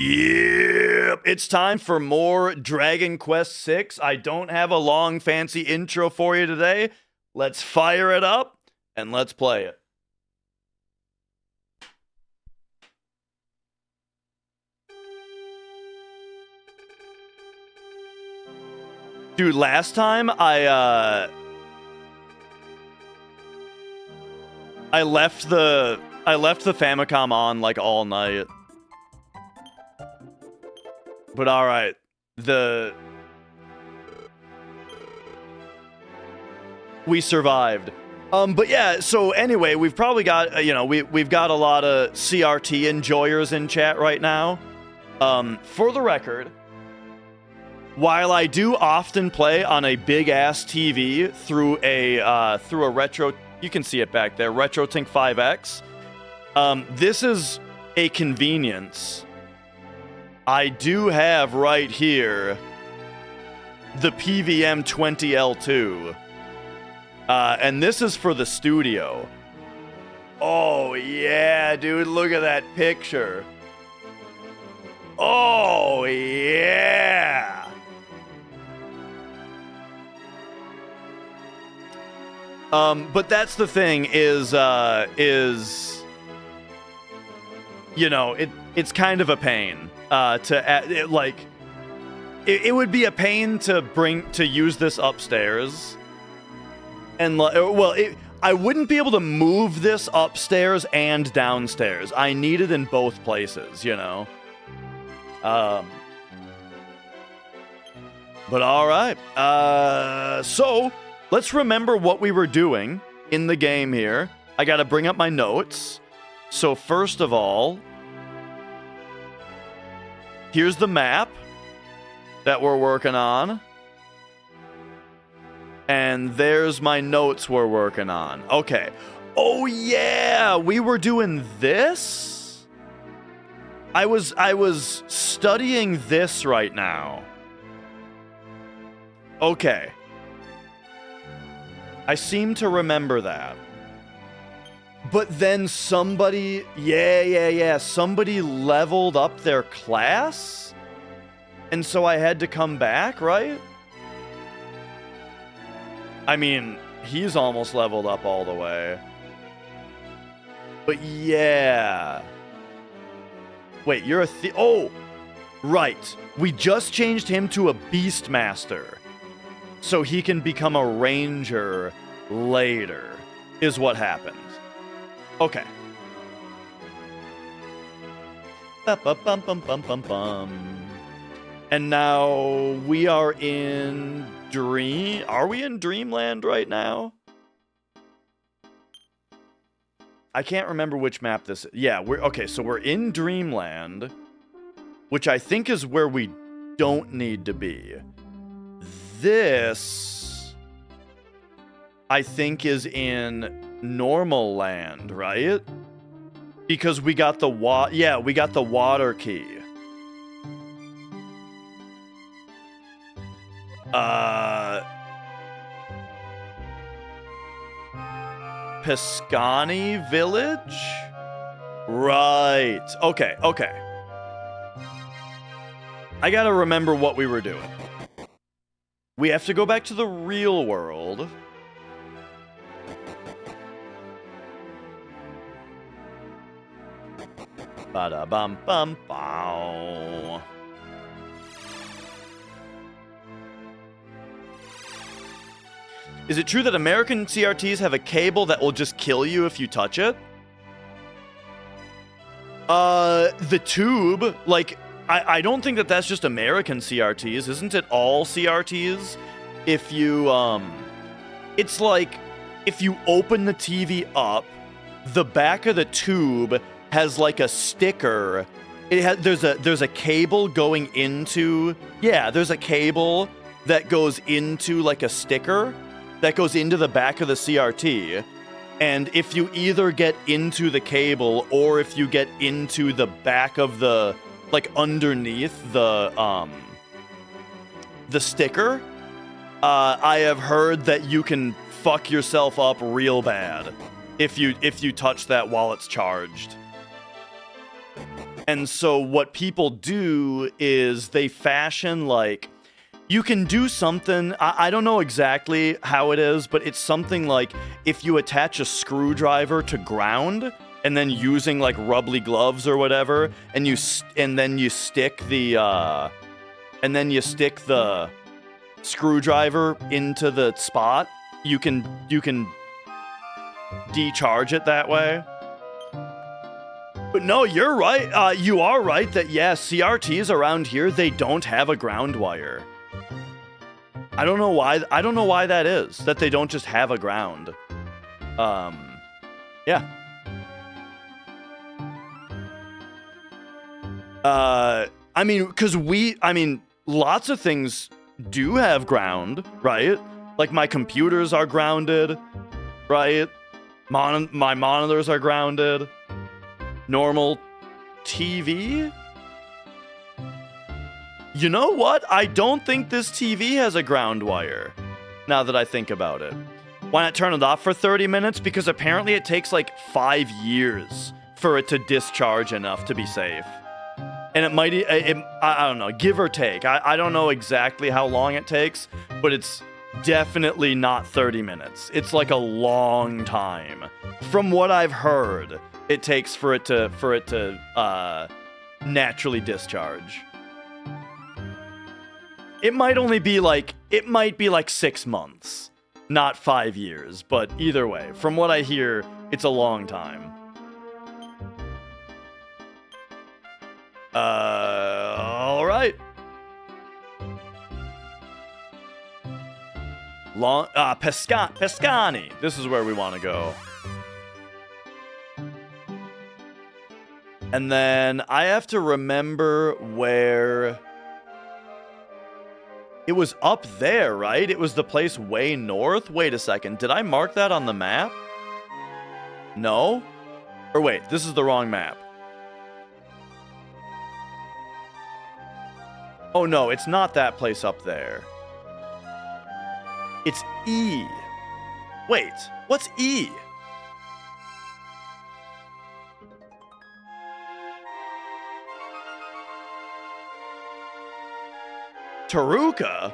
Yep, it's time for more Dragon Quest VI. I don't have a long, fancy intro for you today. Let's fire it up and let's play it. Dude, last time I left the Famicom on like all night. But all right, we survived. But yeah, so anyway, we've probably got we've got a lot of CRT enjoyers in chat right now. For the record, while I do often play on a big ass TV through a retro, you can see it back there, RetroTink 5X. This is a convenience. I do have right here the PVM 20L2. And this is for the studio. Oh, yeah, dude, look at that picture. Oh, yeah. But that's the thing is you know, it's kind of a pain. It would be a pain to use this upstairs, and I wouldn't be able to move this upstairs and downstairs. I need it in both places, you know. But all right, so let's remember what we were doing in the game here. I gotta bring up my notes. So first of all, here's the map that we're working on. And there's my notes we're working on. Okay. Oh yeah, we were doing this? I was studying this right now. Okay. I seem to remember that. But then somebody, somebody leveled up their class? And so I had to come back, right? I mean, he's almost leveled up all the way. But yeah. Wait, you're a oh! Right. We just changed him to a Beastmaster. So he can become a Ranger later, is what happened. Okay. And now we are in Are we in Dreamland right now? I can't remember which map this is. Yeah, okay, so we're in Dreamland, which I think is where we don't need to be. This, I think, is in Normal Land, right? Because we got the we got the water key. Piscani Village? Right. Okay. I gotta remember what we were doing. We have to go back to the real world. Ba-da-bum-bum-bow. Is it true that American CRTs have a cable that will just kill you if you touch it? The tube, like, I don't think that that's just American CRTs. Isn't it all CRTs? If you, it's like, if you open the TV up, the back of the tube has like a sticker. There's a cable going into, there's a cable that goes into like a sticker that goes into the back of the CRT. And if you either get into the cable or if you get into the back of the, like underneath the sticker, I have heard that you can fuck yourself up real bad if you touch that while it's charged. And so what people do is they fashion, like, you can do something, I don't know exactly how it is, but it's something like if you attach a screwdriver to ground and then using like rubbly gloves or whatever, and then you stick the screwdriver into the spot, you can decharge it that way. But no, you're right. You are right that, yeah, CRTs around here, they don't have a ground wire. I don't know why that is, that they don't just have a ground. Yeah. I mean, lots of things do have ground, right? Like my computers are grounded, right? My monitors are grounded. Normal TV? You know what? I don't think this TV has a ground wire, now that I think about it. Why not turn it off for 30 minutes? Because apparently it takes like 5 years for it to discharge enough to be safe. And it might, I don't know, give or take. I don't know exactly how long it takes, but it's definitely not 30 minutes. It's like a long time. From what I've heard, it takes for it to naturally discharge. It might be like 6 months, not 5 years, but either way, from what I hear, it's a long time. All right. Pescani. This is where we want to go. And then I have to remember where... It was up there, right? It was the place way north? Wait a second. Did I mark that on the map? No? Or wait, this is the wrong map. Oh no, it's not that place up there. It's E. Wait, what's E? Taruka?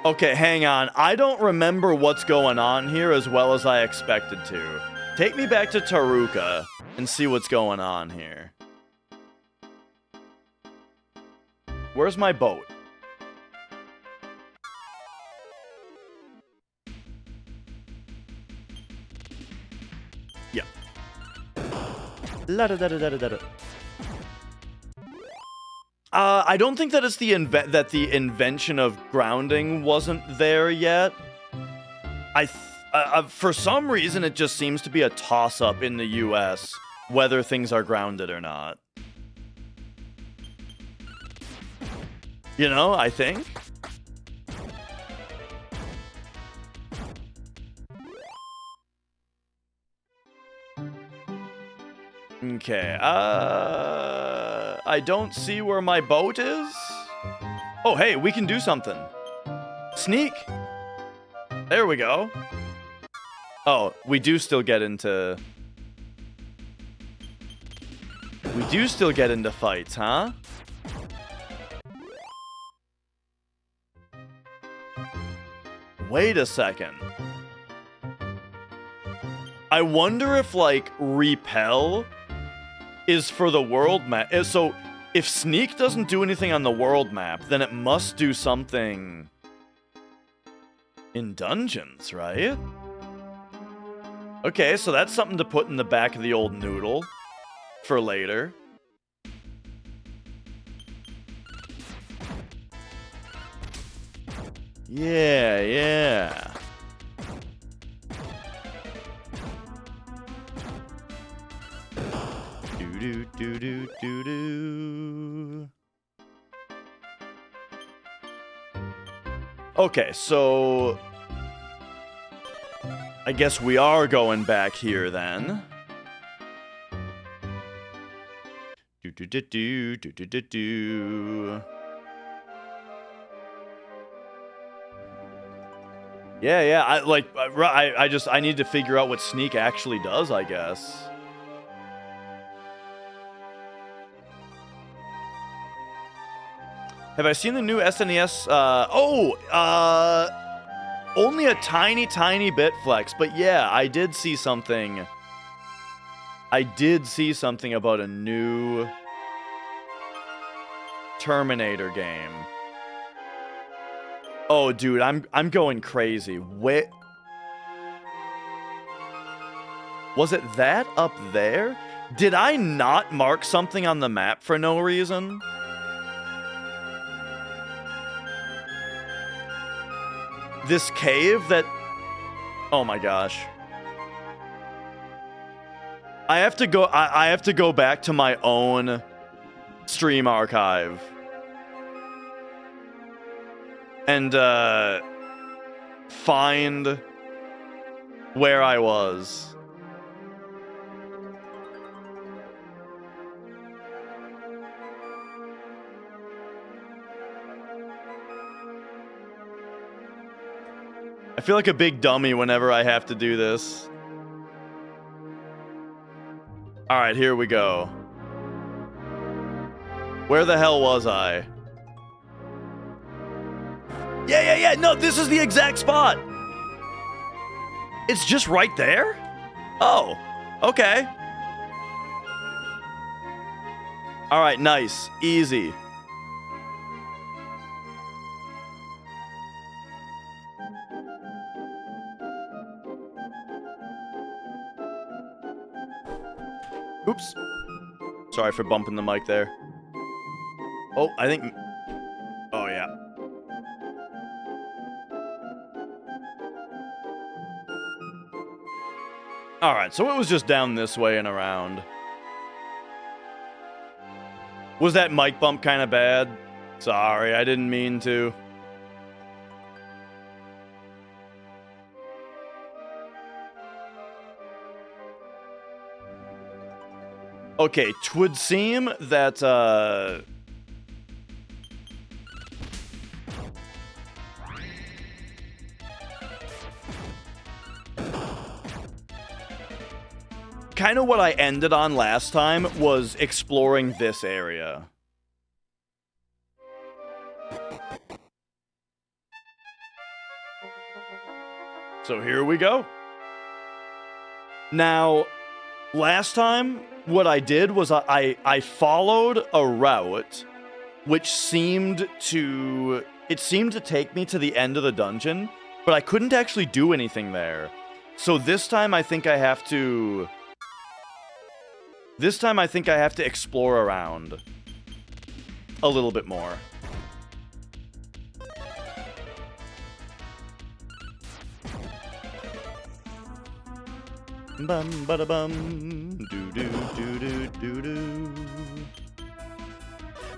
Okay, hang on. I don't remember what's going on here as well as I expected to. Take me back to Taruka and see what's going on here. Where's my boat? Yeah. I don't think that it's the invention of grounding wasn't there yet. For some reason, it just seems to be a toss-up in the US whether things are grounded or not. You know, I think. Okay, I don't see where my boat is. Oh, hey, we can do something. Sneak. There we go. Oh, we do still get into... We do still get into fights, huh? Wait a second. I wonder if, like, repel is for the world map. So, if sneak doesn't do anything on the world map, then it must do something in dungeons, right? Okay, so that's something to put in the back of the old noodle for later. Yeah, yeah. Do. Okay, so I guess we are going back here then. Do. Yeah. I need to figure out what sneak actually does, I guess. Have I seen the new SNES? Only a tiny bit, Flex. But yeah, I did see something. I did see something about a new Terminator game. Oh, dude, I'm going crazy. Wait, was it that up there? Did I not mark something on the map for no reason? This cave that... Oh my gosh. I have to go back to my own stream archive. And, find where I was. I feel like a big dummy whenever I have to do this. Alright, here we go. Where the hell was I? Yeah, no, this is the exact spot! It's just right there? Oh, okay. Alright, nice. Easy. Oops. Sorry for bumping the mic there. Oh, I think... Oh, yeah. Alright, so it was just down this way and around. Was that mic bump kind of bad? Sorry, I didn't mean to. Okay, 'twould seem that, kind of what I ended on last time was exploring this area. So here we go. Now, last time, what I did was I followed a route which seemed to take me to the end of the dungeon, but I couldn't actually do anything there. So this time I think I have to explore around a little bit more. Bum bada bum doo doo doo doo doo doo.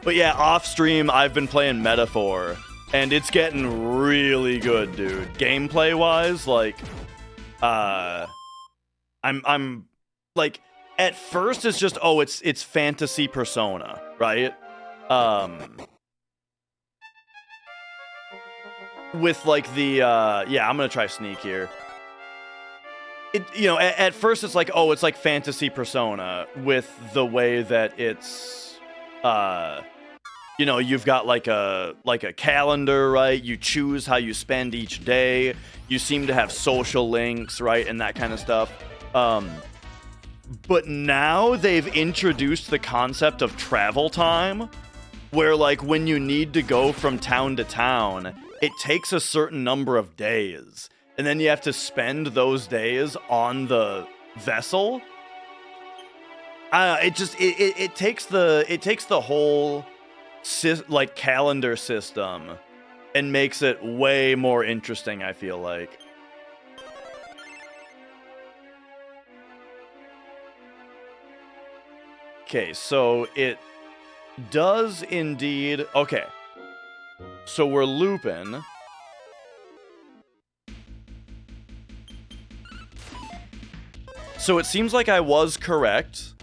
But yeah, off stream I've been playing Metaphor, and it's getting really good, dude. Gameplay wise, like, I'm like, at first it's just it's fantasy Persona, right? With like the yeah, I'm gonna try sneak here. At first it's like, it's like fantasy Persona with the way that it's, you've got like a calendar, right? You choose how you spend each day. You seem to have social links, right? And that kind of stuff. But now they've introduced the concept of travel time, where like when you need to go from town to town, it takes a certain number of days. And then you have to spend those days on the vessel. It takes the whole like calendar system and makes it way more interesting, I feel like. Okay, so it does indeed. Okay, so we're looping. So it seems like I was correct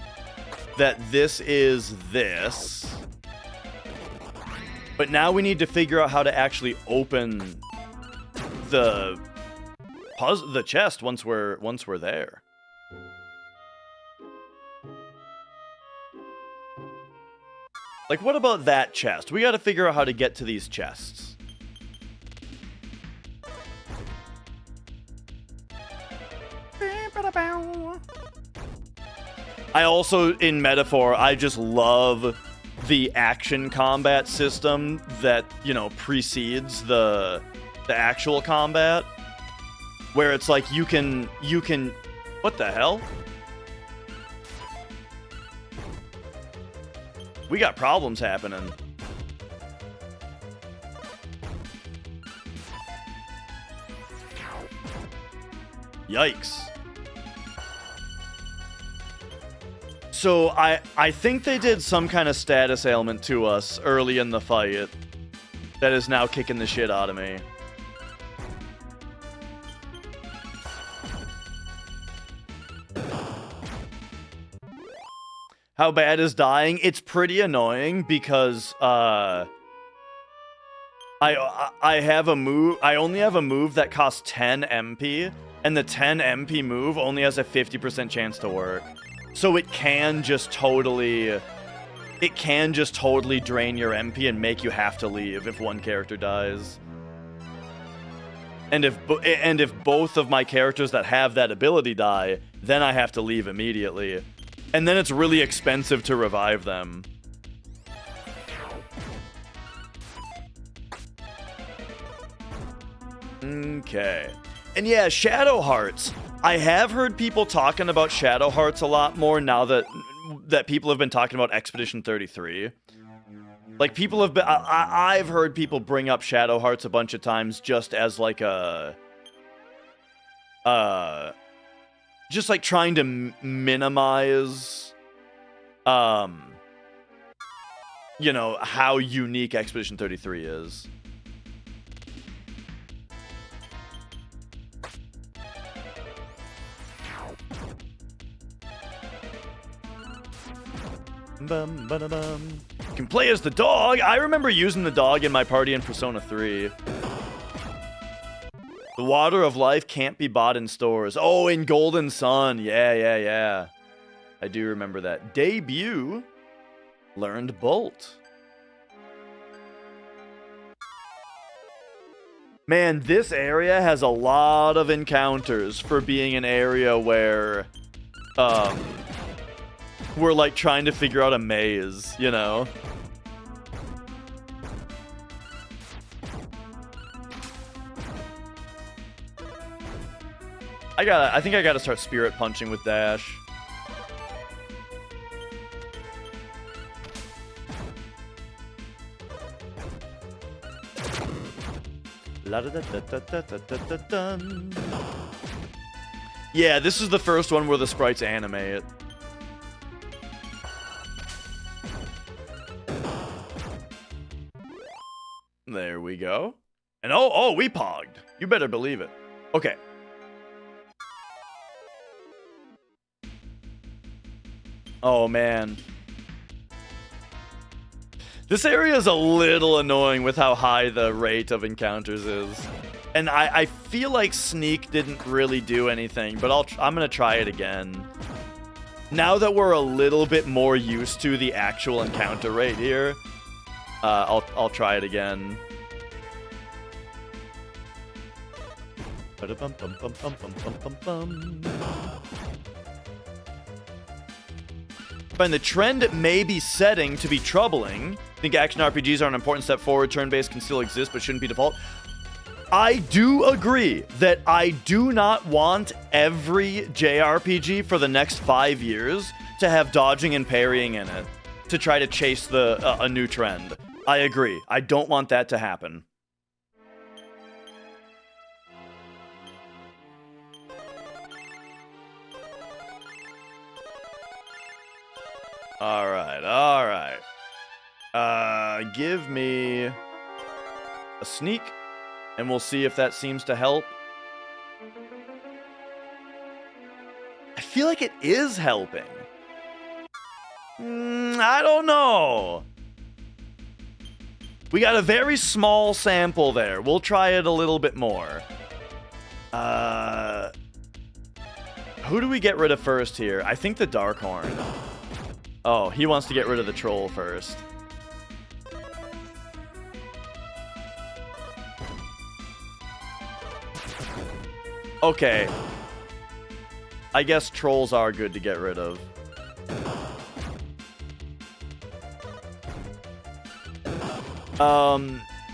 that this is this. But now we need to figure out how to actually open the the chest once we're there. Like, what about that chest? We got to figure out how to get to these chests. I also, in Metaphor, I just love the action combat system that, you know, precedes the actual combat, where it's like you can what the hell? We got problems happening. Yikes. So I think they did some kind of status ailment to us early in the fight that is now kicking the shit out of me. How bad is dying? It's pretty annoying because I have a move. I only have a move that costs 10 MP, and the 10 MP move only has a 50% chance to work. So it can just totally drain your MP and make you have to leave if one character dies. And if both of my characters that have that ability die, then I have to leave immediately. And then it's really expensive to revive them. Okay. And yeah, Shadow Hearts. I have heard people talking about Shadow Hearts a lot more now that people have been talking about Expedition 33. Like, people have been... I've heard people bring up Shadow Hearts a bunch of times just as, like, a... just, like, trying to minimize... you know, how unique Expedition 33 is. Bum, ba, bum. You can play as the dog. I remember using the dog in my party in Persona 3. The water of life can't be bought in stores. Oh, in Golden Sun. Yeah. I do remember that. Debut. Learned Bolt. Man, this area has a lot of encounters for being an area where... we're, like, trying to figure out a maze, you know? I think I gotta start spirit punching with dash. Yeah, this is the first one where the sprites animate. There we go. And oh, we pogged. You better believe it. Okay. Oh, man. This area is a little annoying with how high the rate of encounters is. And I feel like Sneak didn't really do anything, but I'm going to try it again. Now that we're a little bit more used to the actual encounter rate here, I'll try it again. Find the trend may be setting to be troubling. Think action RPGs are an important step forward. Turn-based can still exist, but shouldn't be default. I do agree that I do not want every JRPG for the next 5 years to have dodging and parrying in it to try to chase a new trend. I agree. I don't want that to happen. All right. Give me a sneak, and we'll see if that seems to help. I feel like it is helping. I don't know. We got a very small sample there. We'll try it a little bit more. Who do we get rid of first here? I think the Darkhorn. Oh, he wants to get rid of the troll first. Okay. I guess trolls are good to get rid of.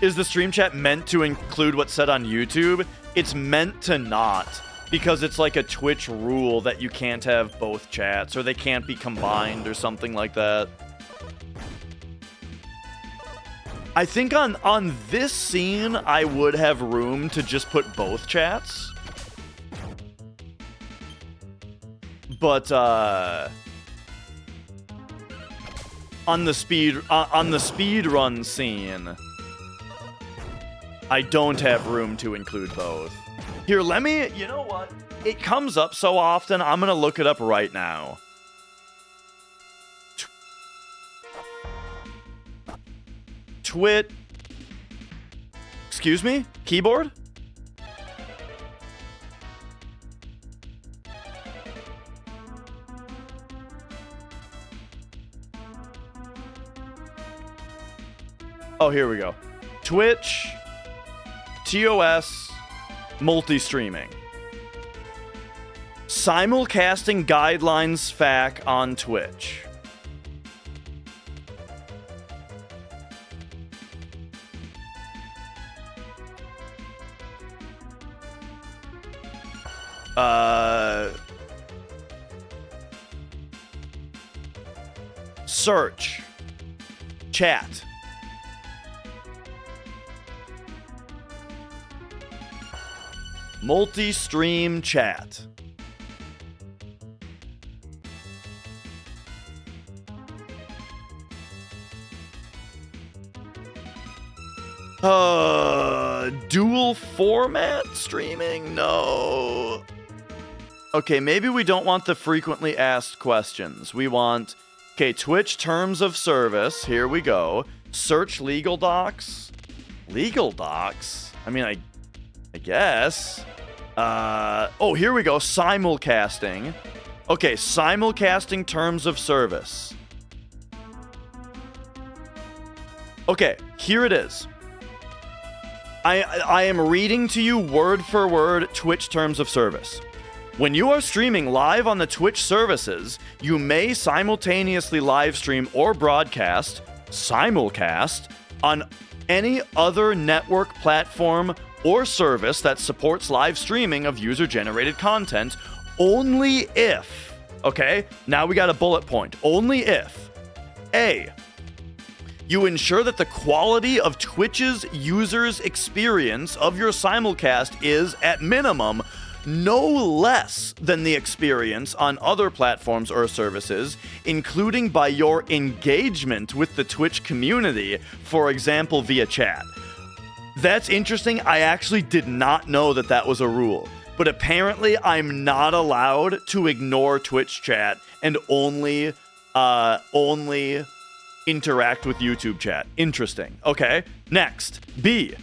Is the stream chat meant to include what's said on YouTube? It's meant to not, because it's like a Twitch rule that you can't have both chats, or they can't be combined, or something like that. I think on this scene, I would have room to just put both chats. But, on the speed run scene, I don't have room to include both. Here, let me, you know what? It comes up so often, I'm gonna look it up right now. Twit. Excuse me? Keyboard? Oh, here we go. Twitch, TOS, multi-streaming. Simulcasting guidelines FAQ on Twitch. Search. Chat. Multi-stream chat. Dual format streaming? No. Okay, maybe we don't want the frequently asked questions. We want, okay, Twitch terms of service. Here we go. Search legal docs. Legal docs? I mean, I guess. Oh, here we go. Simulcasting. Okay, simulcasting terms of service. Okay, here it is. I am reading to you word for word Twitch terms of service. When you are streaming live on the Twitch services, you may simultaneously live stream or broadcast, simulcast, on any other network platform or service that supports live streaming of user-generated content only if, okay, now we got a bullet point, only if, A, you ensure that the quality of Twitch's users' experience of your simulcast is, at minimum, no less than the experience on other platforms or services, including by your engagement with the Twitch community, for example, via chat. That's interesting. I actually did not know that that was a rule, but apparently I'm not allowed to ignore Twitch chat and only interact with YouTube chat. Interesting. Okay. Next. B.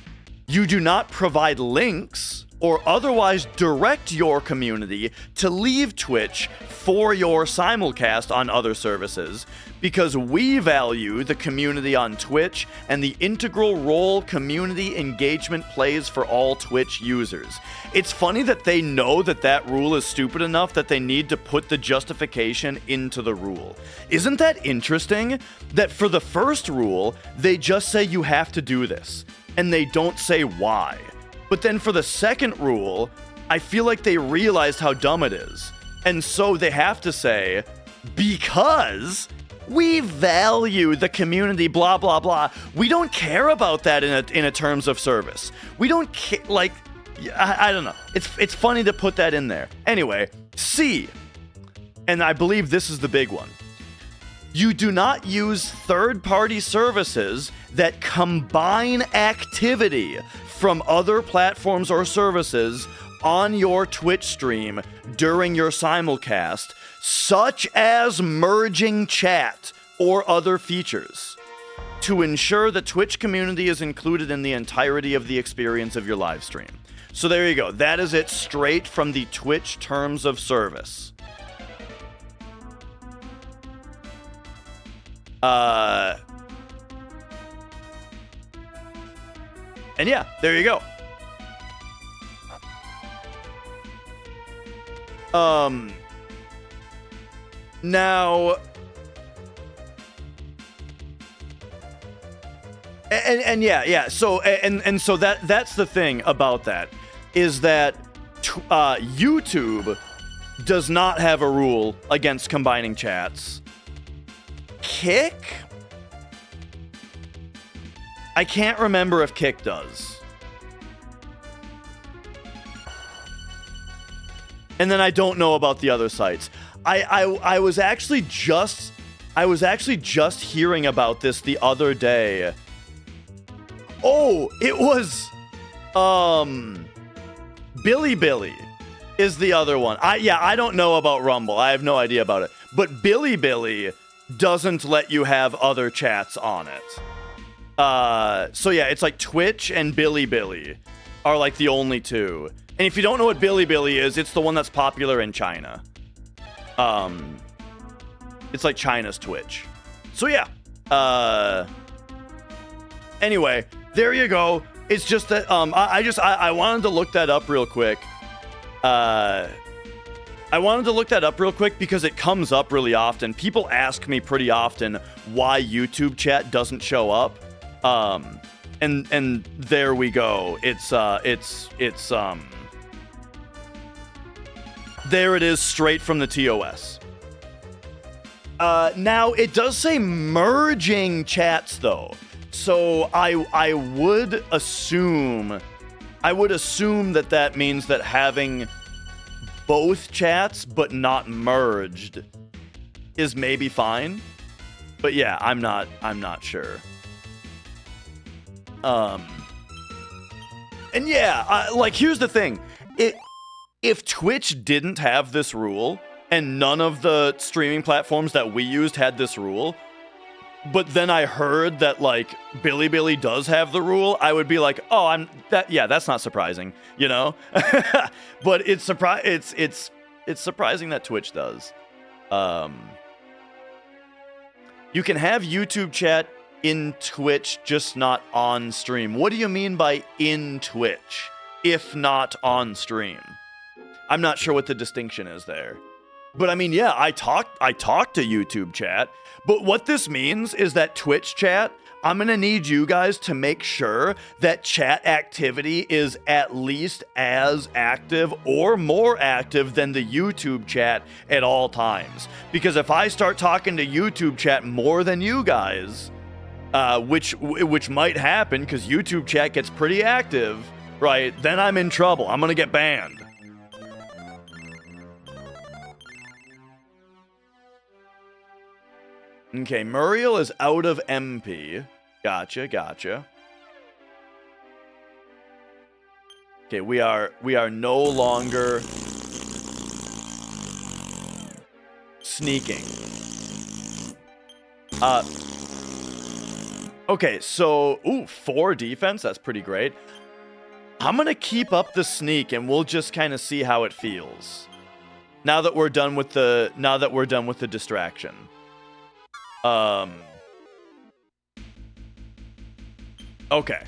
You do not provide links or otherwise direct your community to leave Twitch for your simulcast on other services, because we value the community on Twitch and the integral role community engagement plays for all Twitch users. It's funny that they know that that rule is stupid enough that they need to put the justification into the rule. Isn't that interesting? That for the first rule, they just say you have to do this, and they don't say why. But then for the second rule, I feel like they realized how dumb it is. And so they have to say, because we value the community, blah, blah, blah. We don't care about that in a terms of service. We don't care, like, I don't know. It's funny to put that in there. Anyway, C, and I believe this is the big one. You do not use third-party services that combine activity from other platforms or services on your Twitch stream during your simulcast, such as merging chat or other features, to ensure the Twitch community is included in the entirety of the experience of your live stream. So there you go. That is it straight from the Twitch terms of service. And yeah, there you go. Now, and yeah. So so that's the thing about that, is that YouTube does not have a rule against combining chats. Kick? I can't remember if Kick does. And then I don't know about the other sites. I was actually just hearing about this the other day. Oh, it was Bilibili is the other one. I don't know about Rumble. I have no idea about it. But Bilibili doesn't let you have other chats on it. So yeah, it's like Twitch and Bilibili are like the only two. And if you don't know what Bilibili is, it's the one that's popular in China. It's like China's Twitch. So yeah. Anyway, there you go. It's just that I wanted to look that up real quick. I wanted to look that up real quick because it comes up really often. People ask me pretty often why YouTube chat doesn't show up. And there we go. There it is, straight from the TOS. Now it does say merging chats though. So I would assume that means that having both chats but not merged is maybe fine. But yeah, I'm not sure. And yeah, like here's the thing. If Twitch didn't have this rule and none of the streaming platforms that we used had this rule, but then I heard that like Bilibili does have the rule, I would be like, "Oh, that's not surprising," you know? But it's surprising that Twitch does. You can have YouTube chat in Twitch, just not on stream. What do you mean by in Twitch, if not on stream? I'm not sure what the distinction is there. But I mean, yeah, I talk to YouTube chat, but what this means is that Twitch chat, I'm gonna need you guys to make sure that chat activity is at least as active or more active than the YouTube chat at all times. Because if I start talking to YouTube chat more than you guys, which might happen because YouTube chat gets pretty active, right? Then I'm in trouble. I'm gonna get banned. Okay, Muriel is out of MP. Gotcha. Okay, we are no longer sneaking. Okay, so 4 defense, that's pretty great. I'm gonna keep up the sneak and we'll just kind of see how it feels. Now that we're done with the distraction. Okay.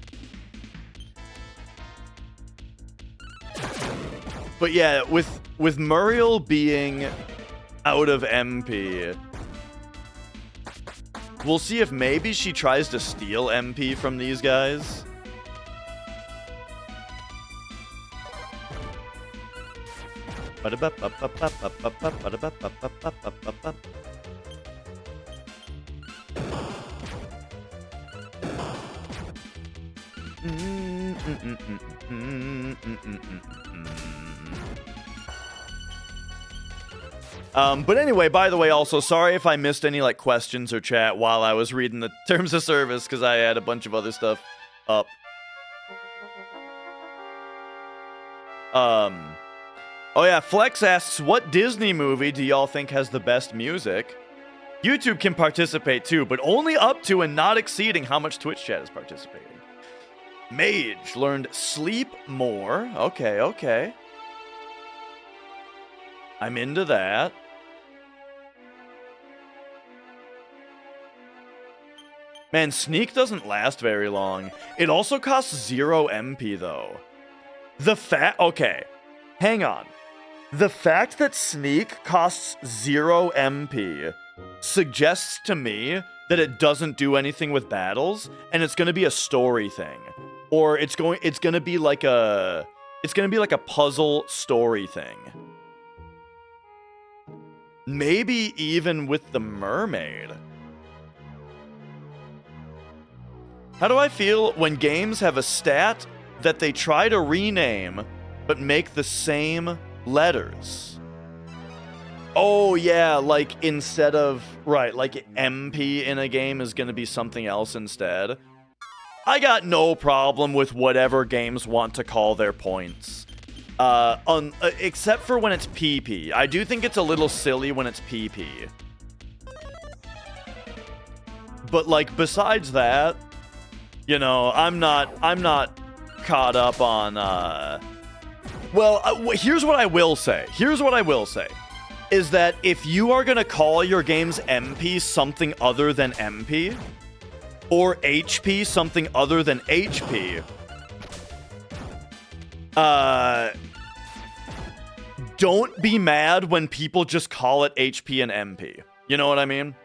But yeah, with Muriel being out of MP, we'll see if maybe she tries to steal MP from these guys. But anyway, by the way, also, sorry if I missed any, like, questions or chat while I was reading the terms of service, because I had a bunch of other stuff up. Oh yeah, Flex asks, what Disney movie do y'all think has the best music? YouTube can participate too, but only up to and not exceeding how much Twitch chat is participating. Mage learned sleep more. Okay, okay. I'm into that. Man, sneak doesn't last very long. It also costs 0 MP though. Okay, hang on. The fact that sneak costs 0 MP suggests to me that it doesn't do anything with battles, and it's gonna be a story thing. Or it's gonna be like a puzzle story thing. Maybe even with the mermaid. How do I feel when games have a stat that they try to rename but make the same letters? Oh yeah, like instead of, right, like MP in a game is gonna be something else instead. I got no problem with whatever games want to call their points. Except for when it's PP. I do think it's a little silly when it's PP. But like besides that, you know, I'm not caught up on here's what I will say. Is that if you are going to call your game's MP something other than MP, or HP something other than HP, don't be mad when people just call it HP and MP. You know what I mean?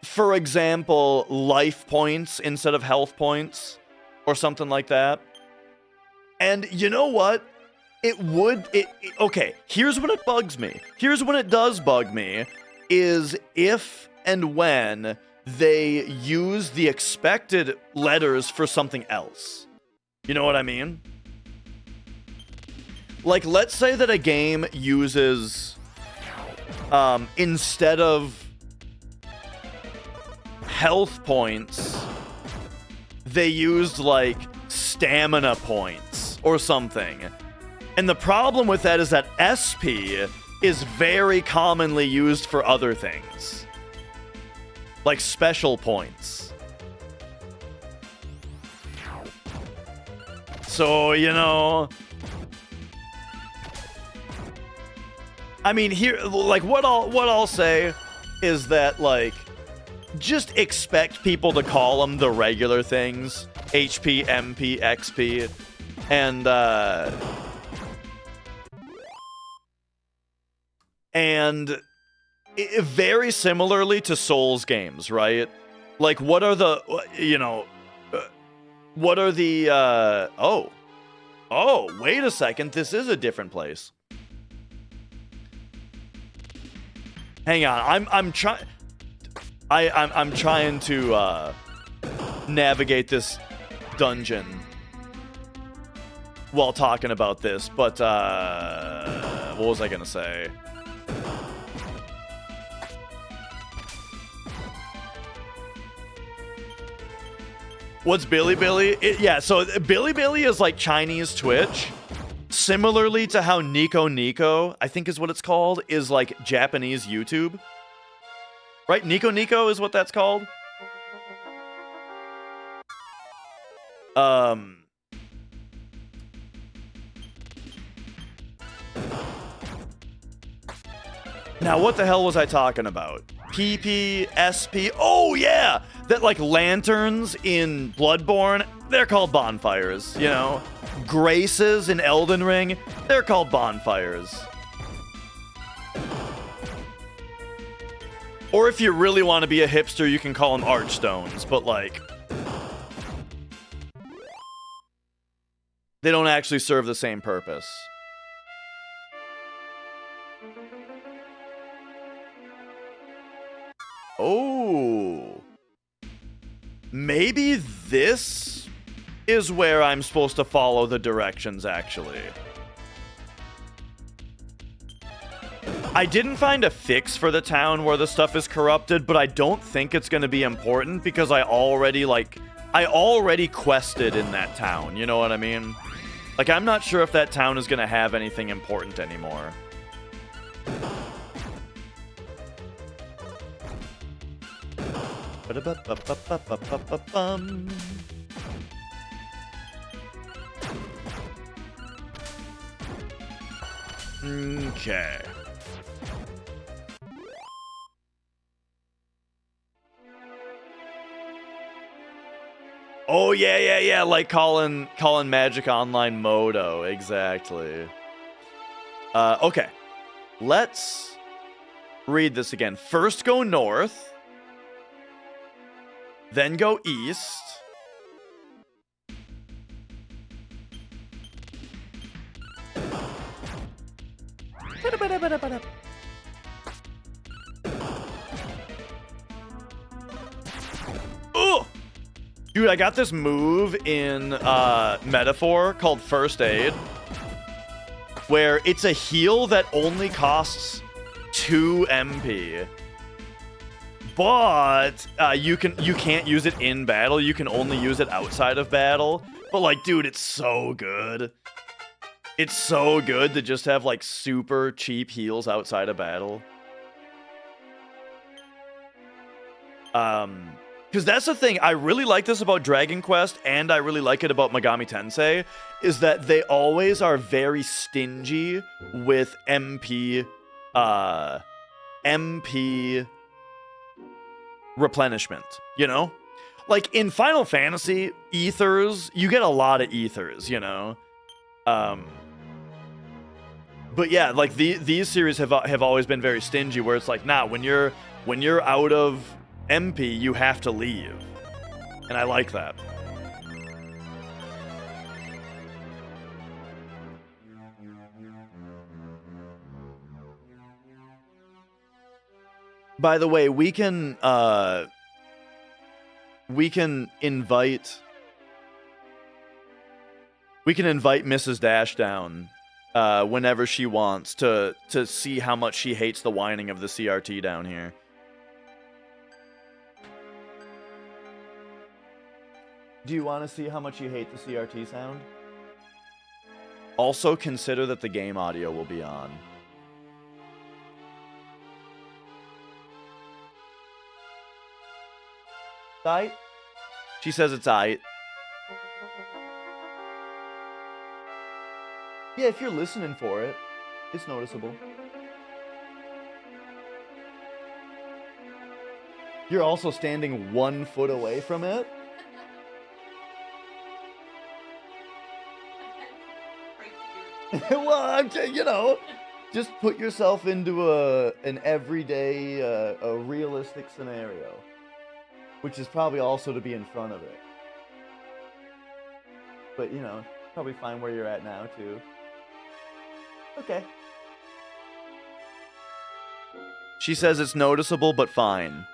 For example, life points instead of health points, or something like that. And you know what? Okay, here's when it bugs me. Here's when it does bug me, is if and when they use the expected letters for something else. You know what I mean? Like, let's say that a game uses, instead of health points, they used, like, stamina points or something. And the problem with that is that SP is very commonly used for other things. Like special points. So, you know, I mean, here, like, what I'll say is that, like, just expect people to call them the regular things. HP, MP, XP. And very similarly to Souls games, right? Like, what are the, oh, wait a second, this is a different place. Hang on, I'm trying to navigate this dungeon while talking about this, but what was I gonna say? What's Bilibili? Yeah, so Bilibili is like Chinese Twitch. Similarly to how Nico Nico, I think is what it's called, is like Japanese YouTube. Right? Nico Nico is what that's called? Now, what the hell was I talking about? PP, SP, oh yeah! That, like, lanterns in Bloodborne, they're called bonfires, you know? Graces in Elden Ring, they're called bonfires. Or if you really want to be a hipster, you can call them archstones, but, like, they don't actually serve the same purpose. Oh. Maybe this is where I'm supposed to follow the directions, actually. I didn't find a fix for the town where the stuff is corrupted, but I don't think it's going to be important because I already quested in that town, you know what I mean? Like, I'm not sure if that town is going to have anything important anymore. Okay. Oh, yeah. Like calling Magic Online Moto. Exactly. Okay. Let's read this again. First go north. Then go east. Oh! Dude, I got this move in Metaphor called First Aid, where it's a heal that only costs 2 MP. But you can't use it in battle. You can only use it outside of battle. But like, dude, it's so good. It's so good to just have like super cheap heals outside of battle. Because that's the thing, I really like this about Dragon Quest, and I really like it about Megami Tensei, is that they always are very stingy with MP replenishment, you know? Like, in Final Fantasy, ethers, you get a lot of ethers, you know? But yeah, like, these series have always been very stingy, where it's like, nah, when you're out of MP, you have to leave. And I like that. By the way, we can invite Mrs. Dash down whenever she wants to see how much she hates the whining of the CRT down here. Do you want to see how much you hate the CRT sound? Also consider that the game audio will be on. Aight? She says it's aight. Yeah, if you're listening for it, it's noticeable. You're also standing 1 foot away from it? Well, you know, just put yourself into an everyday, a realistic scenario, which is probably also to be in front of it. But, you know, probably fine where you're at now, too. Okay. She says it's noticeable, but fine.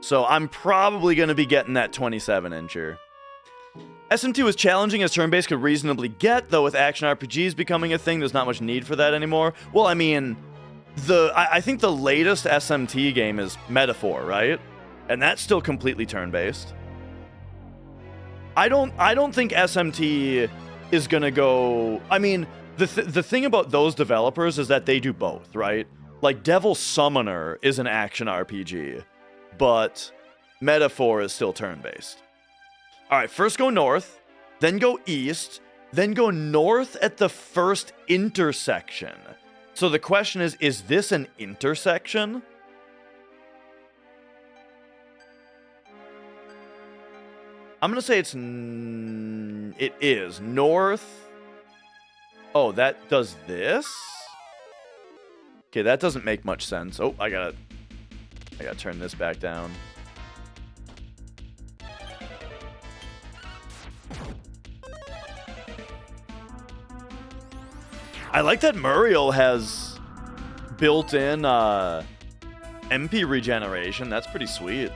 So I'm probably going to be getting that 27-incher. SM2 is challenging as turn-based could reasonably get, though with action RPGs becoming a thing, there's not much need for that anymore. Well, I mean, I think the latest SMT game is Metaphor, right? And that's still completely turn-based. I don't think SMT is gonna go... I mean, the thing about those developers is that they do both, right? Like, Devil Summoner is an action RPG, but Metaphor is still turn-based. Alright, first go north, then go east, then go north at the first intersection. So the question is this an intersection? I'm gonna say it is. North. Oh, that does this? Okay, that doesn't make much sense. Oh, I gotta turn this back down. I like that Muriel has built-in MP regeneration. That's pretty sweet.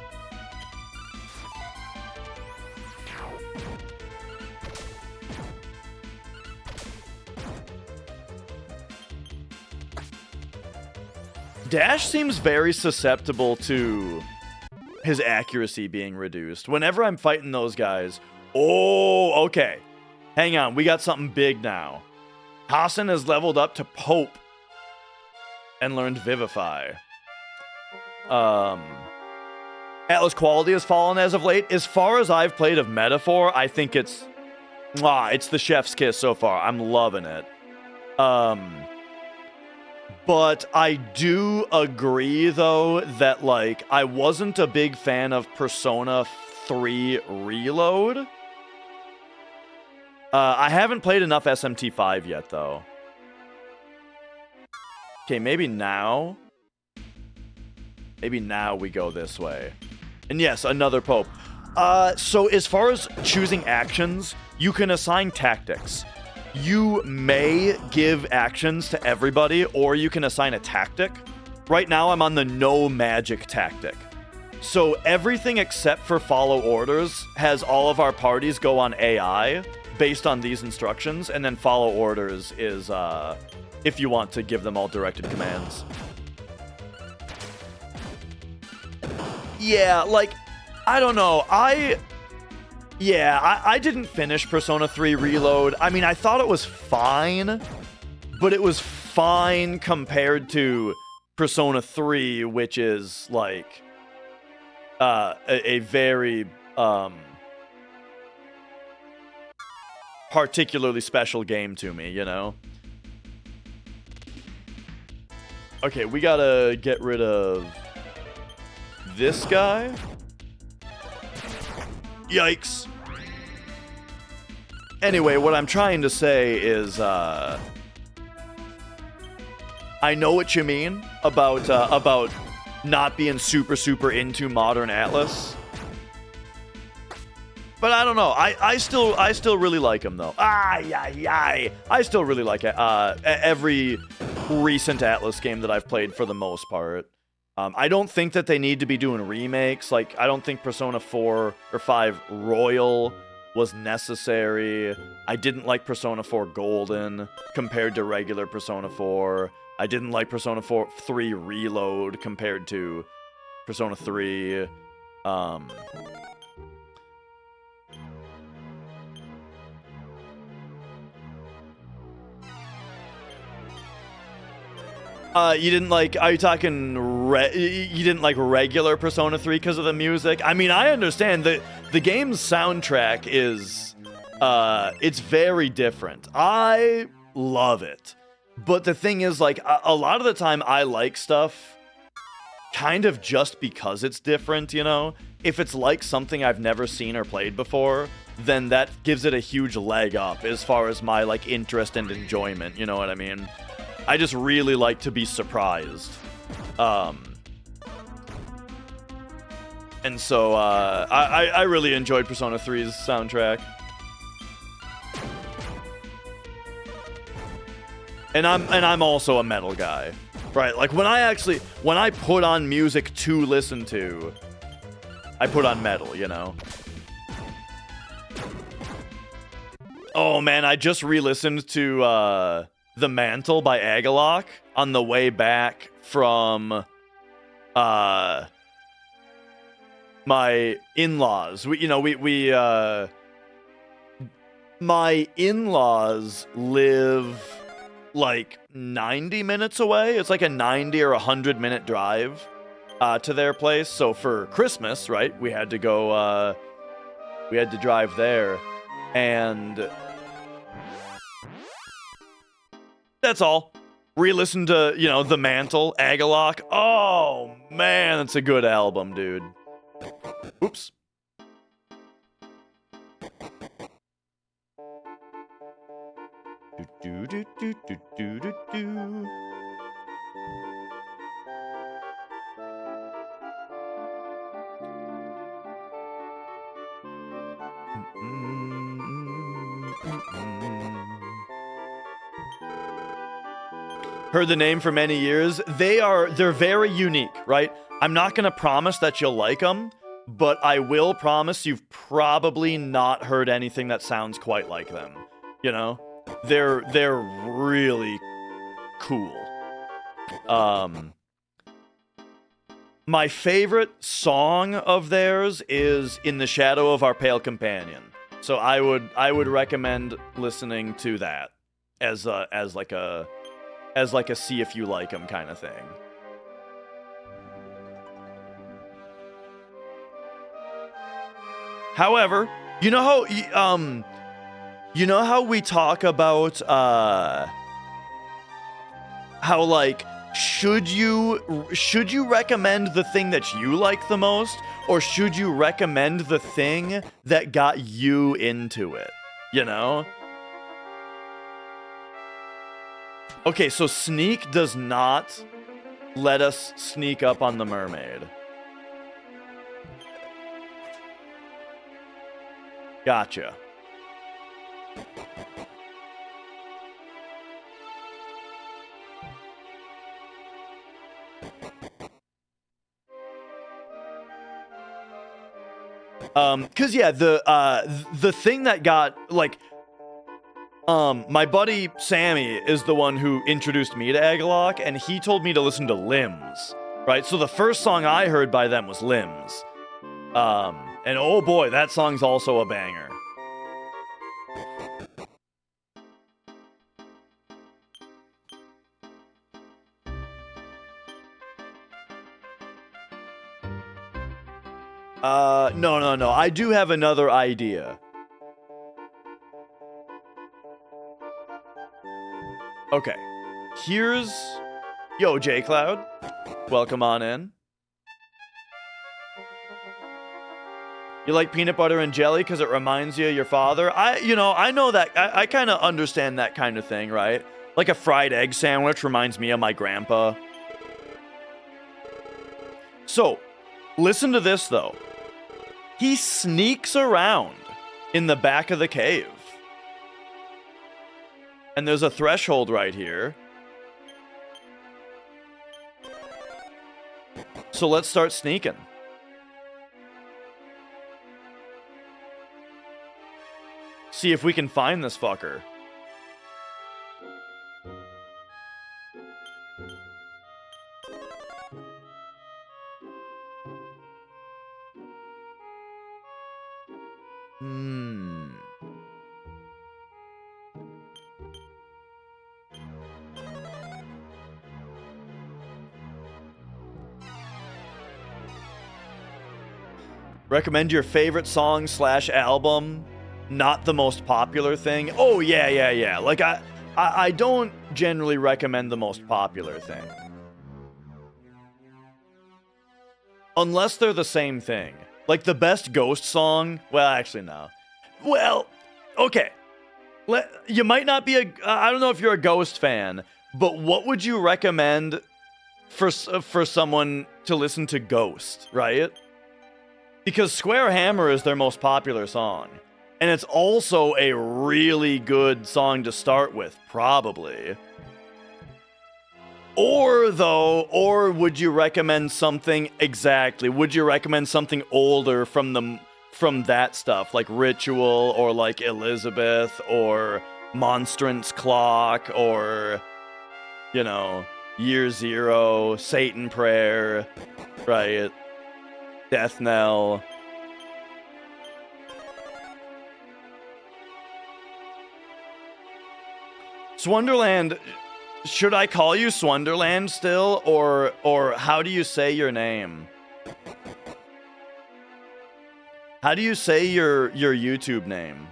Dash seems very susceptible to his accuracy being reduced. Whenever I'm fighting those guys... Oh, okay. Hang on, we got something big now. Hassan has leveled up to Pope and learned Vivify. Atlas quality has fallen as of late. As far as I've played of Metaphor, I think it's It's the chef's kiss so far. I'm loving it. But I do agree, though, that, like, I wasn't a big fan of Persona 3 Reload. I haven't played enough SMT5 yet, though. Okay, maybe now. Maybe now we go this way. And yes, another Pope. So as far as choosing actions, you can assign tactics. You may give actions to everybody, or you can assign a tactic. Right now, I'm on the no magic tactic. So everything except for follow orders has all of our parties go on AI based on these instructions, and then follow orders is if you want to give them all directed commands. Yeah, like, I don't know. I didn't finish Persona 3 Reload. I mean, I thought it was fine, but it was fine compared to Persona 3, which is, like, a very, particularly special game to me, you know? Okay, we gotta get rid of this guy. Yikes. Anyway, what I'm trying to say is, I know what you mean about not being super into modern Atlas. But I don't know. I still really like him though. I still really like every recent Atlas game that I've played for the most part. I don't think that they need to be doing remakes. Like, I don't think Persona 4 or 5 Royal was necessary. I didn't like Persona 4 Golden compared to regular Persona 4. I didn't like Persona 3 Reload compared to Persona 3. You didn't like, are you talking, you didn't like regular Persona 3 because of the music? I mean, I understand that the game's soundtrack is, it's very different. I love it. But the thing is, like, a lot of the time I like stuff kind of just because it's different, you know? If it's like something I've never seen or played before, then that gives it a huge leg up as far as my, like, interest and enjoyment, you know what I mean? I just really like to be surprised. And so, I really enjoyed Persona 3's soundtrack. And I'm also a metal guy. Right, like when I put on music to listen to, I put on metal, you know? Oh man, I just re-listened to, The Mantle by Agalok on the way back from my in-laws. My in-laws live like 90 minutes away. It's like a 90 or 100 minute drive to their place. So for Christmas, right, we had to go we had to drive there, and that's all. Re-listen to, you know, The Mantle, Agalok. Oh, man, that's a good album, dude. Oops. Do, do, do, do, do, do, do. Heard the name for many years. They're very unique, right? I'm not gonna promise that you'll like them, but I will promise you've probably not heard anything that sounds quite like them. You know? They're really cool. My favorite song of theirs is In the Shadow of Our Pale Companion. So I would recommend listening to that as like a see if you like them kind of thing. However, you know how You know how we talk about how like should you recommend the thing that you like the most, or should you recommend the thing that got you into it? You know? Okay, so sneak does not let us sneak up on the mermaid. Gotcha. Cause yeah, the thing that got like, my buddy Sammy is the one who introduced me to Agalloch, and he told me to listen to Limbs, right? So the first song I heard by them was Limbs. And oh boy, that song's also a banger. No. I do have another idea. Okay. Here's... Yo, J-Cloud. Welcome on in. You like peanut butter and jelly because it reminds you of your father? I know that. I kind of understand that kind of thing, right? Like a fried egg sandwich reminds me of my grandpa. So, listen to this, though. He sneaks around in the back of the cave. And there's a threshold right here. So let's start sneaking. See if we can find this fucker. Recommend your favorite song / album, not the most popular thing. Oh, yeah. Like, I don't generally recommend the most popular thing. Unless they're the same thing. Like, the best Ghost song... Well, actually, no. Well, okay. You might not be a... I don't know if you're a Ghost fan, but what would you recommend for someone to listen to Ghost, right? Because Square Hammer is their most popular song. And it's also a really good song to start with, probably. Or would you recommend something exactly? Would you recommend something older from that stuff, like Ritual, or like Elizabeth, or Monstrance Clock, or, you know, Year Zero, Satan Prayer, right? Death Knell. Swonderland, should I call you Swonderland still, or how do you say your name? How do you say your YouTube name?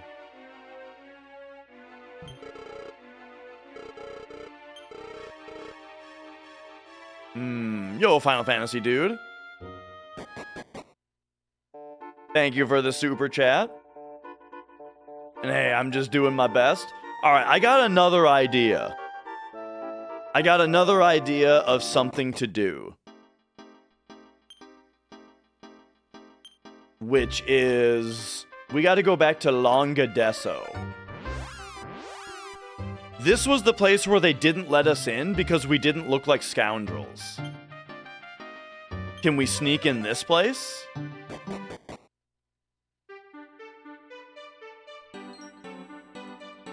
Yo, Final Fantasy dude. Thank you for the super chat. And hey, I'm just doing my best. Alright, I got another idea. I got another idea of something to do. Which is... we gotta go back to Longadesso. This was the place where they didn't let us in because we didn't look like scoundrels. Can we sneak in this place?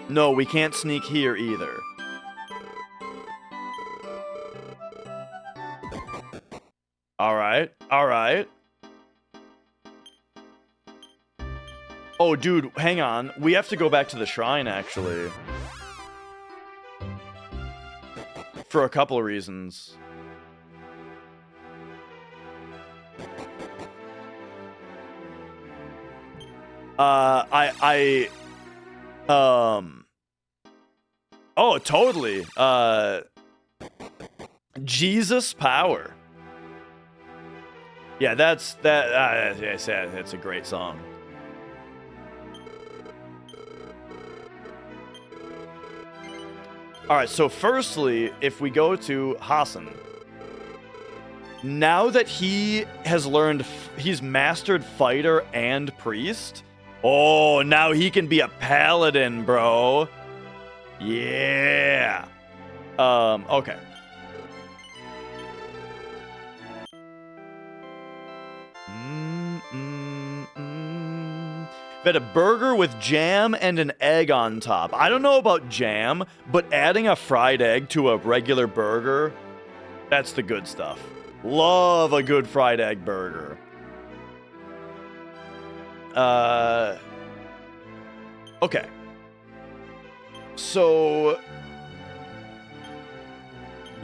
No, we can't sneak here either. Alright. Oh, dude, hang on. We have to go back to the shrine, actually. For a couple of reasons. Oh, totally. Jesus Power. Yeah, that's a great song. All right, so firstly, if we go to Hassan, now that he has learned, he's mastered fighter and priest. Oh, now he can be a paladin, bro. Yeah. Okay. Had a burger with jam and an egg on top. I don't know about jam, but adding a fried egg to a regular burger, that's the good stuff. Love a good fried egg burger. Okay. So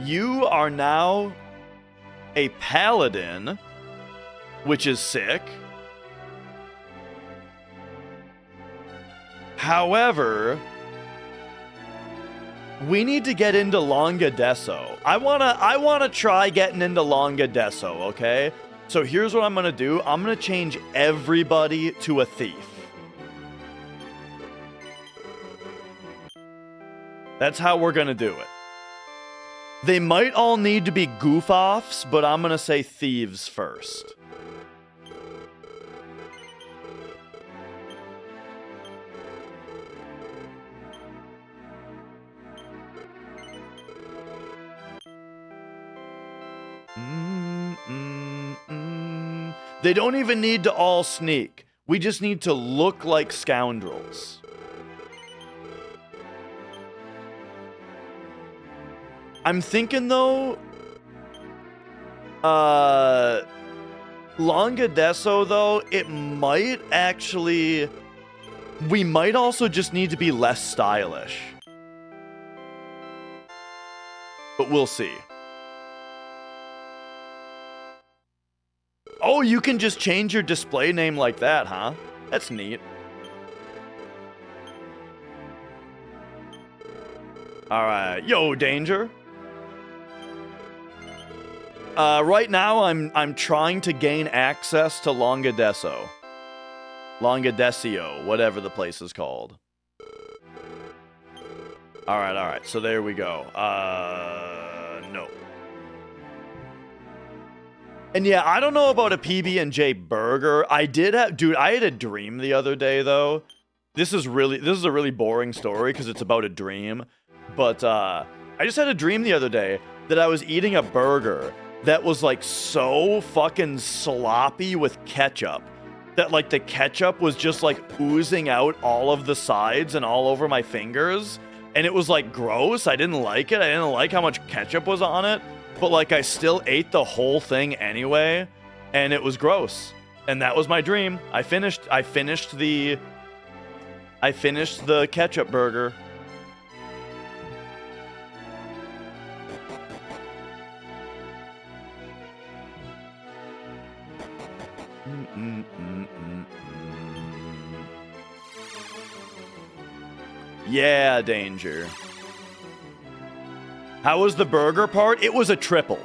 you are now a paladin, which is sick. However, we need to get into Longadesso. I wanna try getting into Longadesso, okay? So here's what I'm gonna do. I'm gonna change everybody to a thief. That's how we're gonna do it. They might all need to be goof-offs, but I'm gonna say thieves first. They don't even need to all sneak. We just need to look like scoundrels. I'm thinking, though, Longadesso, though, it might actually... We might also just need to be less stylish. But we'll see. Oh, you can just change your display name like that, huh? That's neat. Alright, yo, Danger. Right now, I'm trying to gain access to Longadesso. Longadessio, whatever the place is called. Alright, so there we go. No. And yeah, I don't know about a PB&J burger. I did have, dude, I had a dream the other day, though. This is a really boring story because it's about a dream. But, I just had a dream the other day that I was eating a burger that was, like, so fucking sloppy with ketchup that, like, the ketchup was just, like, oozing out all of the sides and all over my fingers. And it was, like, gross. I didn't like it. I didn't like how much ketchup was on it. But, like, I still ate the whole thing anyway, and it was gross. And that was my dream. I finished the ketchup burger. Yeah, Danger. How was the burger part? It was a triple.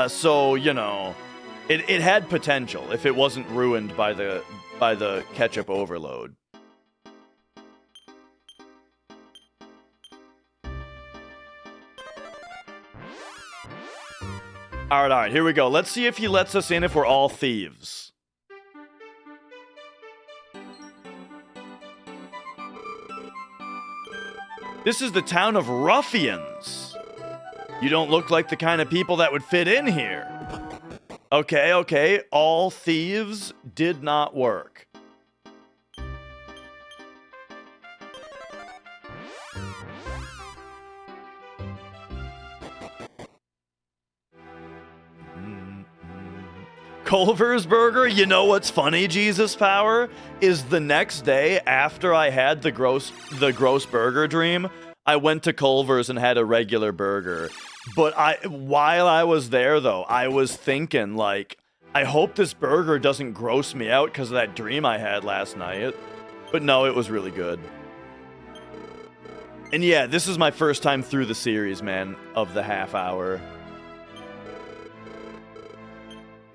So, you know, it had potential if it wasn't ruined by the ketchup overload. Alright, here we go. Let's see if he lets us in if we're all thieves. This is the town of ruffians. You don't look like the kind of people that would fit in here. Okay. All thieves did not work. Culver's Burger, you know what's funny, Jesus Power? Is the next day after I had the gross burger dream, I went to Culver's and had a regular burger. But while I was there, though, I was thinking, like, I hope this burger doesn't gross me out because of that dream I had last night. But no, it was really good. And yeah, this is my first time through the series, man, of the half hour.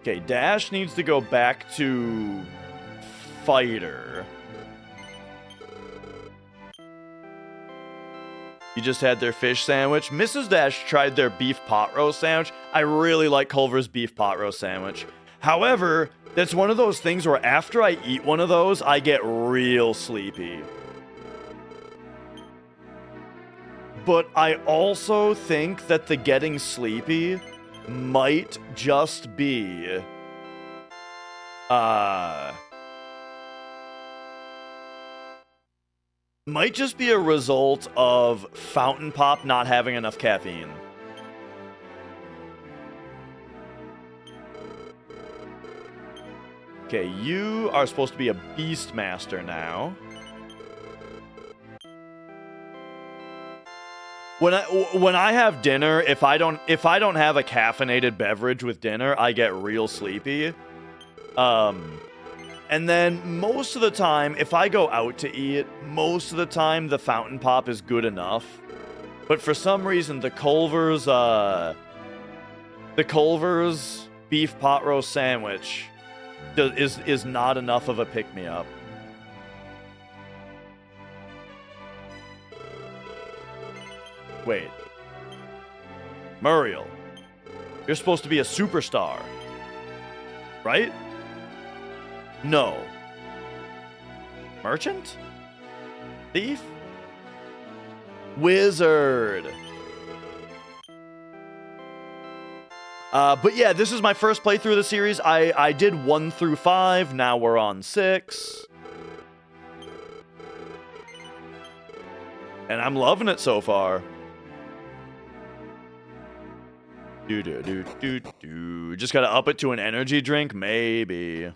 Okay, Dash needs to go back to Fighter. You just had their fish sandwich. Mrs. Dash tried their beef pot roast sandwich. I really like Culver's beef pot roast sandwich. However, that's one of those things where after I eat one of those, I get real sleepy. But I also think that the getting sleepy might just be... might just be a result of Fountain Pop not having enough caffeine. Okay, you are supposed to be a Beastmaster now. When I have dinner, if I don't have a caffeinated beverage with dinner, I get real sleepy. And then most of the time, if I go out to eat, most of the time the Fountain Pop is good enough. But for some reason, the Culver's beef pot roast sandwich is not enough of a pick-me-up. Wait. Muriel, you're supposed to be a superstar, right? No. Merchant? Thief? Wizard. But yeah, this is my first playthrough of the series. I did 1 through 5. Now we're on 6. And I'm loving it so far. Just gotta up it to an energy drink? Maybe.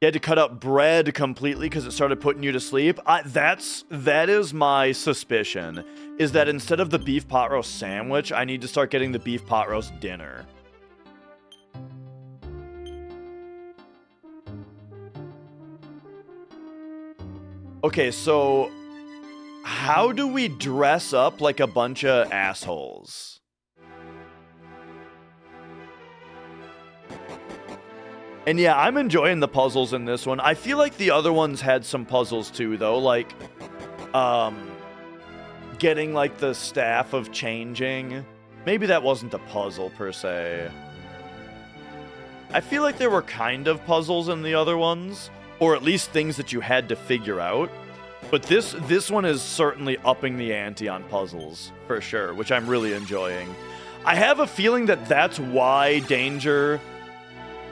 You had to cut up bread completely because it started putting you to sleep? That is my suspicion, is that instead of the beef pot roast sandwich, I need to start getting the beef pot roast dinner. Okay, so how do we dress up like a bunch of assholes? And yeah, I'm enjoying the puzzles in this one. I feel like the other ones had some puzzles too, though. Like, getting, like, the staff of changing. Maybe that wasn't a puzzle, per se. I feel like there were kind of puzzles in the other ones. Or at least things that you had to figure out. But this one is certainly upping the ante on puzzles, for sure. Which I'm really enjoying. I have a feeling that that's why Danger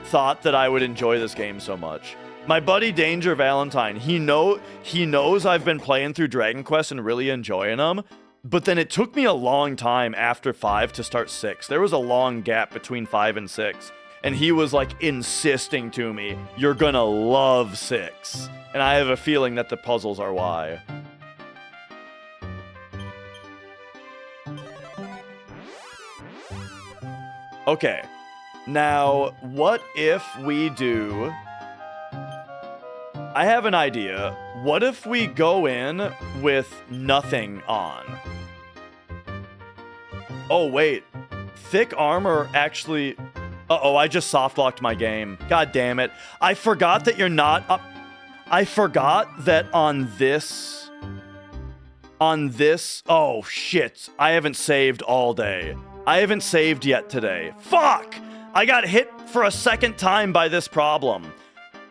thought that I would enjoy this game so much. My buddy Danger Valentine, he knows I've been playing through Dragon Quest and really enjoying them, but then it took me a long time after 5 to start 6. There was a long gap between 5 and 6, and he was like insisting to me, you're gonna love 6. And I have a feeling that the puzzles are why. Okay. Now, what if we do... I have an idea. What if we go in with nothing on? Oh, wait. Thick armor actually... Uh-oh, I just soft-locked my game. God damn it. I forgot that you're not... I forgot that on this... Oh, shit. I haven't saved all day. I haven't saved yet today. Fuck! I got hit for a second time by this problem.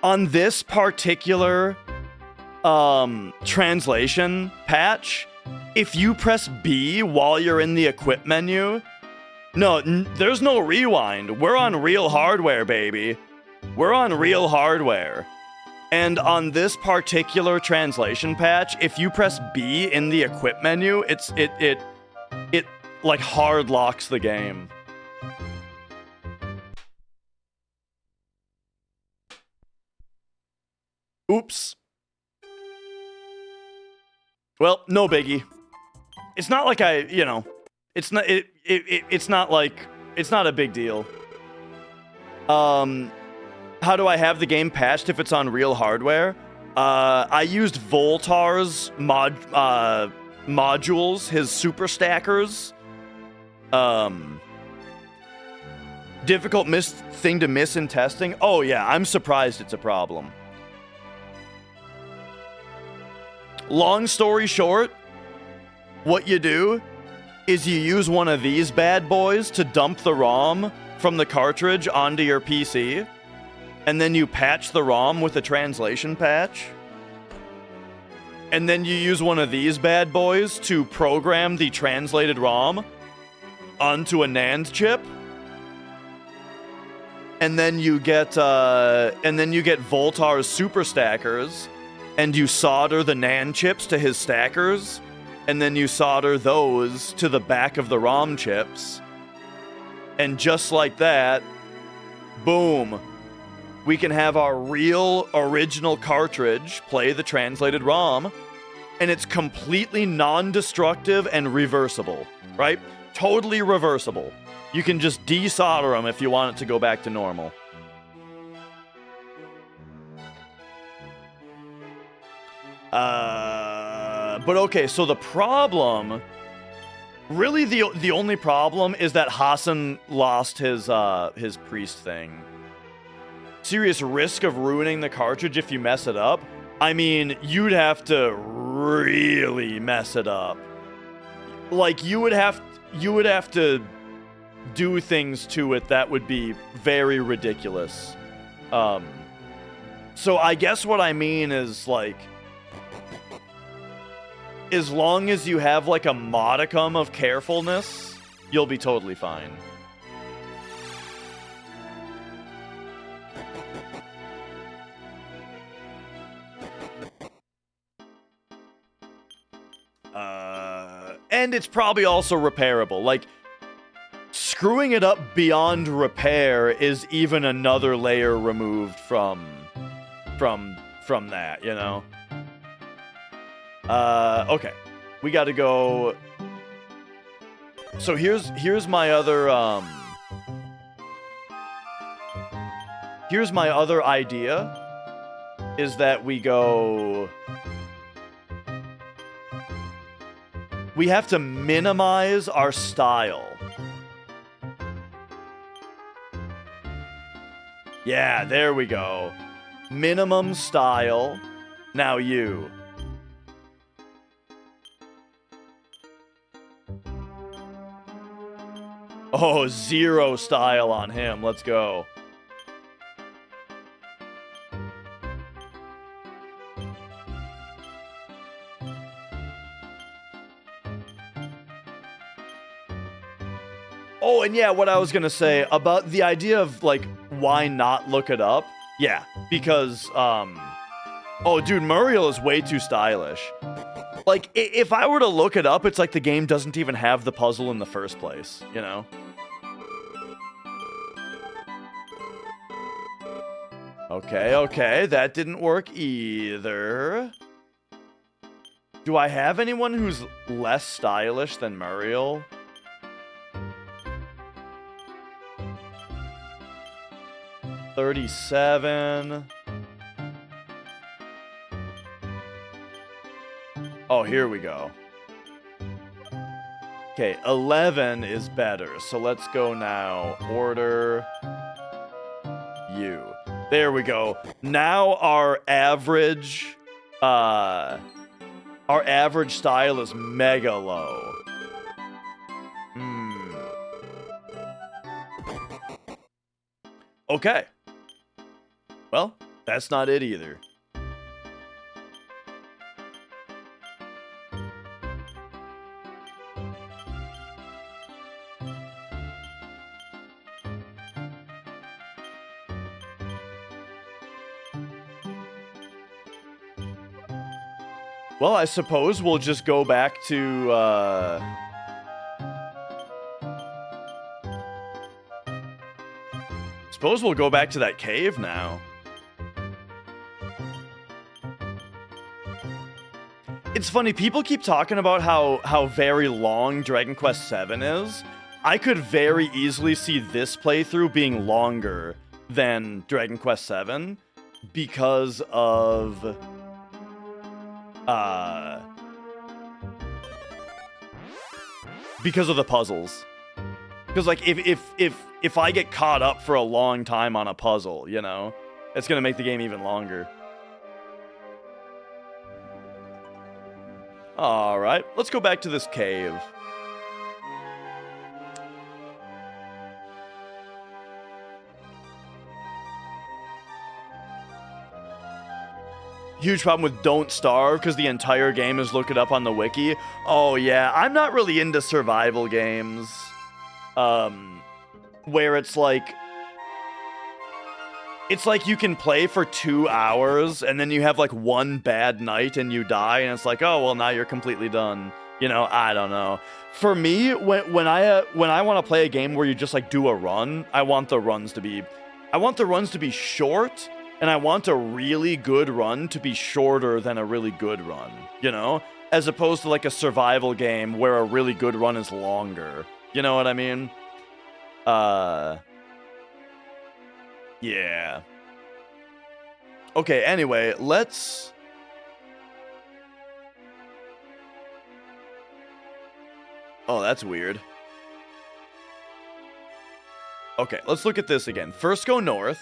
On this particular translation patch, if you press B while you're in the equip menu, no, there's no rewind. We're on real hardware, baby. We're on real hardware. And on this particular translation patch, if you press B in the equip menu, it like hard locks the game. Oops. Well, no biggie. It's not like it's not it's not a big deal. How do I have the game patched if it's on real hardware? I used Voltar's modules, his super stackers. Difficult thing to miss in testing. Oh yeah, I'm surprised it's a problem. Long story short, what you do is you use one of these bad boys to dump the ROM from the cartridge onto your PC, and then you patch the ROM with a translation patch. And then you use one of these bad boys to program the translated ROM onto a NAND chip. And then you get Voltar's super stackers, and you solder the NAND chips to his stackers, and then you solder those to the back of the ROM chips. And just like that, boom, we can have our real original cartridge play the translated ROM, and it's completely non-destructive and reversible, right? Totally reversible. You can just desolder them if you want it to go back to normal. But okay, so the problem, really the only problem is that Hassan lost his priest thing. Serious risk of ruining the cartridge if you mess it up. I mean, you'd have to really mess it up. Like, you would have to do things to it that would be very ridiculous. So I guess what I mean is, like, as long as you have, like, a modicum of carefulness, you'll be totally fine. And it's probably also repairable. Like, screwing it up beyond repair is even another layer removed from that, you know? Okay. We gotta go... So here's my other, here's my other idea, is that we go... We have to minimize our style. Yeah, there we go. Minimum style. Now you. Oh, 0 style on him. Let's go. Oh, and yeah, what I was gonna say about the idea of, like, why not look it up? Yeah, because, oh, dude, Muriel is way too stylish. Like, if I were to look it up, it's like the game doesn't even have the puzzle in the first place, you know? Okay, that didn't work either. Do I have anyone who's less stylish than Muriel? $37. Oh, here we go. Okay, 11 is better. So let's go now. Order you. There we go. Now our average style is mega low. Okay. Well, that's not it either. Well, I suppose we'll just go back to, suppose we'll go back to that cave now. It's funny, people keep talking about how very long Dragon Quest VII is. I could very easily see this playthrough being longer than Dragon Quest VII because of because of the puzzles. Because like if I get caught up for a long time on a puzzle, you know, it's gonna make the game even longer. All right, let's go back to this cave. Huge problem with Don't Starve because the entire game is look it up on the wiki. Oh yeah, I'm not really into survival games. Where it's like you can play for 2 hours and then you have like one bad night and you die and it's like, oh well, now you're completely done. You know, I don't know. For me, when I want to play a game where you just like do a run, I want the runs to be short. And I want a really good run to be shorter than a really good run, you know? As opposed to like a survival game where a really good run is longer. You know what I mean? Yeah. Okay, anyway, let's... Oh, that's weird. Okay, let's look at this again. First go north.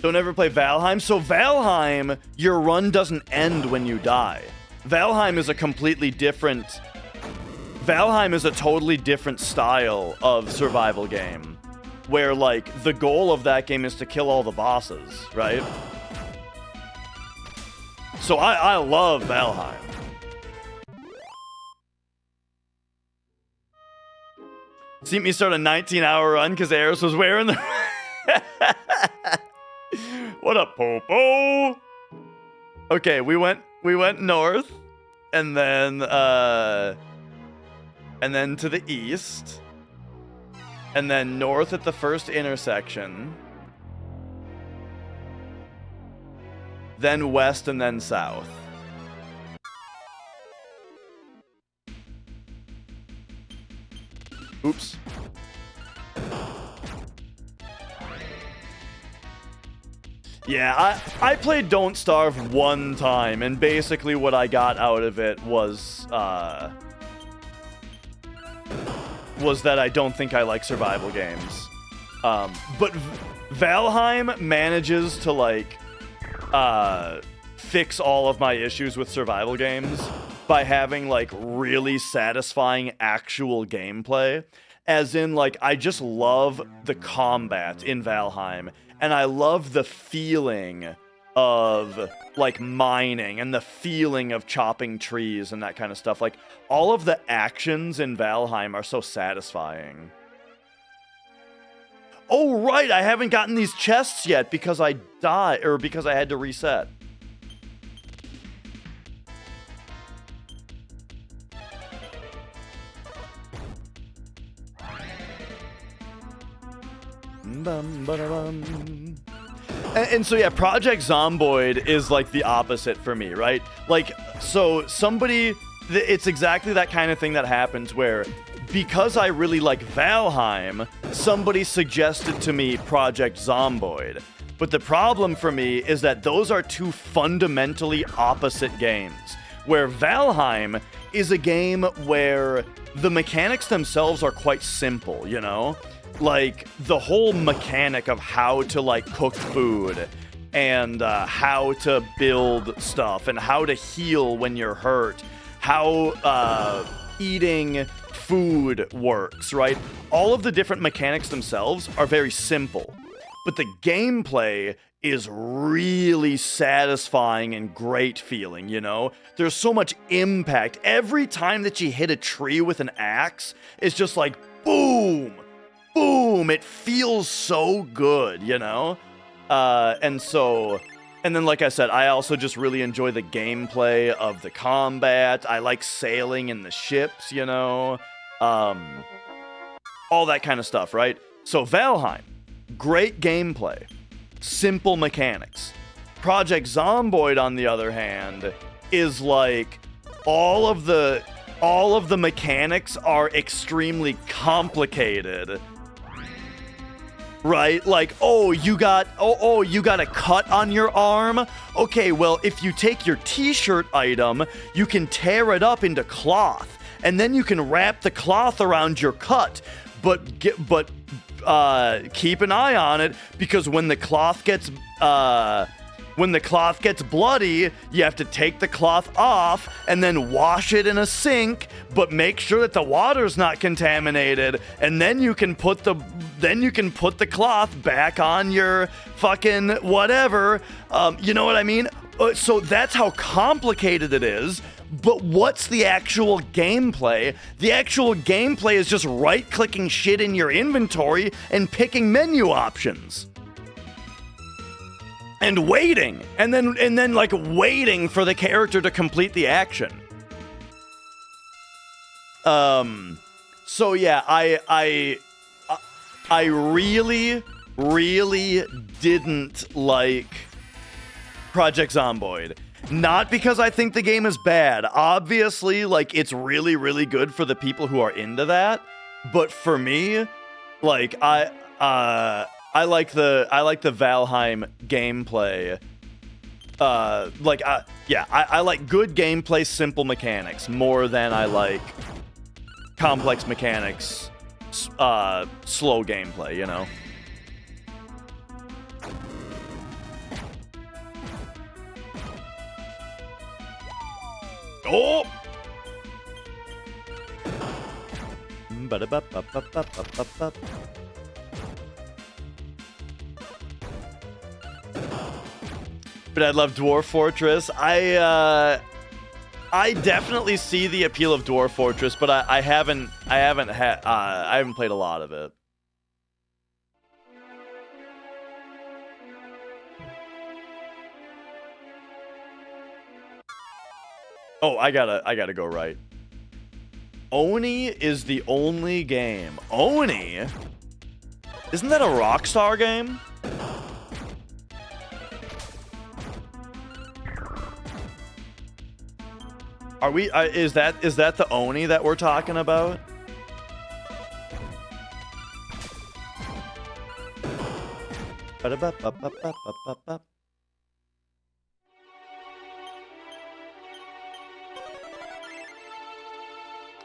Don't ever play Valheim. So Valheim, your run doesn't end when you die. Valheim is a completely different... Valheim is a totally different style of survival game. Where, like, the goal of that game is to kill all the bosses, right? So I love Valheim. See me start a 19-hour run because Eris was wearing the... What up, Popo? Okay, we went north, and then to the east, and then north at the first intersection, then west, and then south. Oops. Yeah, I played Don't Starve one time, and basically what I got out of it was that I don't think I like survival games. But Valheim manages to, like, fix all of my issues with survival games by having, like, really satisfying actual gameplay. As in, like, I just love the combat in Valheim. And I love the feeling of, like, mining and the feeling of chopping trees and that kind of stuff. Like, all of the actions in Valheim are so satisfying. Oh, right, I haven't gotten these chests yet because I died, or because I had to reset. And so yeah, Project Zomboid is like the opposite for me, right? Like, so it's exactly that kind of thing that happens where, because I really like Valheim, somebody suggested to me Project Zomboid. But the problem for me is that those are two fundamentally opposite games, where Valheim is a game where the mechanics themselves are quite simple, you know? Like, the whole mechanic of how to, like, cook food and how to build stuff and how to heal when you're hurt, how eating food works, right? All of the different mechanics themselves are very simple, but the gameplay is really satisfying and great feeling, you know? There's so much impact. Every time that you hit a tree with an axe, it's just like, boom! Boom! It feels so good, you know? And then, like I said, I also just really enjoy the gameplay of the combat. I like sailing in the ships, you know? All that kind of stuff, right? So Valheim, great gameplay, simple mechanics. Project Zomboid, on the other hand, is like all of the mechanics are extremely complicated. right? Like, oh, you got a cut on your arm. Okay, well, if you take your t-shirt item, you can tear it up into cloth, and then you can wrap the cloth around your cut. But keep an eye on it, because when the cloth gets bloody, you have to take the cloth off and then wash it in a sink, but make sure that the water's not contaminated, and then you can put the cloth back on your fucking whatever. You know what I mean? So that's how complicated it is. But what's the actual gameplay? The actual gameplay is just right-clicking shit in your inventory and picking menu options. And waiting. And then like waiting for the character to complete the action. So yeah, I really didn't like Project Zomboid. Not because I think the game is bad. Obviously, like, it's really, really good for the people who are into that. But for me, like, I like the Valheim gameplay. I like good gameplay, simple mechanics more than I like complex mechanics, slow gameplay, you know? Oh! But I love Dwarf Fortress. I definitely see the appeal of Dwarf Fortress, but I haven't played a lot of it. Oh, I gotta go right. Oni is the only game. Oni? Isn't that a Rockstar game? Are we? Is that the Oni that we're talking about?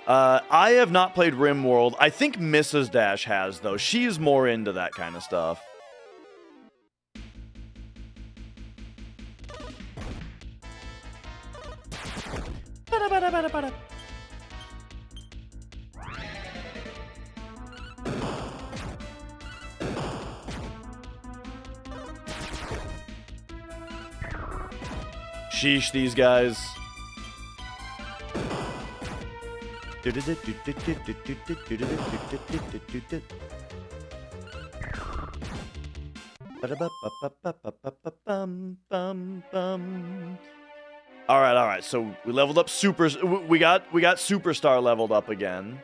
I have not played RimWorld. I think Mrs. Dash has, though. She's more into that kind of stuff. Sheesh, these guys. All right. So we leveled up super. We got Superstar leveled up again.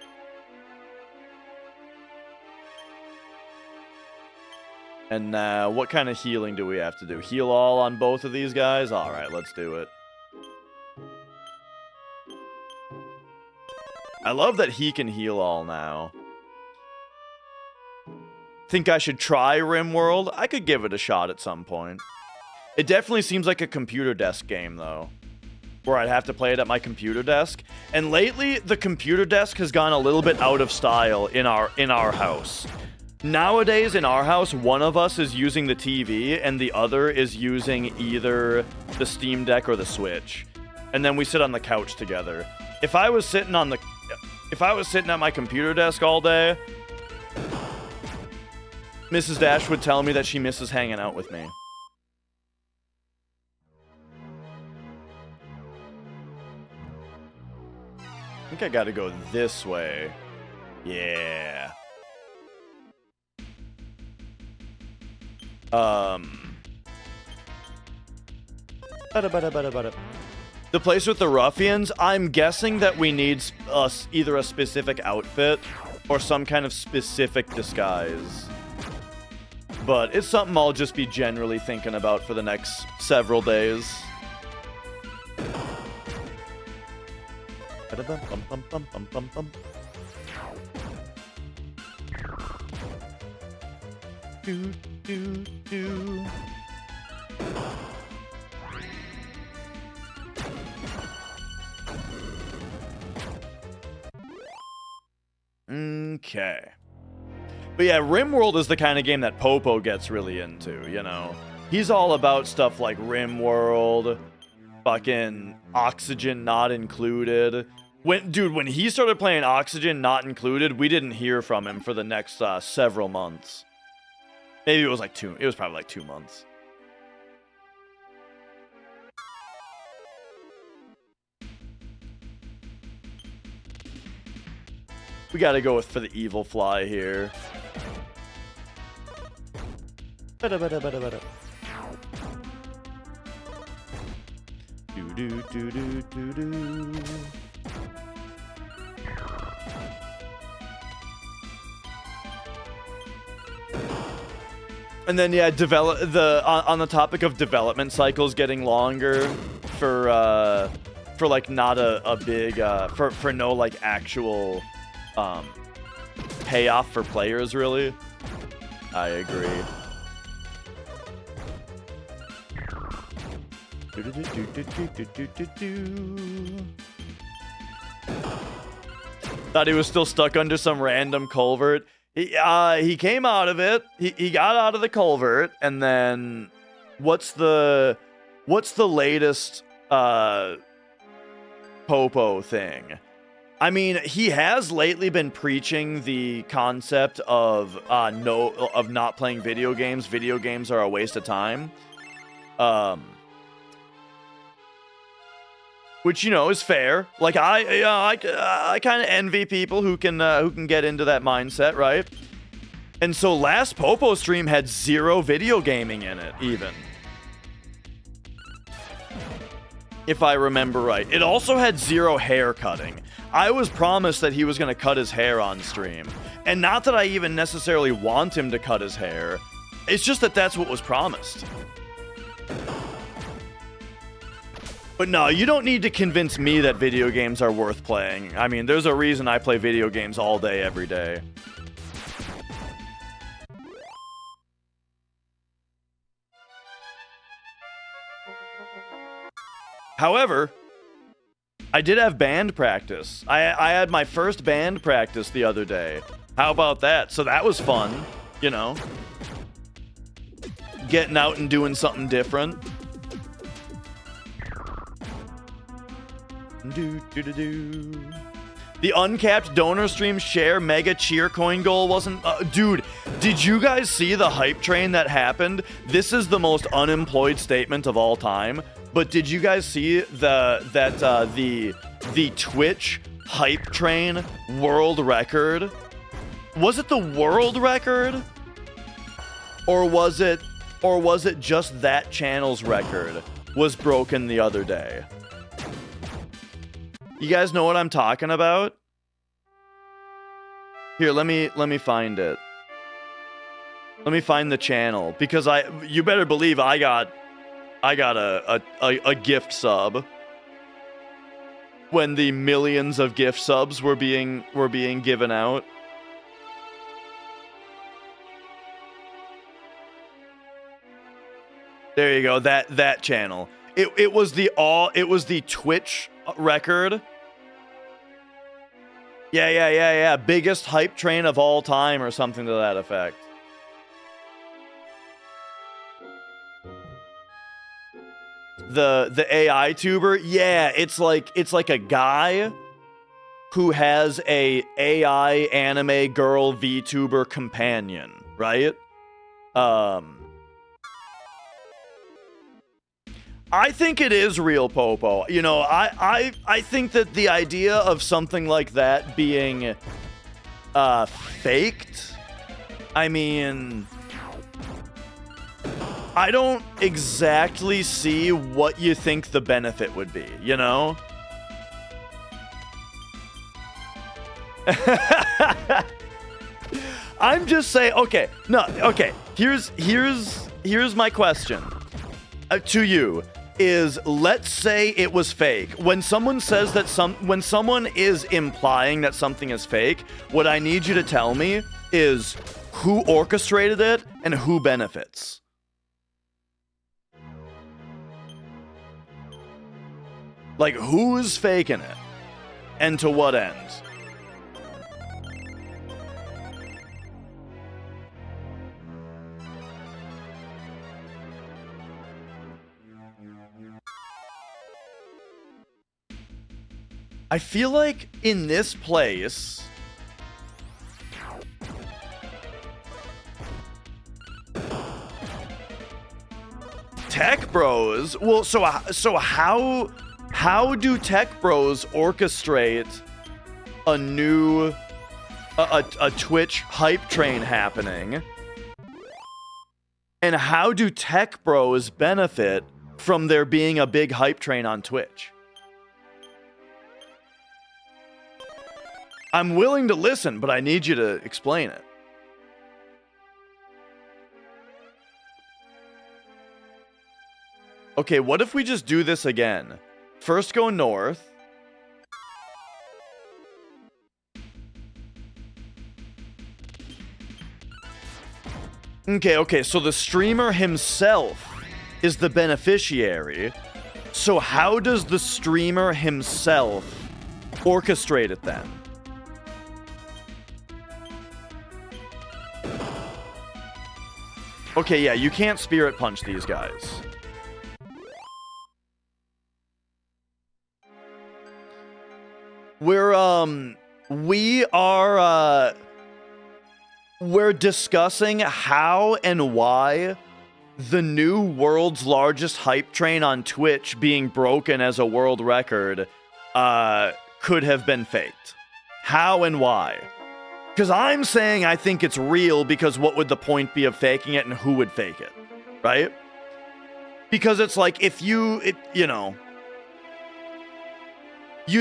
And now, what kind of healing do we have to do? Heal all on both of these guys? All right, let's do it. I love that he can heal all now. Think I should try RimWorld? I could give it a shot at some point. It definitely seems like a computer desk game, though, where I'd have to play it at my computer desk. And lately, the computer desk has gone a little bit out of style in our house. Nowadays, in our house, one of us is using the TV, and the other is using either the Steam Deck or the Switch. And then we sit on the couch together. If I was sitting at my computer desk all day, Mrs. Dash would tell me that she misses hanging out with me. I think I gotta go this way. Yeah. The place with the ruffians, I'm guessing that we need either a specific outfit or some kind of specific disguise. But it's something I'll just be generally thinking about for the next several days. do, do, do. Okay. But yeah, RimWorld is the kind of game that Popo gets really into, you know? He's all about stuff like RimWorld, fucking Oxygen Not Included. When he started playing Oxygen Not Included, we didn't hear from him for the next several months. Maybe it was like it was probably like 2 months. We gotta go for the evil fly here. Do do do do do do. And then yeah, on the topic of development cycles getting longer for like not a big for no like actual payoff for players really. I agree. Thought he was still stuck under some random culvert. He came out of it. He got out of the culvert, and then what's the latest Popo thing? I mean, he has lately been preaching the concept of not playing video games. Video games are a waste of time. Which, you know, is fair. Like I kind of envy people who can get into that mindset, right? And so last Popo stream had 0 video gaming in it, even. If I remember right. It also had 0 hair cutting. I was promised that he was going to cut his hair on stream. And not that I even necessarily want him to cut his hair. It's just that that's what was promised. But no, you don't need to convince me that video games are worth playing. I mean, there's a reason I play video games all day, every day. However, I did have band practice. I had my first band practice the other day. How about that? So that was fun, you know? Getting out and doing something different. The uncapped donor stream share mega cheer coin goal wasn't... dude, did you guys see the hype train that happened? This is the most unemployed statement of all time. But did you guys see the Twitch hype train world record? Was it the world record? Or was it just that channel's record was broken the other day? You guys know what I'm talking about? Here, let me find it. Let me find the channel, because you better believe I got a gift sub when the millions of gift subs were being given out. There you go. That channel. It was the Twitch record. Yeah. Biggest hype train of all time or something to that effect. The AI tuber, yeah, it's like a guy who has a AI anime girl VTuber companion, right? I think it is real, Popo. You know, I think that the idea of something like that being faked, I mean, I don't exactly see what you think the benefit would be, you know? I'm just saying, okay, here's my question to you. Is, let's say it was fake. When someone says that when someone is implying that something is fake, what I need you to tell me is, who orchestrated it and who benefits. Like, who's faking it? And to what end? I feel like in this place, tech bros. Well, so how do tech bros orchestrate a new a Twitch hype train happening? And how do tech bros benefit from there being a big hype train on Twitch? I'm willing to listen, but I need you to explain it. Okay, what if we just do this again? First go north. Okay, so the streamer himself is the beneficiary. So how does the streamer himself orchestrate it then? Okay, yeah, you can't spirit punch these guys. We're discussing how and why the new world's largest hype train on Twitch being broken as a world record could have been faked. How and why? Because I'm saying I think it's real, because what would the point be of faking it, and who would fake it, right? Because it's like, if you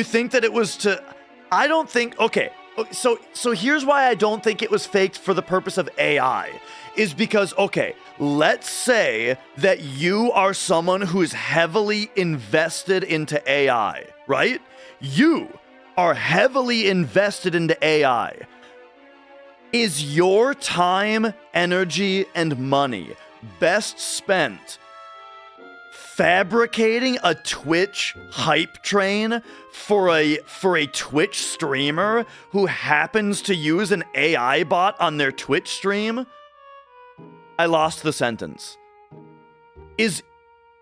think that it was to... I don't think... Okay, so here's why I don't think it was faked for the purpose of AI. Is because, okay, let's say that you are someone who is heavily invested into AI, right? You are heavily invested into AI. Is your time, energy, and money best spent fabricating a Twitch hype train for a Twitch streamer who happens to use an AI bot on their Twitch stream? I lost the sentence. Is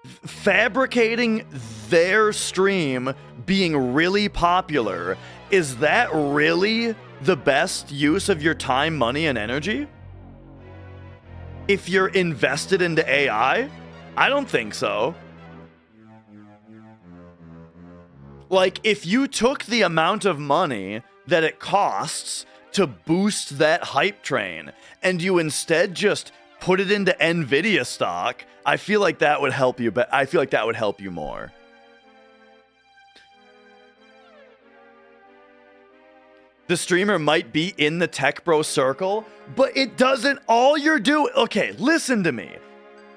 fabricating their stream being really popular, is that really the best use of your time, money, and energy? If you're invested into AI? I don't think so. Like, if you took the amount of money that it costs to boost that hype train and you instead just put it into NVIDIA stock, I feel like that would help you, but I feel like that would help you more. The streamer might be in the tech bro circle, but it doesn't. All you're doing... Okay, listen to me.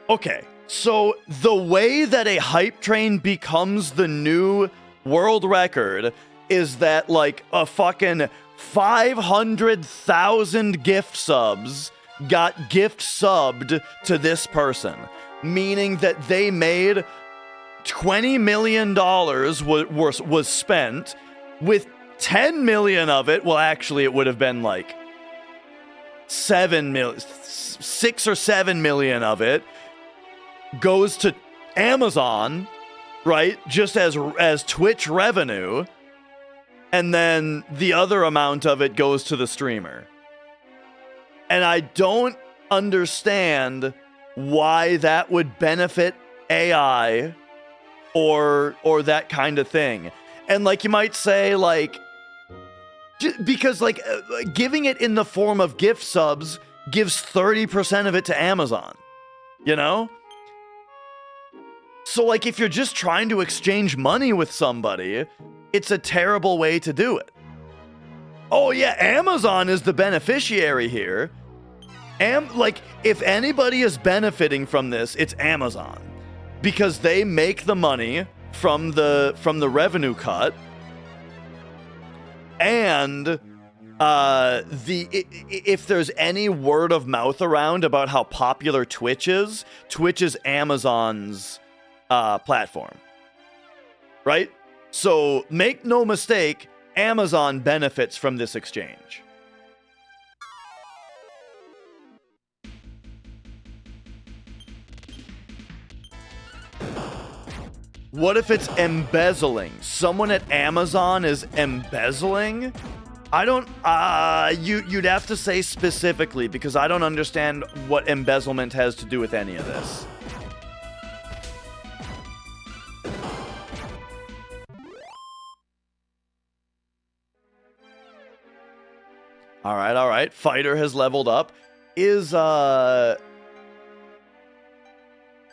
Okay, so the way that a hype train becomes the new world record is that, like, a fucking 500,000 gift subs got gift subbed to this person, meaning that they made $20 million was spent, with 10 million of it, well, actually, it would have been like 6 or 7 million of it goes to Amazon, right? Just as Twitch revenue. And then the other amount of it goes to the streamer. And I don't understand why that would benefit AI or that kind of thing. And, like, you might say, like, because, like, giving it in the form of gift subs gives 30% of it to Amazon, you know? So, like, if you're just trying to exchange money with somebody, it's a terrible way to do it. Oh, yeah, Amazon is the beneficiary here. Like, if anybody is benefiting from this, it's Amazon. Because they make the money from the revenue cut. And If there's any word of mouth around about how popular Twitch is Amazon's platform, right? So make no mistake, Amazon benefits from this exchange. What if it's embezzling? Someone at Amazon is embezzling? I don't, you'd have to say specifically, because I don't understand what embezzlement has to do with any of this. All right. Fighter has leveled up.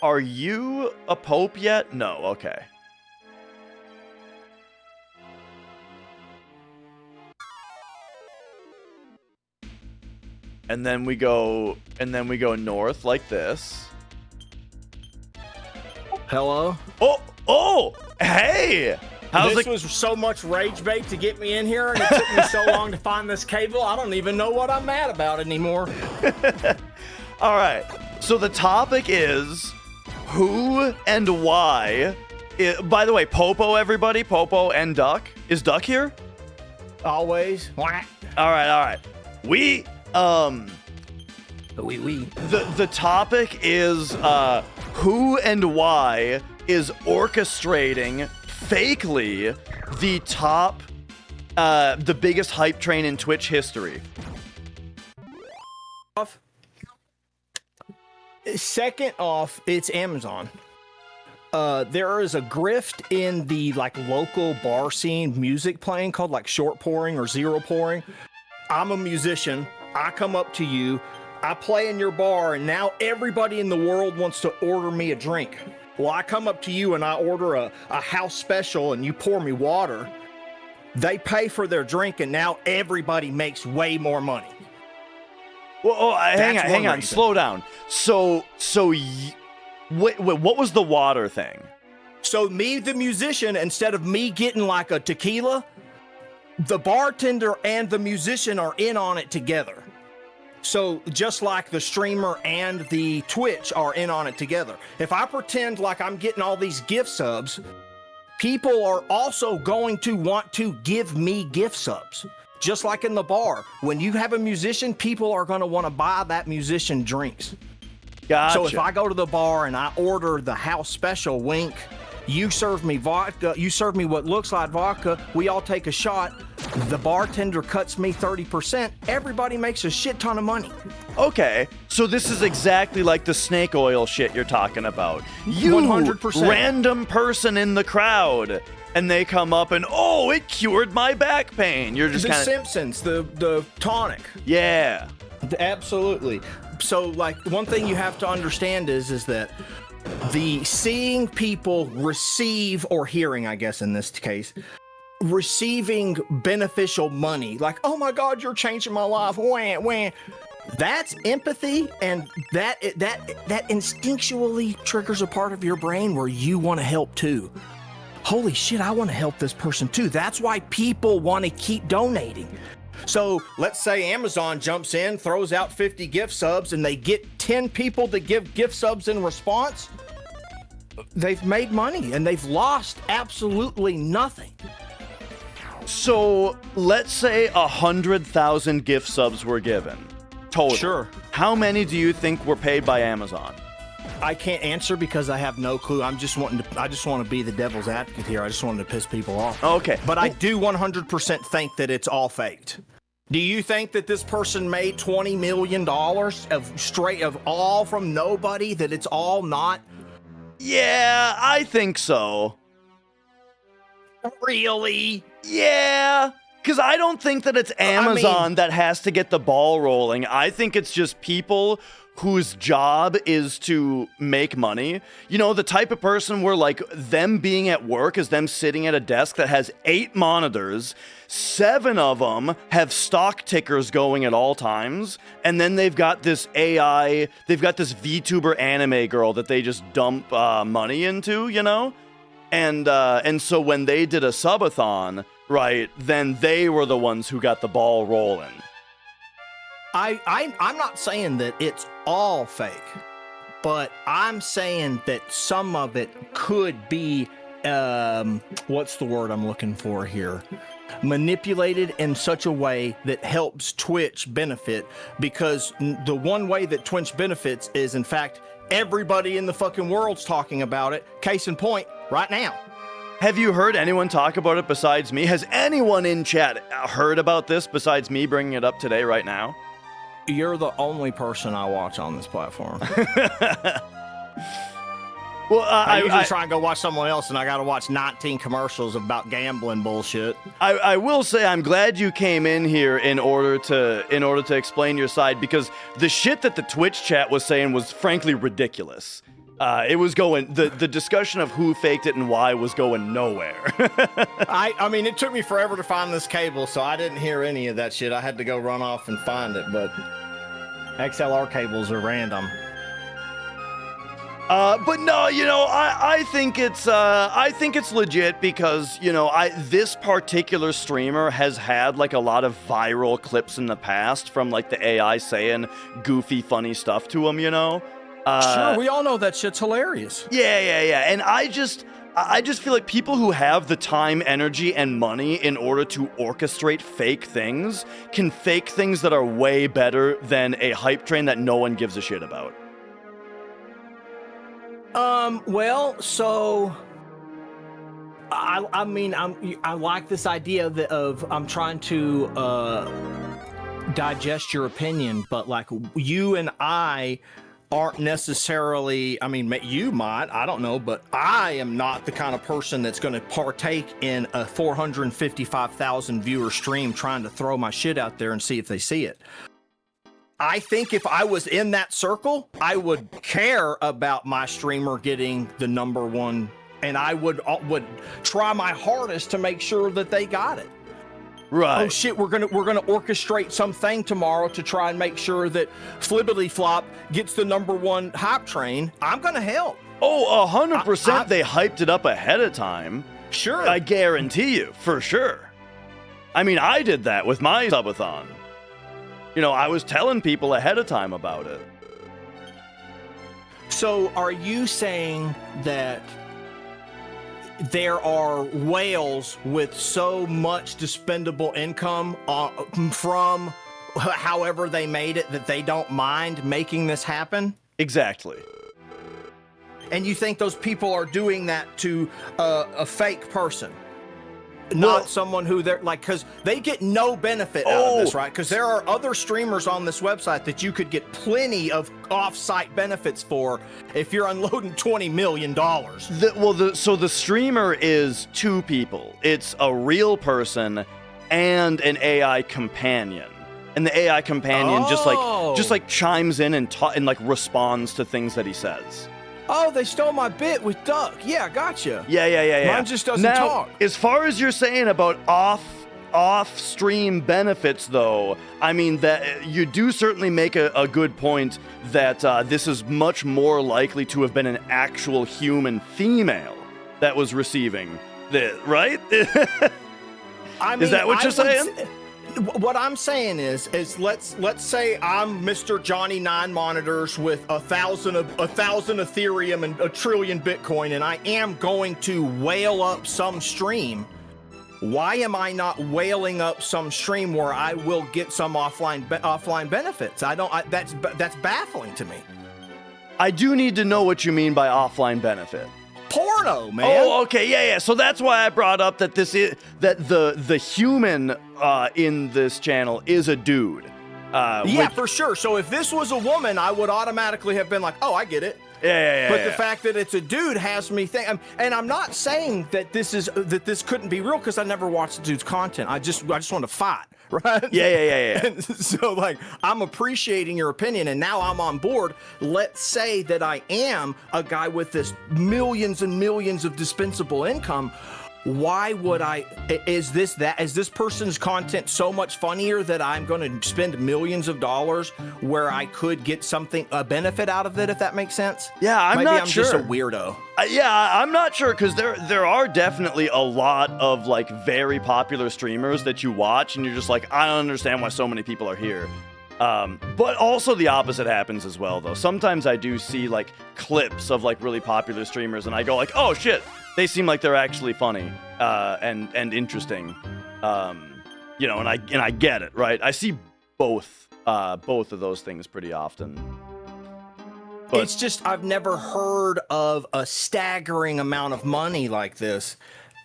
Are you a pope yet? No, okay. And then we go north like this. Hello? Oh, hey! This was so much rage bait to get me in here, and it took me so long to find this cable, I don't even know what I'm mad about anymore. All right, so the topic is who and why. By the way, Popo, everybody, Popo and Duck. Is Duck here? Always. All right. The topic is who and why is orchestrating fakely the biggest hype train in Twitch history. Second off, it's Amazon. There is a grift in the local bar scene music playing called short pouring or zero pouring. I'm a musician. I come up to you. I play in your bar, and now everybody in the world wants to order me a drink. Well, I come up to you and I order a house special, and you pour me water. They pay for their drink, and now everybody makes way more money. Well, hang on, slow down. Wait, what was the water thing? So me, the musician, instead of me getting a tequila, the bartender and the musician are in on it together. So just like the streamer and the Twitch are in on it together. If I pretend like I'm getting all these gift subs, people are also going to want to give me gift subs. Just like in the bar, when you have a musician, people are going to want to buy that musician drinks. Gotcha. So if I go to the bar and I order the house special, wink, you serve me vodka, you serve me what looks like vodka, we all take a shot, the bartender cuts me 30%, everybody makes a shit ton of money. Okay, so this is exactly like the snake oil shit you're talking about. You 100%. Random person in the crowd, and they come up and, oh, it cured my back pain. You're just kind of... The Simpsons, the tonic. Yeah. Absolutely. So, one thing you have to understand is that the seeing people receive, or hearing, I guess in this case, receiving beneficial money, oh my God, you're changing my life, wah, wah. That's empathy, and that instinctually triggers a part of your brain where you want to help too. Holy shit, I want to help this person too. That's why people want to keep donating. So let's say Amazon jumps in, throws out 50 gift subs, and they get 10 people to give gift subs in response. They've made money, and they've lost absolutely nothing. So let's say 100,000 gift subs were given total. Sure. How many do you think were paid by Amazon? I can't answer because I have no clue. I just want to be the devil's advocate here. I just wanted to piss people off. Okay. But I do 100% think that it's all faked. Do you think that this person made $20 million of all from nobody, that it's all not? Yeah, I think so. Really? Yeah. Because I don't think that it's Amazon that has to get the ball rolling. I think it's just people whose job is to make money. You know, the type of person where them being at work is them sitting at a desk that has 8 monitors, 7 of them have stock tickers going at all times, and then they've got this AI, they've got this VTuber anime girl that they just dump money into, you know? And so when they did a subathon, right, then they were the ones who got the ball rolling. I'm not saying that it's all fake, but I'm saying that some of it could be, what's the word I'm looking for here? Manipulated in such a way that helps Twitch benefit, because the one way that Twitch benefits is, in fact, everybody in the fucking world's talking about it. Case in point, right now. Have you heard anyone talk about it besides me? Has anyone in chat heard about this besides me bringing it up today, right now? You're the only person I watch on this platform. Well, I usually try and go watch someone else, and I got to watch 19 commercials about gambling bullshit. I will say I'm glad you came in here in order to explain your side, because the shit that the Twitch chat was saying was frankly ridiculous. It was going, the discussion of who faked it and why was going nowhere. I mean, it took me forever to find this cable, so I didn't hear any of that shit. I had to go run off and find it, but XLR cables are random. But no, you know, I think it's legit, because, you know, this particular streamer has had like a lot of viral clips in the past from like the AI saying goofy, funny stuff to him, you know? Sure, we all know that shit's hilarious. Yeah. And I just feel like people who have the time, energy, and money in order to orchestrate fake things can fake things that are way better than a hype train that no one gives a shit about. Well, so I mean, I like this idea of I'm trying to digest your opinion, but like you and I aren't necessarily, I mean, you might, I don't know, but I am not the kind of person that's going to partake in a 455,000 viewer stream trying to throw my shit out there and see if they see it. I think if I was in that circle, I would care about my streamer getting the #1, and I would try my hardest to make sure that they got it. Right. Oh shit, we're gonna orchestrate something tomorrow to try and make sure that Flibbity Flop gets the #1 hype train. I'm gonna help. Oh, 100%. They hyped it up ahead of time. Sure. I guarantee you, for sure. I mean, I did that with my subathon. You know, I was telling people ahead of time about it. So are you saying that there are whales with so much dispendable income from however they made it that they don't mind making this happen? Exactly. And you think those people are doing that to a fake person? Not someone who they're like, because they get no benefit out of this, right? Because there are other streamers on this website that you could get plenty of off-site benefits for if you're unloading $20 million. So the streamer is two people. It's a real person and an AI companion. And the AI companion just like chimes in and like responds to things that he says. Oh, they stole my bit with Duck. Yeah, gotcha. Yeah. Mine just doesn't now, talk. As far as you're saying about off-stream benefits, though, I mean, that you do certainly make a good point that this is much more likely to have been an actual human female that was receiving this, right? I mean, is that what you're saying? What I'm saying is let's say I'm Mr. Johnny 9 monitors with 1,000 Ethereum and 1 trillion Bitcoin, and I am going to whale up some stream. Why am I not whaling up some stream where I will get some offline benefits? That's baffling to me. I do need to know what you mean by offline benefit. Porno, man. Oh, okay, yeah. So that's why I brought up that the human in this channel is a dude. For sure. So if this was a woman, I would automatically have been like, oh, I get it. Yeah. But the fact that it's a dude has me think, and I'm not saying that this couldn't be real, because I never watched the dude's content. I just want to fight, right? Yeah. And so like, I'm appreciating your opinion, and now I'm on board. Let's say that I am a guy with this millions and millions of dispensable income. why would is this person's content so much funnier that I'm going to spend millions of dollars where I could get a benefit out of it, if that makes sense? Yeah, I'm not sure. Just a weirdo. Yeah, I'm not sure, because there are definitely a lot of like very popular streamers that you watch and you're just like, I don't understand why so many people are here. But also the opposite happens as well, though. Sometimes I do see like clips of like really popular streamers and I go like, oh shit, they seem like they're actually funny and interesting. You know, and I get it, right? I see both of those things pretty often. But it's just I've never heard of a staggering amount of money like this,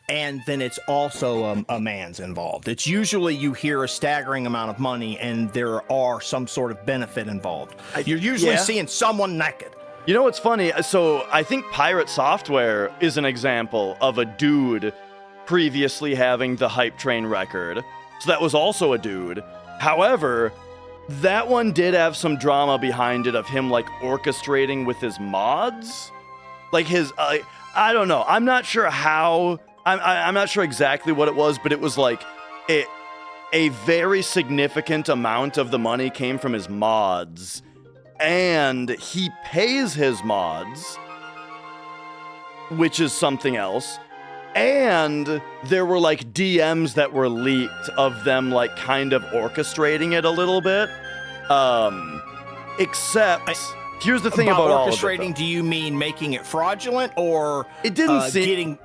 and then it's also a man's involved. It's usually you hear a staggering amount of money and there are some sort of benefit involved. You're usually seeing someone naked. You know what's funny? So I think Pirate Software is an example of a dude previously having the Hype Train record. So that was also a dude. However, that one did have some drama behind it of him like orchestrating with his mods. Like his, I don't know. I'm not sure how, I'm not sure exactly what it was, but it was like a very significant amount of the money came from his mods. And he pays his mods, which is something else. And there were like DMs that were leaked of them like kind of orchestrating it a little bit. Except here's the thing about all of it, orchestrating. Do you mean making it fraudulent, or it didn't seem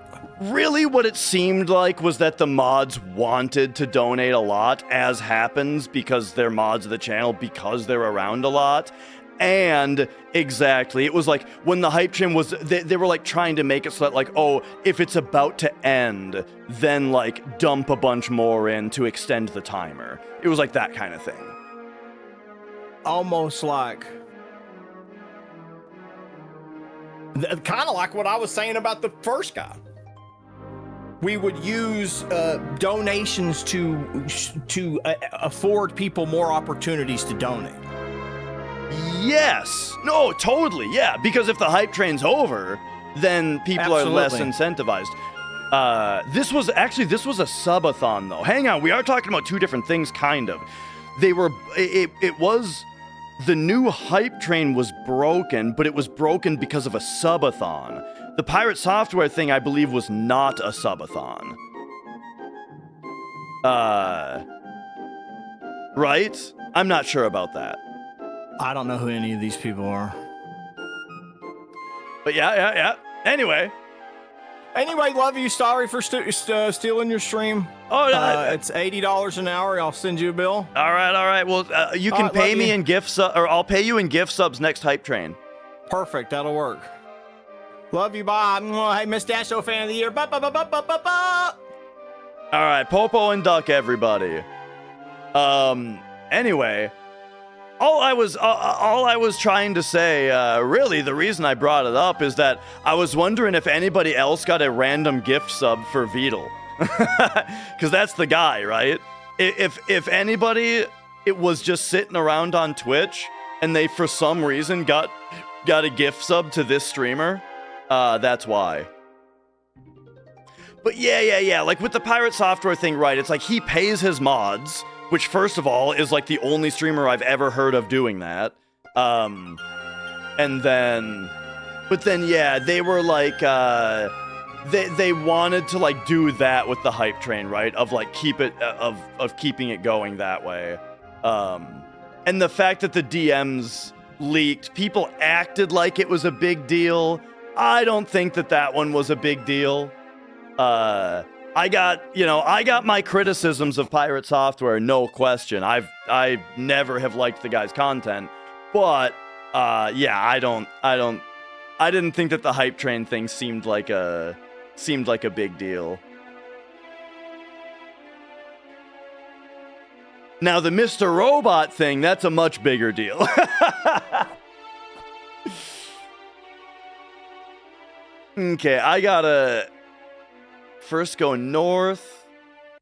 really what it seemed like was that the mods wanted to donate a lot, as happens because they're mods of the channel because they're around a lot. And exactly, it was like when the Hype Train was, they were like trying to make it so that like, oh, if it's about to end, then like dump a bunch more in to extend the timer. It was like that kind of thing. Almost like, kind of like what I was saying about the first guy. We would use donations to afford people more opportunities to donate. Yes. No, totally. Yeah. Because if the Hype Train's over, then people are less incentivized. This was a subathon, though. Hang on. We are talking about two different things, kind of. It was, the new Hype Train was broken, but it was broken because of a subathon. The Pirate Software thing, I believe, was not a subathon. Right? I'm not sure about that. I don't know who any of these people are. But yeah. Anyway, love you. Sorry for stealing your stream. Oh, no. It's $80 an hour. I'll send you a bill. All right. Well, you can pay me in gift subs, or I'll pay you in gift subs next Hype Train. Perfect. That'll work. Love you. Bye. Hey, Miss Dasho, fan of the year. Ba. All right, Popo and Duck, everybody. Anyway. All I was trying to say, really, the reason I brought it up is that I was wondering if anybody else got a random gift sub for Beetle. Because that's the guy, right? If anybody, it was just sitting around on Twitch, and they, for some reason, got a gift sub to this streamer, that's why. But yeah, like with the Pirate Software thing, right, it's like he pays his mods, which, first of all, is like the only streamer I've ever heard of doing that. And then, but then, yeah, they were like, they wanted to like do that with the Hype Train, right? Of like of keeping it going that way. And the fact that the DMs leaked, people acted like it was a big deal. I don't think that one was a big deal. I got my criticisms of Pirate Software, no question. I never have liked the guy's content, but yeah, I didn't think that the Hype Train thing seemed like a big deal. Now the Mr. Robot thing, that's a much bigger deal. Okay, I gotta first go north,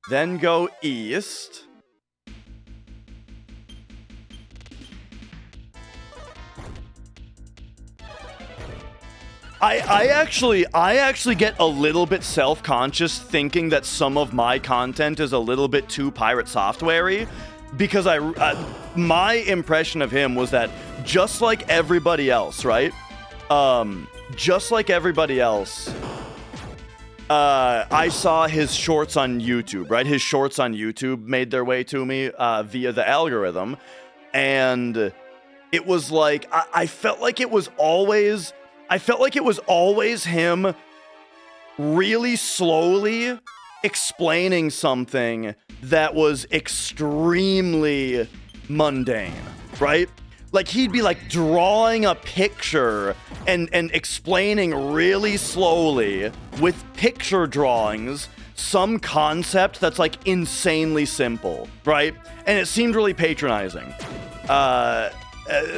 then go east. I actually get a little bit self-conscious thinking that some of my content is a little bit too Pirate Software-y, because my impression of him was that just like everybody else, right? Just like everybody else, I saw his shorts on YouTube, right? His shorts on YouTube made their way to me via the algorithm, and it was like I felt like it was always him really slowly explaining something that was extremely mundane, right? Like he'd be like drawing a picture and explaining really slowly with picture drawings some concept that's like insanely simple, right? And it seemed really patronizing.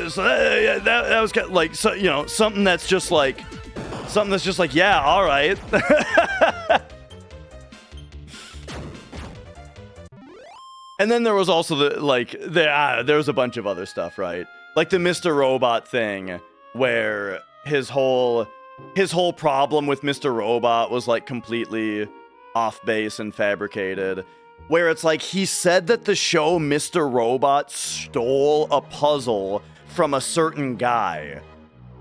So that was kind of like, so, you know, something that's just like, yeah, all right. And then there was also there was a bunch of other stuff, right? Like the Mr. Robot thing, where his whole problem with Mr. Robot was like completely off base and fabricated. Where it's like he said that the show Mr. Robot stole a puzzle from a certain guy,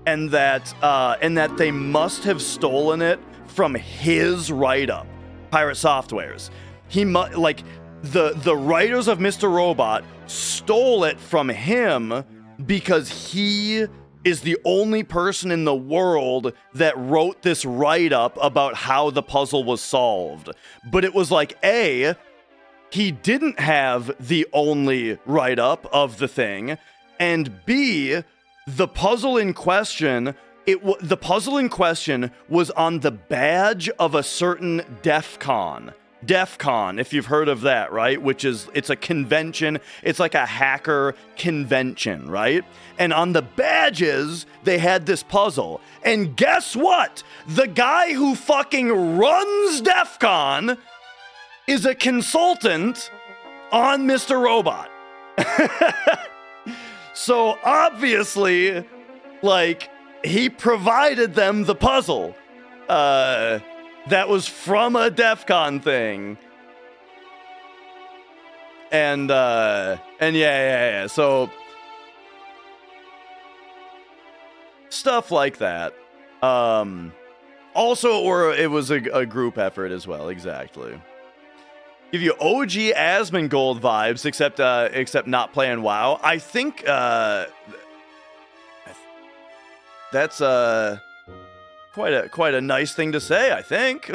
and that they must have stolen it from his write-up, Pirate Software's. The writers of Mr. Robot stole it from him because he is the only person in the world that wrote this write-up about how the puzzle was solved. But it was like, A, he didn't have the only write-up of the thing, and B, the puzzle in question was on the badge of a certain DEF CON. DEF CON, if you've heard of that, right? It's a convention. It's like a hacker convention, right? And on the badges, they had this puzzle. And guess what? The guy who fucking runs DEF CON is a consultant on Mr. Robot. So obviously, like, he provided them the puzzle. That was from a DEF CON thing. And yeah. So, stuff like that. Also, or it was a group effort as well, exactly. Give you OG Asmongold vibes, except not playing WoW. I think, that's, quite a nice thing to say, I think.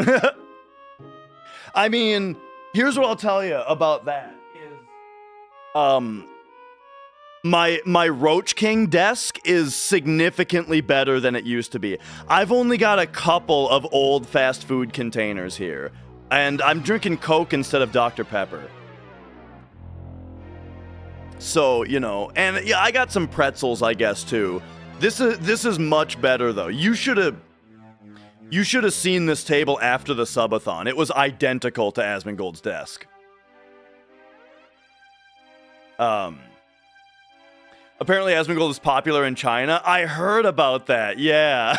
I mean, here's what I'll tell you about that is my Roach King desk is significantly better than it used to be. I've only got a couple of old fast food containers here, and I'm drinking Coke instead of Dr. Pepper. So, you know, and yeah, I got some pretzels, I guess, too. This is much better though. You should have seen this table after the subathon. It was identical to Asmongold's desk. Apparently Asmongold is popular in China. I heard about that, yeah.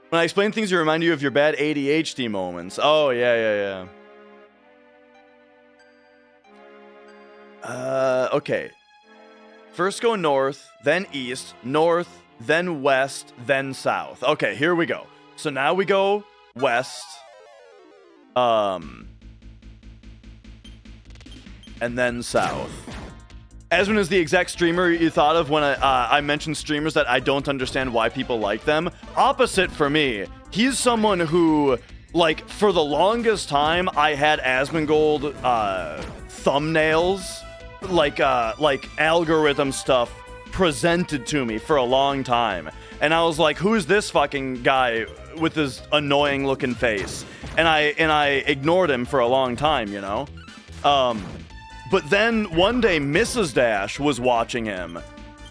When I explain things, you remind you of your bad ADHD moments. Oh, yeah. Okay. First go north, then east, north, then west, then south. Okay, here we go. So now we go west. And then south. Asmon is the exact streamer you thought of when I mentioned streamers that I don't understand why people like them. Opposite for me. He's someone who, like, for the longest time, I had Asmongold thumbnails, like algorithm stuff presented to me for a long time. And I was like, who's this fucking guy with his annoying looking face? And I ignored him for a long time, you know? But then one day Mrs. Dash was watching him,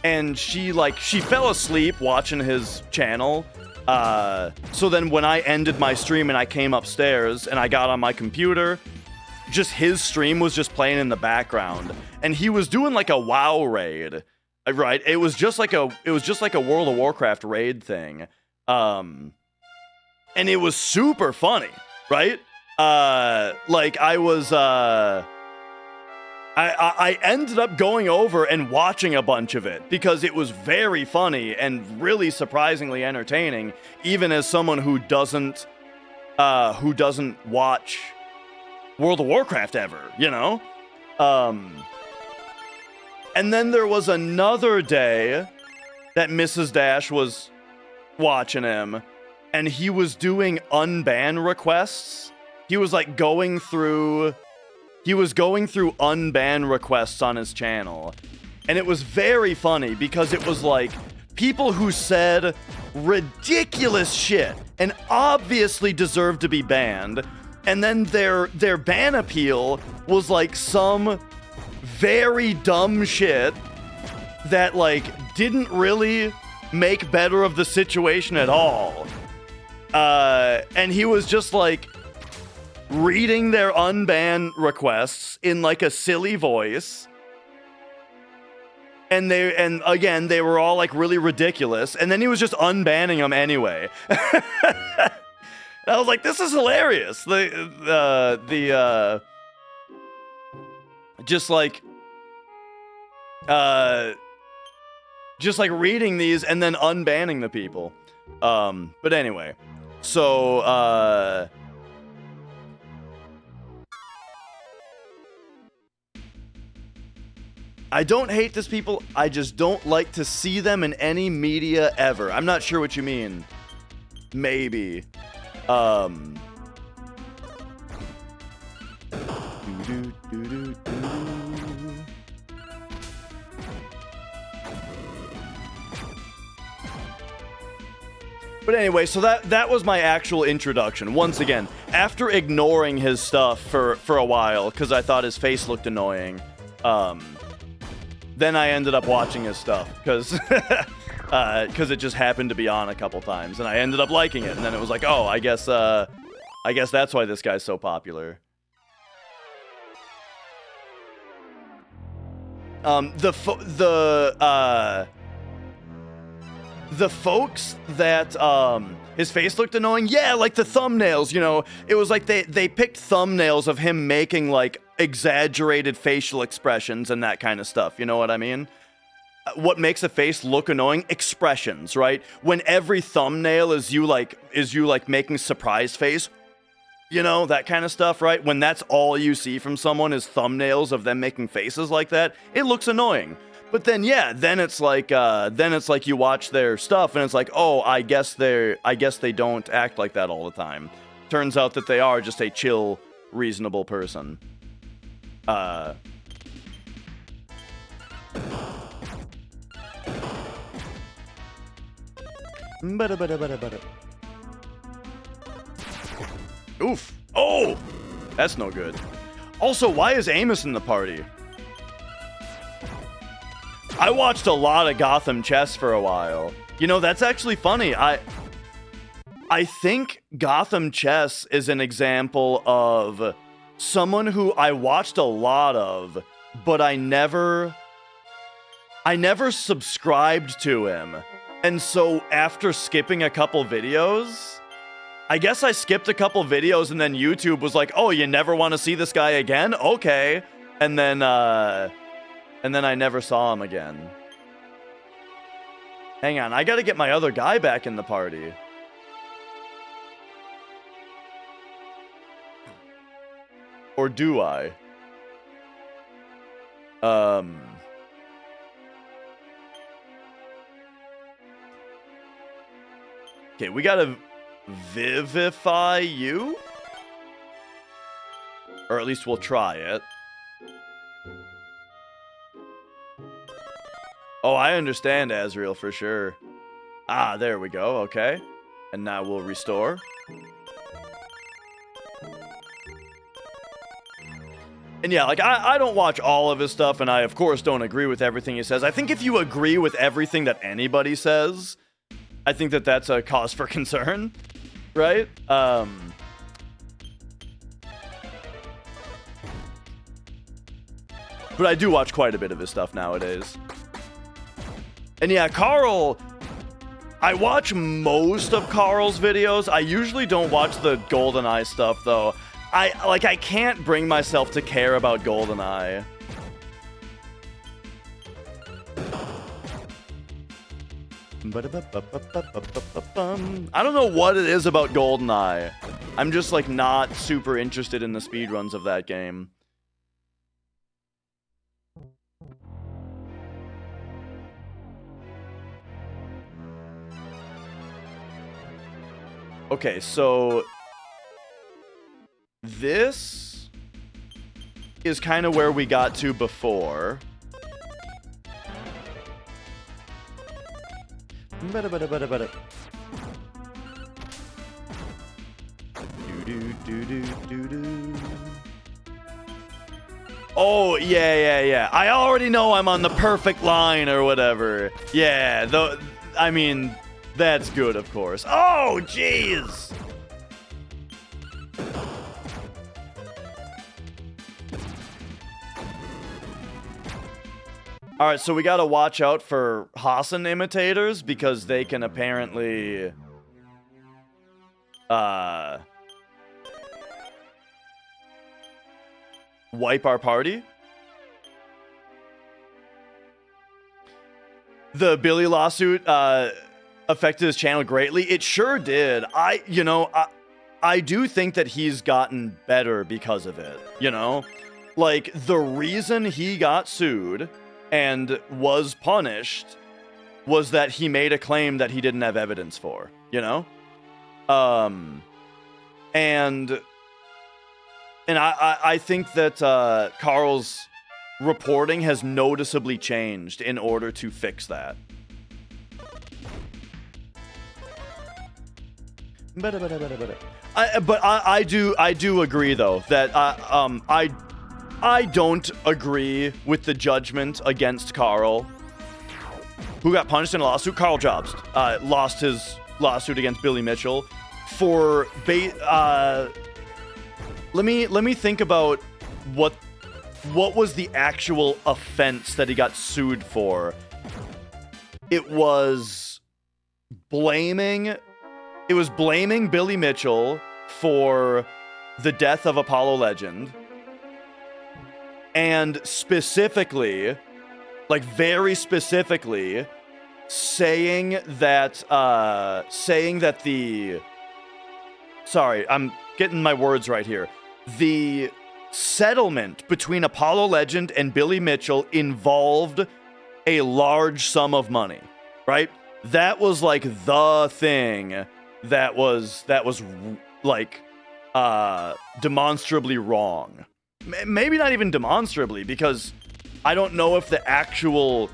and she fell asleep watching his channel. So then when I ended my stream and I came upstairs and I got on my computer, just his stream was just playing in the background. And he was doing like a WoW raid. right? It was just like a World of Warcraft raid thing. And it was super funny, right? Like I was I ended up going over and watching a bunch of it because it was very funny and really surprisingly entertaining, even as someone who doesn't watch World of Warcraft ever, you know? And then there was another day that Mrs. Dash was watching him, and he was doing unban requests. He was like going through unban requests on his channel. And it was very funny because it was like people who said ridiculous shit and obviously deserved to be banned. And then their ban appeal was like some very dumb shit that like didn't really make better of the situation at all. And he was just like reading their unban requests in like a silly voice. And again, they were all like really ridiculous. And then he was just unbanning them anyway. I was like, this is hilarious. Just like reading these and then unbanning the people. But anyway, so I don't hate these people. I just don't like to see them in any media ever. I'm not sure what you mean. Maybe. But anyway, so that was my actual introduction. Once again, after ignoring his stuff for a while because I thought his face looked annoying, then I ended up watching his stuff because it just happened to be on a couple times, and I ended up liking it. And then it was like, oh, I guess that's why this guy's so popular. The folks that his face looked annoying, yeah, like the thumbnails, you know, it was like they picked thumbnails of him making like exaggerated facial expressions and that kind of stuff, you know what I mean? What makes a face look annoying? Expressions, right? When every thumbnail is you making surprise face, you know, that kind of stuff, right? When that's all you see from someone is thumbnails of them making faces like that, it looks annoying. But then, yeah, then it's like you watch their stuff and it's like, oh, I guess they don't act like that all the time. Turns out that they are just a chill, reasonable person. Oof. Oh! That's no good. Also, why is Amos in the party? I watched a lot of Gotham Chess for a while. You know, that's actually funny. I think Gotham Chess is an example of someone who I watched a lot of, but I never subscribed to him. And so after skipping a couple videos, I guess I skipped a couple videos and then YouTube was like, oh, you never want to see this guy again? Okay. And then I never saw him again. Hang on, I gotta get my other guy back in the party. Or do I? Okay, we gotta vivify you? Or at least we'll try it. Oh, I understand, Azrael, for sure. Ah, there we go, okay. And now we'll restore. And yeah, like, I don't watch all of his stuff, and I, of course, don't agree with everything he says. I think if you agree with everything that anybody says, I think that that's a cause for concern, right? But I do watch quite a bit of his stuff nowadays. And yeah, Carl, I watch most of Carl's videos. I usually don't watch the GoldenEye stuff, though. I can't bring myself to care about GoldenEye. I don't know what it is about GoldenEye. I'm just, like, not super interested in the speedruns of that game. Okay, so this is kind of where we got to before. Oh, yeah. I already know I'm on the perfect line or whatever. Yeah, though, I mean, that's good, of course. Oh, jeez! Alright, so we gotta watch out for Hassan imitators, because they can apparently... wipe our party? The Billy lawsuit, affected his channel greatly. It sure did. I do think that he's gotten better because of it, you know? Like, the reason he got sued and was punished was that he made a claim that he didn't have evidence for, you know? And I think that Carl's reporting has noticeably changed in order to fix that. I do agree though that I don't agree with the judgment against Carl, who got punished in a lawsuit. Carl Jobs lost his lawsuit against Billy Mitchell for let me think about what was the actual offense that he got sued for. It was blaming Billy Mitchell for the death of Apollo Legend, and specifically, like very specifically, saying that the... Sorry, I'm getting my words right here. The settlement between Apollo Legend and Billy Mitchell involved a large sum of money, right? That was like the thing that was like demonstrably wrong. Maybe not even demonstrably, because I don't know if the actual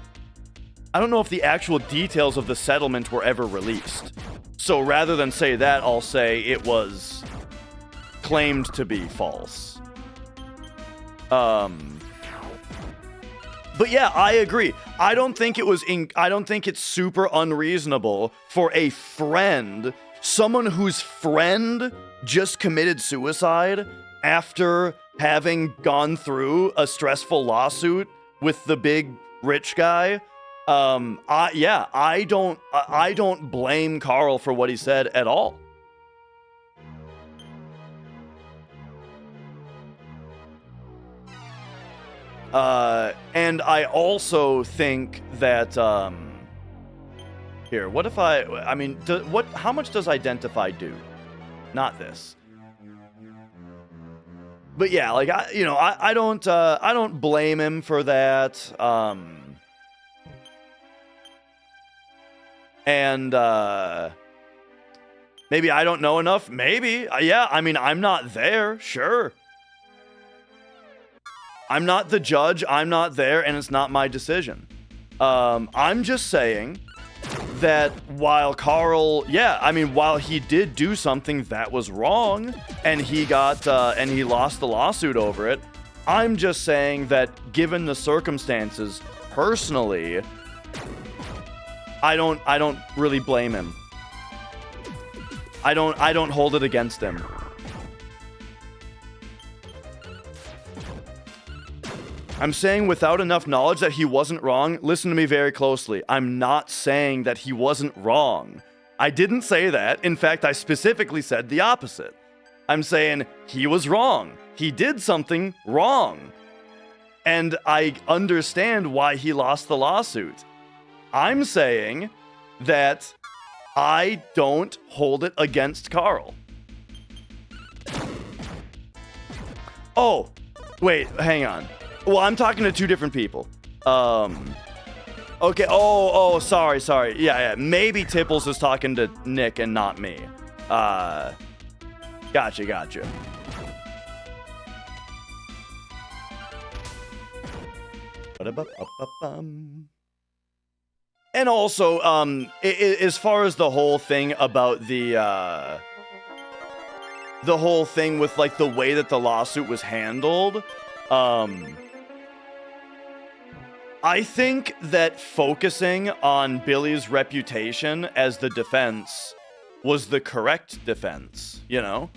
details of the settlement were ever released. So rather than say that, I'll say it was claimed to be false. But yeah, I agree. I don't think it's super unreasonable for a friend, someone whose friend just committed suicide after having gone through a stressful lawsuit with the big rich guy. I don't blame Carl for what he said at all. And I also think that, here, what if I mean, how much does identify do? Not this. But yeah, like, I don't blame him for that, and, maybe I don't know enough, maybe, yeah, I mean, I'm not there, sure. I'm not the judge, I'm not there, and it's not my decision. I'm just saying that while Carl, while he did do something that was wrong, and he lost the lawsuit over it, I'm just saying that given the circumstances, personally, I don't really blame him. I don't hold it against him. I'm saying without enough knowledge that he wasn't wrong. Listen to me very closely. I'm not saying that he wasn't wrong. I didn't say that. In fact, I specifically said the opposite. I'm saying he was wrong. He did something wrong. And I understand why he lost the lawsuit. I'm saying that I don't hold it against Carl. Oh, wait, hang on. Well, I'm talking to two different people. Okay, oh, sorry. Yeah, maybe Tipples is talking to Nick and not me. Gotcha. And also, as far as the whole thing about the whole thing with, like, the way that the lawsuit was handled, I think that focusing on Billy's reputation as the defense was the correct defense, you know?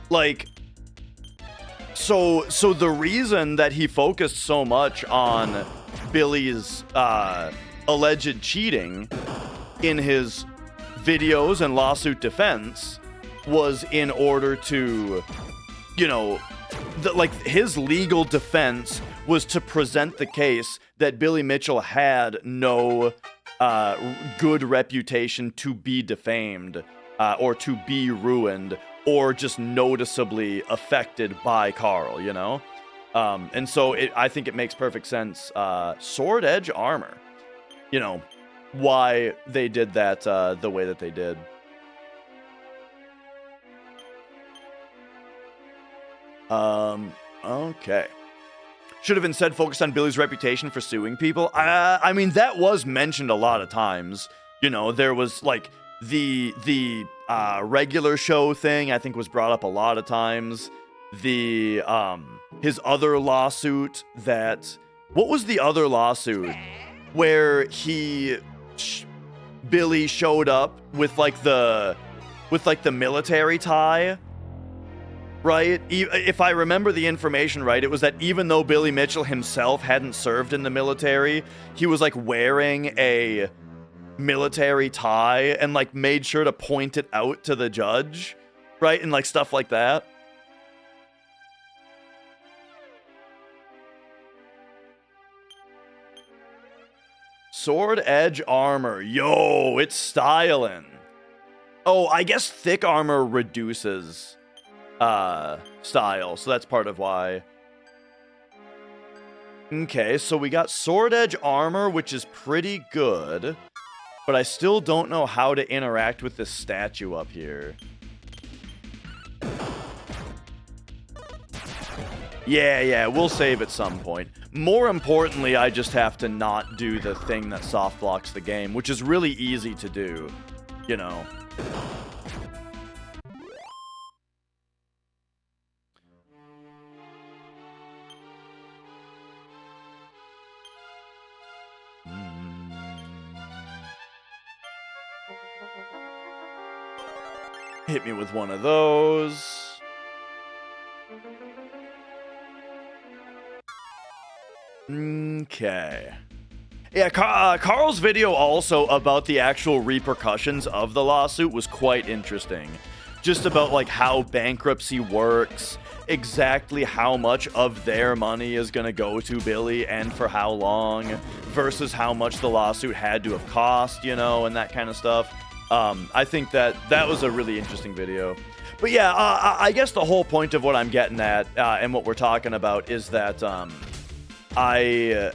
Like, so the reason that he focused so much on Billy's alleged cheating in his videos and lawsuit defense was in order to, you know, like, his legal defense was to present the case that Billy Mitchell had no good reputation to be defamed or to be ruined or just noticeably affected by Carl, you know? And so I think it makes perfect sense. Sword Edge Armor, you know, why they did that the way that they did. Okay. Should have instead focused on Billy's reputation for suing people. I mean, that was mentioned a lot of times. You know, there was, like, the regular show thing, I think, was brought up a lot of times. The, his other lawsuit that... What was the other lawsuit? Where Billy showed up with, like, the military tie? Right? If I remember the information right, it was that even though Billy Mitchell himself hadn't served in the military, he was, like, wearing a military tie and, like, made sure to point it out to the judge, right? And, like, stuff like that. Sword Edge Armor. Yo, it's styling. Oh, I guess thick armor reduces style, so that's part of why. Okay, so we got Sword Edge Armor, which is pretty good, but I still don't know how to interact with this statue up here. Yeah, we'll save at some point. More importantly, I just have to not do the thing that soft blocks the game, which is really easy to do, you know. Hit me with one of those. Okay. Yeah, Carl's video also about the actual repercussions of the lawsuit was quite interesting. Just about, like, how bankruptcy works, exactly how much of their money is going to go to Billy and for how long, versus how much the lawsuit had to have cost, you know, and that kind of stuff. I think that was a really interesting video. But yeah, I guess the whole point of what I'm getting at and what we're talking about is that I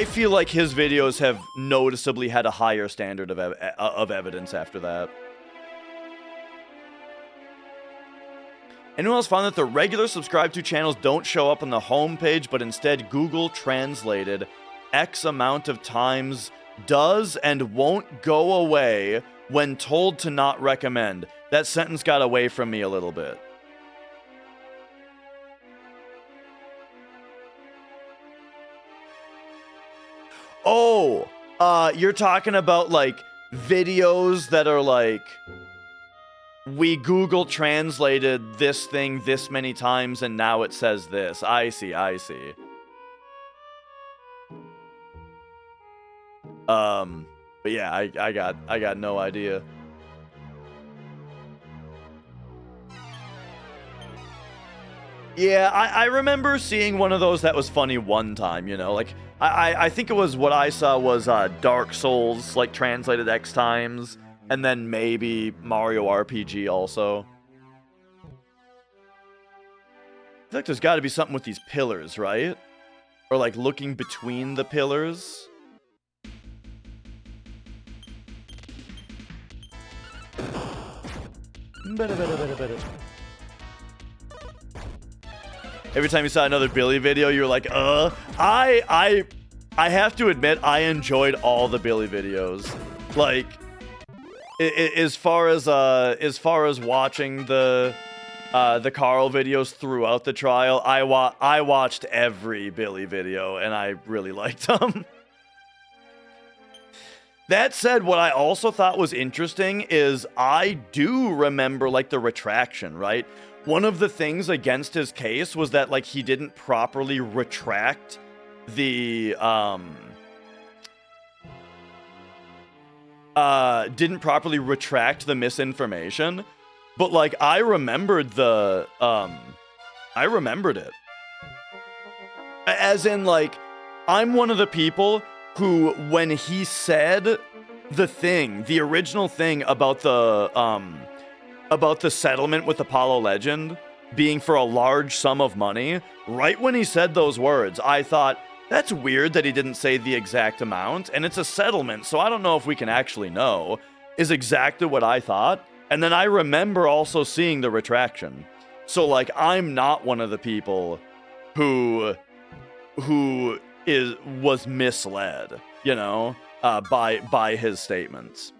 feel like his videos have noticeably had a higher standard of evidence after that. Anyone else found that the regular subscribe to channels don't show up on the homepage, but instead Google translated X amount of times does and won't go away when told to not recommend? That sentence got away from me a little bit. Oh, you're talking about, like, videos that are, like, we Google translated this thing this many times and now it says this. I see. But yeah, I got no idea. Yeah, I remember seeing one of those that was funny one time, you know, like I think it was what I saw was Dark Souls like translated X times, and then maybe Mario RPG also. I feel like there's got to be something with these pillars, right? Or like looking between the pillars. Every time you saw another Billy video, you're like, I have to admit, I enjoyed all the Billy videos. Like, as far as watching the Carl videos throughout the trial, I watched every Billy video and I really liked them. That said, what I also thought was interesting is I do remember like the retraction, right? One of the things against his case was that like he didn't properly retract the misinformation. But like I remembered it. As in like I'm one of the people who, when he said the original thing about the settlement with Apollo Legend being for a large sum of money, right when he said those words, I thought, that's weird that he didn't say the exact amount, and it's a settlement, so I don't know if we can actually know, is exactly what I thought. And then I remember also seeing the retraction. So, like, I'm not one of the people who was misled, you know, by his statements.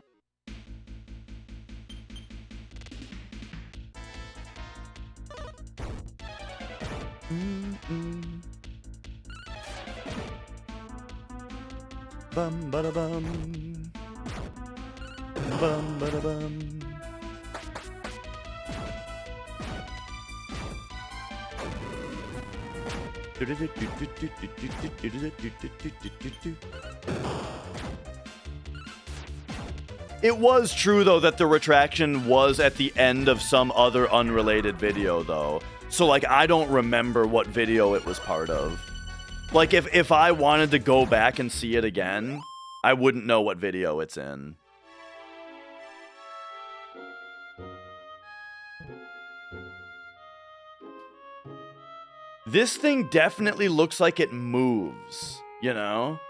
Bum bada bum. Bum bada bum. It was true, though, that the retraction was at the end of some other unrelated video, though. So, like, I don't remember what video it was part of. Like, if I wanted to go back and see it again, I wouldn't know what video it's in. This thing definitely looks like it moves, you know?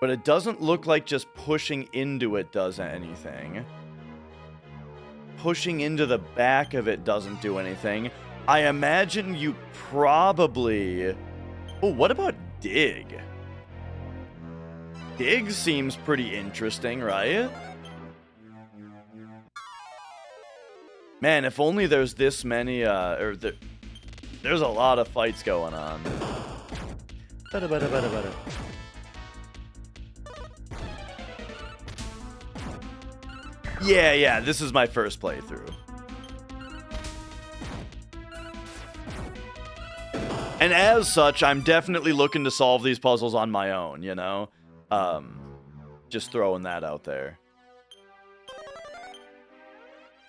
But it doesn't look like just pushing into it does anything. Pushing into the back of it doesn't do anything. I imagine you probably... Oh, what about dig? Dig seems pretty interesting, right? Man, if only there's this many, there's a lot of fights going on. Yeah, this is my first playthrough. And as such, I'm definitely looking to solve these puzzles on my own, you know? Just throwing that out there.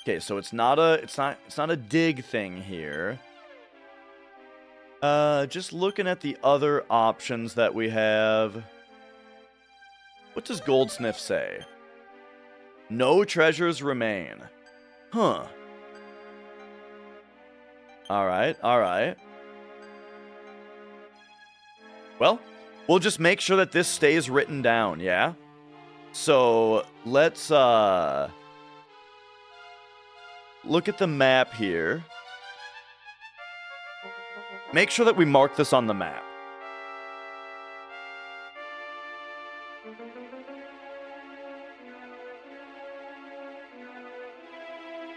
Okay, so it's not a dig thing here. Just looking at the other options that we have. What does Goldsmith say? No treasures remain. Huh. Alright. Well, we'll just make sure that this stays written down, yeah? So, let's, look at the map here. Make sure that we mark this on the map.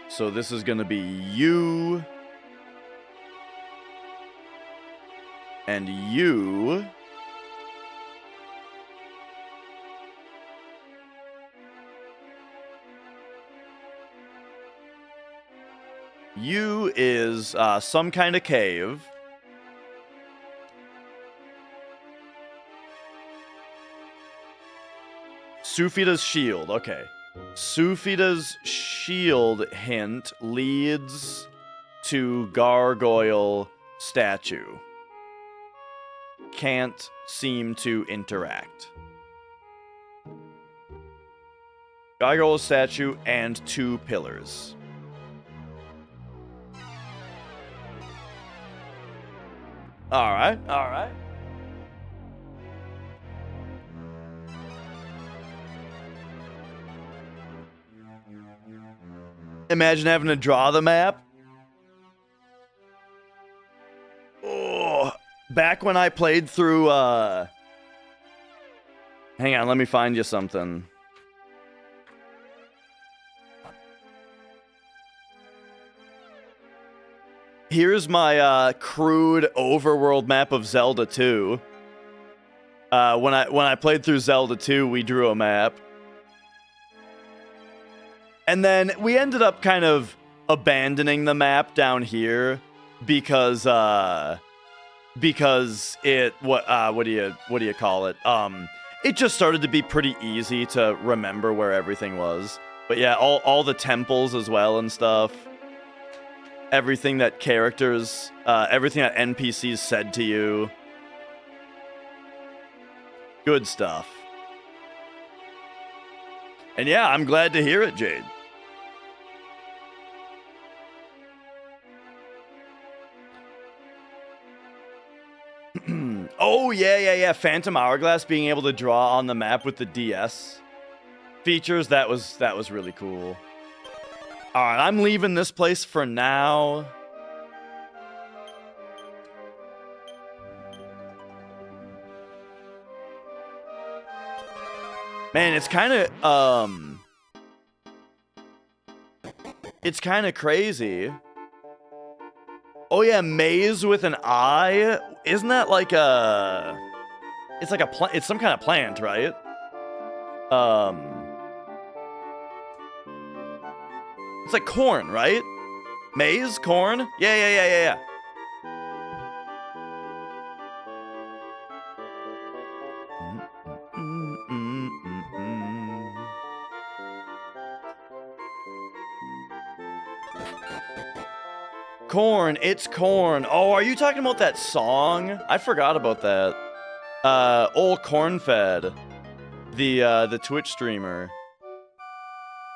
So this is going to be you. And you. U is some kind of cave. Sufida's shield. Okay. Sufida's shield hint leads to gargoyle statue. Can't seem to interact. Gargoyle statue and 2 pillars. Alright, alright. Imagine having to draw the map. Oh, back when I played through, hang on, let me find you something. Here's my crude overworld map of Zelda 2. When I played through Zelda 2, we drew a map. And then we ended up kind of abandoning the map down here because it what do you call it? It just started to be pretty easy to remember where everything was. But yeah, all the temples as well and stuff. Everything that characters, everything that NPCs said to you. Good stuff. And yeah, I'm glad to hear it, Jade. Oh, yeah. Phantom Hourglass being able to draw on the map with the DS features, that was really cool. All right, I'm leaving this place for now. Man, it's kind of crazy. Oh yeah, maze with an eye. Isn't that like a? It's like a it's some kind of plant, right? It's like corn, right? Maize, corn. Yeah. Corn, it's corn. Oh, are you talking about that song? I forgot about that. Old Cornfed, the Twitch streamer,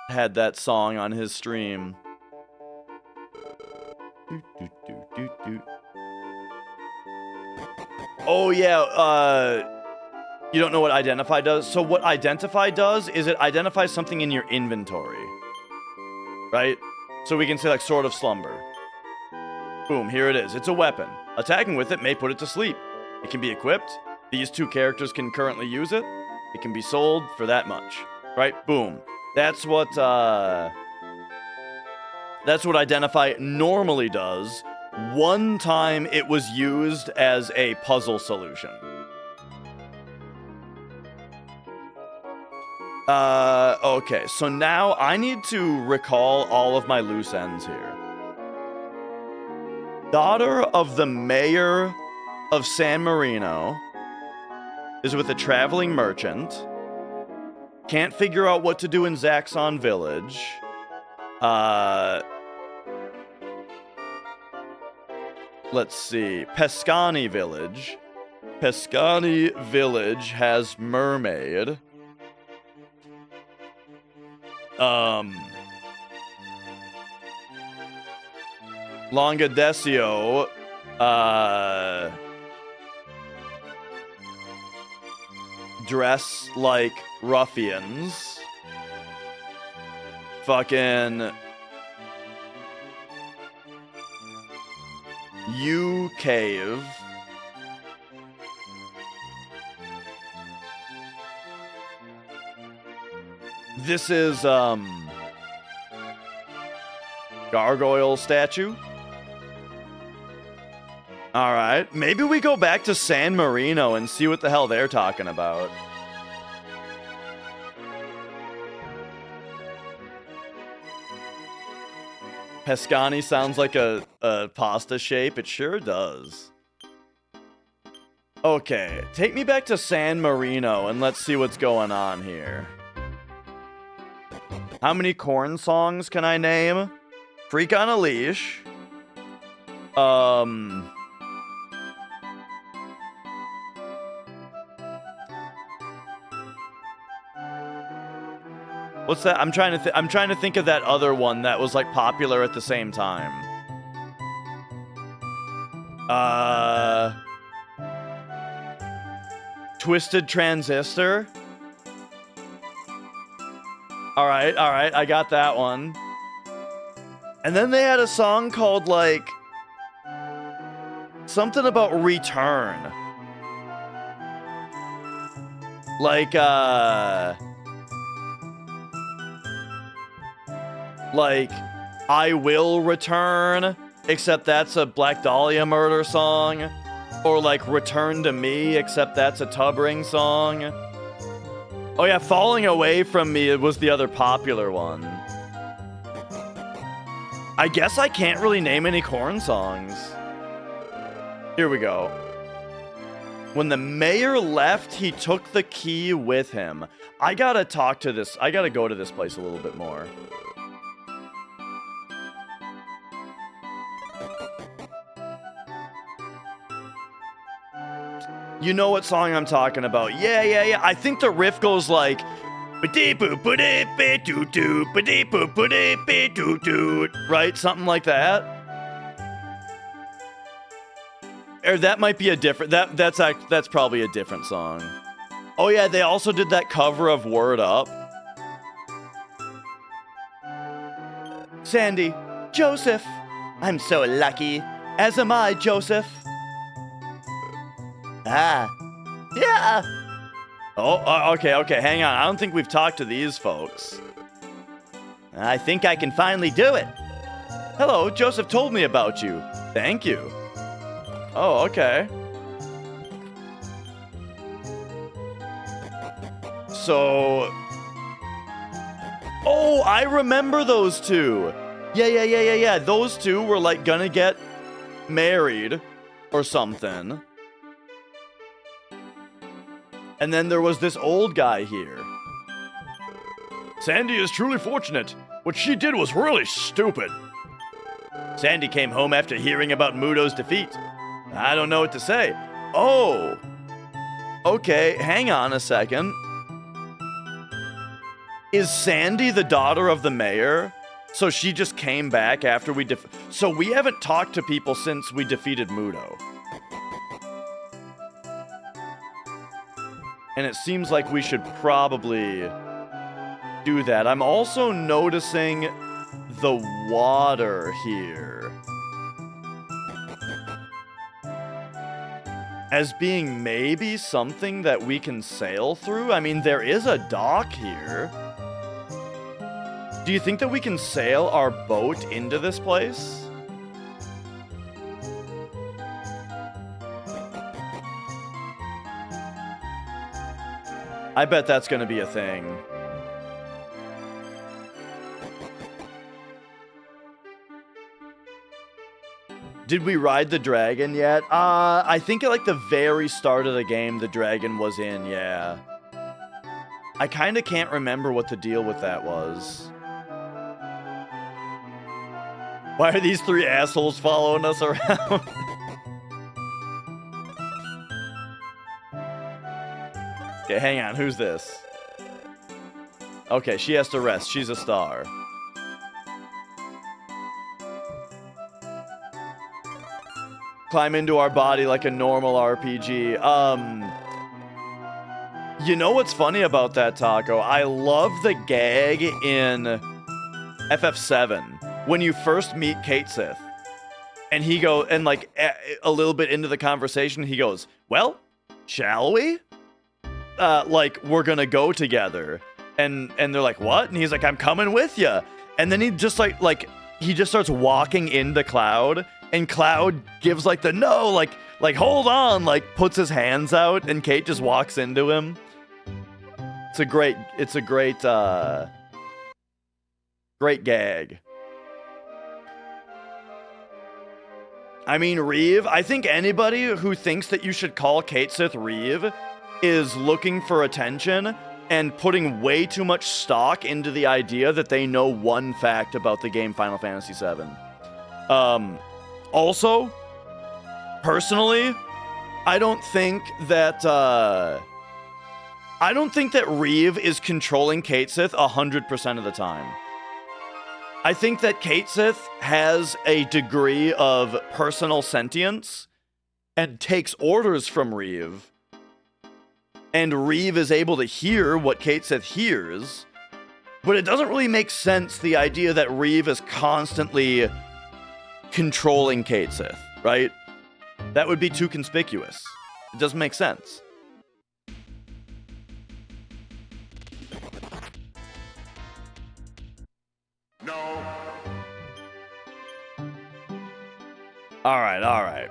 had that song on his stream. Oh yeah, you don't know what Identify does? So what Identify does is it identifies something in your inventory. Right? So we can say like Sword of Slumber. Boom, here it is. It's a weapon. Attacking with it may put it to sleep. It can be equipped. These 2 characters can currently use it. It can be sold for that much. Right? Boom. That's what Identify normally does. One time it was used as a puzzle solution. Okay, so now I need to recall all of my loose ends here. Daughter of the mayor of San Marino is with a traveling merchant. Can't figure out what to do in Zaxxon Village. Let's see. Pescani Village. Pescani Village has mermaid. Longadesio, dress like ruffians. Fucking U Cave. This is gargoyle statue. All right, maybe we go back to San Marino and see what the hell they're talking about. Pescani sounds like a pasta shape. It sure does. Okay, take me back to San Marino and let's see what's going on here. How many corn songs can I name? Freak on a Leash. What's that? I'm trying to think of that other one that was like popular at the same time. Twisted Transistor. All right, I got that one. And then they had a song called like something about return. Like I Will Return, except that's a Black Dahlia Murder song. Or like Return to Me, except that's a Tub Ring song. Oh yeah, Falling Away From Me was the other popular one. I guess I can't really name any Korn songs. Here we go. When the mayor left, he took the key with him. I gotta go to this place a little bit more. You know what song I'm talking about. Yeah. I think the riff goes like... Right? Something like that. Or that might be a different... That's probably a different song. Oh yeah, they also did that cover of Word Up. Sandy, Joseph. I'm so lucky. As am I, Joseph. Ah. Yeah. Oh, okay, hang on. I don't think we've talked to these folks. I think I can finally do it. Hello, Joseph told me about you. Thank you. Oh, okay. So... Oh, I remember those two. Yeah. Those two were like gonna get married or something. And then there was this old guy here. Sandy is truly fortunate. What she did was really stupid. Sandy came home after hearing about Muto's defeat. I don't know what to say. Oh. Okay, hang on a second. Is Sandy the daughter of the mayor? So she just came back after we So we haven't talked to people since we defeated Muto. And it seems like we should probably do that. I'm also noticing the water here as being maybe something that we can sail through. I mean, there is a dock here. Do you think that we can sail our boat into this place? I bet that's going to be a thing. Did we ride the dragon yet? I think at like the very start of the game, the dragon was in, yeah. I kind of can't remember what the deal with that was. Why are these three assholes following us around? Okay, hang on. Who's this? Okay, she has to rest. She's a star. Climb into our body like a normal RPG. You know what's funny about that, Taco? I love the gag in FF7 when you first meet Kate Sith. And he goes, and like a little bit into the conversation, he goes, well, shall we? Like, we're gonna go together. And they're like, what? And he's like, I'm coming with you. And then he just he just starts walking into Cloud, and Cloud gives like the no, like hold on, like puts his hands out, and Kate just walks into him. It's a great gag. I mean, Reeve, I think anybody who thinks that you should call Kate Sith Reeve is looking for attention and putting way too much stock into the idea that they know one fact about the game Final Fantasy VII. Also, personally, I don't think that Reeve is controlling Kate Sith 100% of the time. I think that Kate Sith has a degree of personal sentience and takes orders from Reeve. And Reeve is able to hear what Kate Sith hears. But it doesn't really make sense, the idea that Reeve is constantly controlling Kate Sith, right? That would be too conspicuous. It doesn't make sense. No. All right.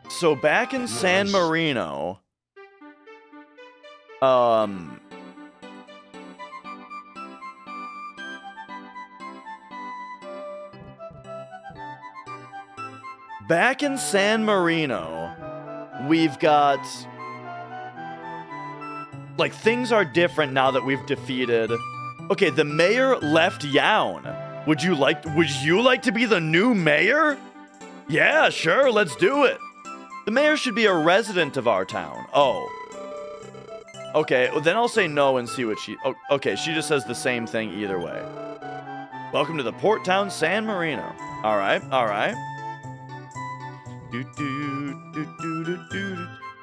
So back in San Marino, we've got, like, things are different now that we've defeated. Okay, the mayor left Yaun. Would you like to be the new mayor? Yeah, sure, let's do it. The mayor should be a resident of our town. Oh. Okay, well, then I'll say no and see what she... Oh, okay, she just says the same thing either way. Welcome to the port town San Marino. All right.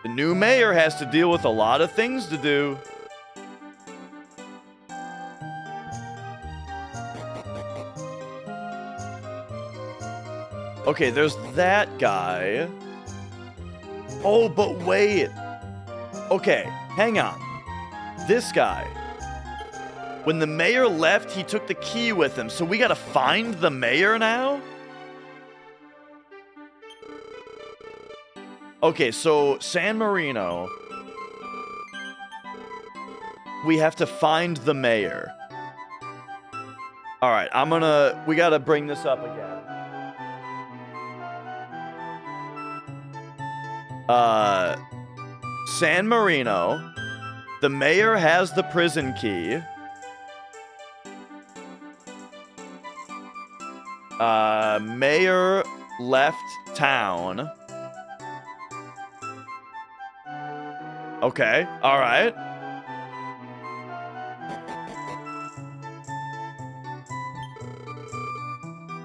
The new mayor has to deal with a lot of things to do. Okay, there's that guy. Oh, but wait. Okay, hang on. This guy. When the mayor left, he took the key with him, so we gotta find the mayor now? Okay, so San Marino. We have to find the mayor. Alright, we gotta bring this up again. San Marino. The mayor has the prison key. Mayor left town. Okay, alright.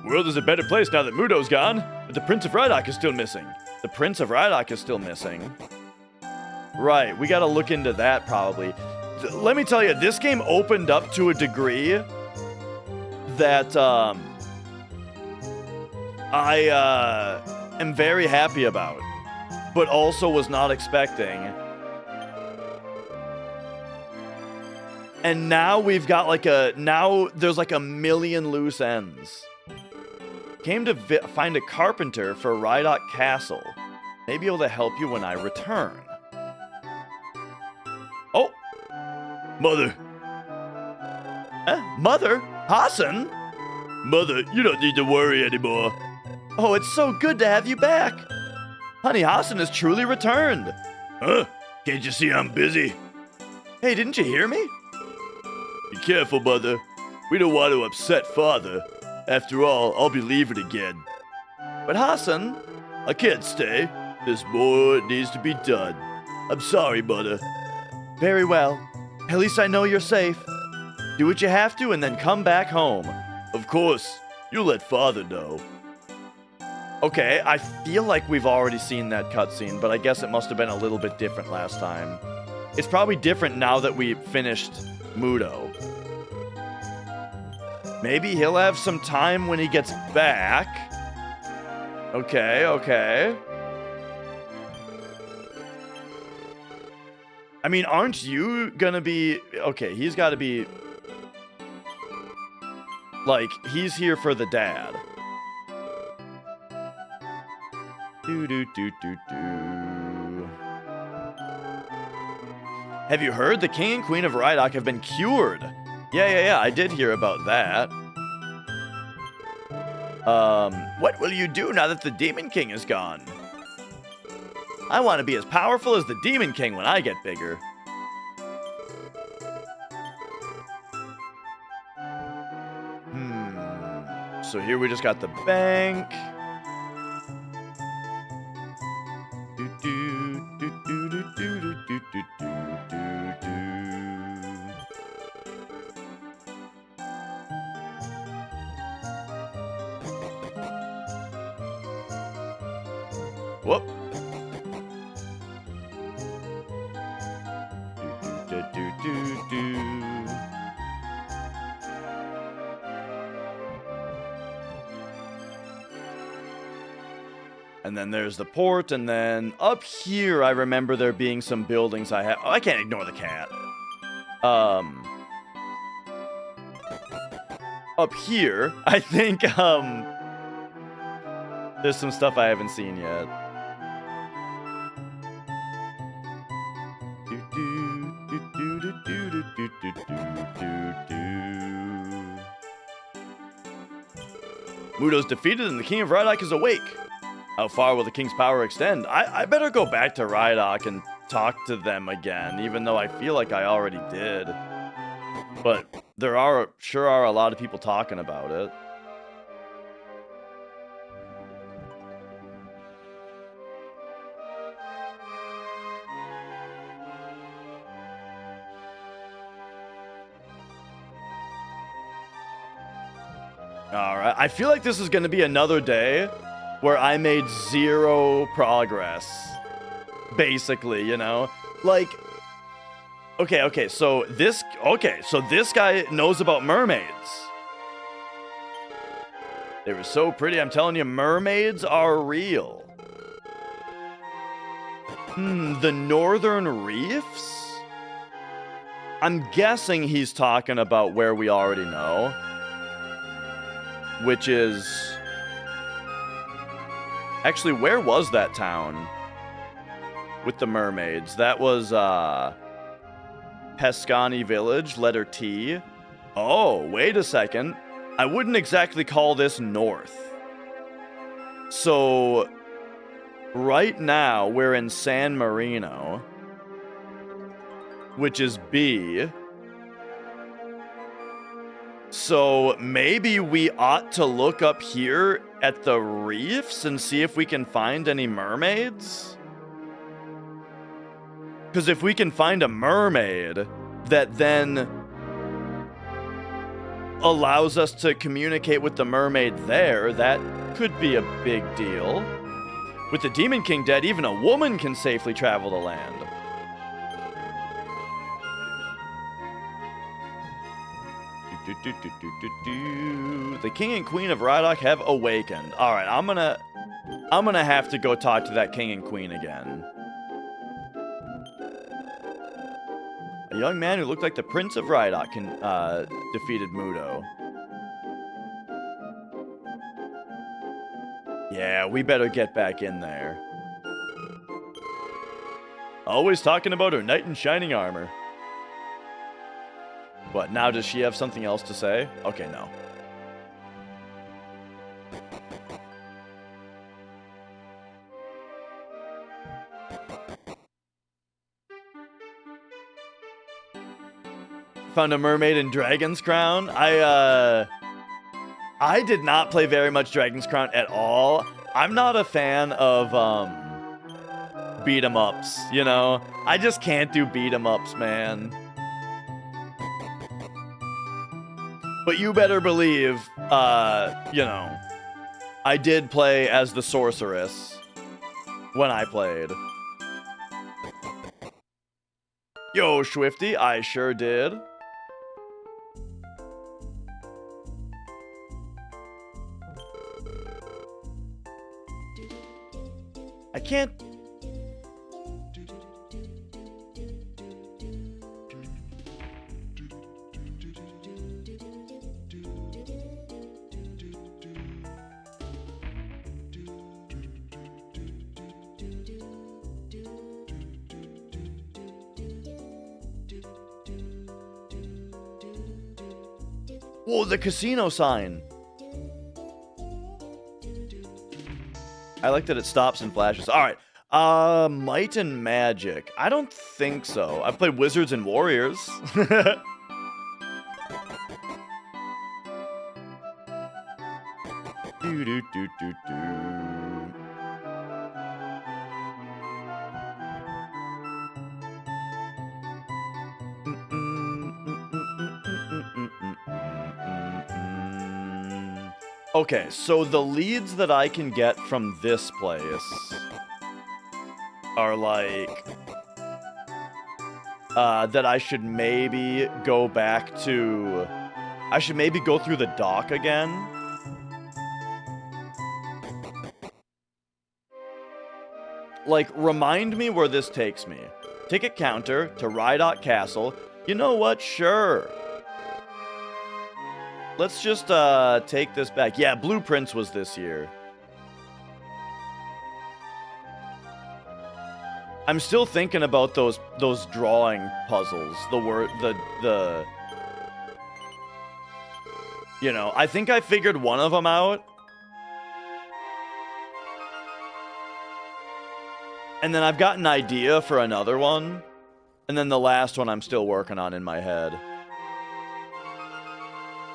World is a better place now that Mudo's gone, but the Prince of Rydok is still missing. The Prince of Rydok is still missing. Right, we gotta look into that probably. Let me tell you, this game opened up to a degree that I am very happy about, but also was not expecting. And now we've got now there's like a million loose ends. Came to find a carpenter for Rydok Castle. Maybe able to help you when I return. Oh! Mother! Mother? Hassan? Mother, you don't need to worry anymore. Oh, it's so good to have you back. Honey, Hassan has truly returned. Huh? Can't you see I'm busy? Hey, didn't you hear me? Be careful, Mother. We don't want to upset Father. After all, I'll be leaving again. But Hassan, I can't stay. There's more that needs to be done. I'm sorry, Mother. Very well. At least I know you're safe. Do what you have to and then come back home. Of course. You'll let Father know. Okay, I feel like we've already seen that cutscene, but I guess it must have been a little bit different last time. It's probably different now that we finished Mudo. Maybe he'll have some time when he gets back. Okay. I mean, aren't you gonna be... Okay, he's gotta be... Like, he's here for the dad. Have you heard? The King and Queen of Rydok have been cured. Yeah, I did hear about that. What will you do now that the Demon King is gone? I want to be as powerful as the Demon King when I get bigger. So here we just got the bank. Whoop. And then there's the port, and then up here I remember there being some buildings I have. Oh, I can't ignore the cat. Up here, I think, there's some stuff I haven't seen yet. Muto's defeated and the King of Rydok is awake. How far will the King's power extend? I better go back to Rydok and talk to them again, even though I feel like I already did. But there sure are a lot of people talking about it. Alright, I feel like this is going to be another day where I made 0 progress. Basically, you know? Like, okay, so this guy knows about mermaids. They were so pretty, I'm telling you, mermaids are real. The Northern Reefs? I'm guessing he's talking about where we already know. Which is... Actually, where was that town? With the mermaids. That was, Pescani Village, letter T. Oh, wait a second. I wouldn't exactly call this north. So, right now, we're in San Marino. Which is B. So maybe we ought to look up here at the reefs and see if we can find any mermaids? Because if we can find a mermaid that then allows us to communicate with the mermaid there, that could be a big deal. With the Demon King dead, even a woman can safely travel the land. The King and Queen of Rydok have awakened. Alright, I'm gonna have to go talk to that King and Queen again. A young man who looked like the Prince of Rydok defeated Muto. Yeah, we better get back in there. Always talking about her knight in shining armor. What, now does she have something else to say? Okay, no. Found a mermaid in Dragon's Crown. I did not play very much Dragon's Crown at all. I'm not a fan of beat 'em ups, you know? I just can't do beat 'em ups, man. But you better believe, you know, I did play as the sorceress when I played. Yo, Swifty, I sure did. I can't... Whoa, the casino sign. I like that it stops and flashes. All right. Might and Magic. I don't think so. I've played Wizards and Warriors. do do do do do. Okay, so the leads that I can get from this place are like that I should maybe go back to. I should maybe go through the dock again. Like, remind me where this takes me. Ticket counter to Rydot Castle. You know what? Sure. Let's just take this back. Yeah, Blueprints was this year. I'm still thinking about those drawing puzzles. You know, I think I figured one of them out. And then I've got an idea for another one. And then the last one I'm still working on in my head.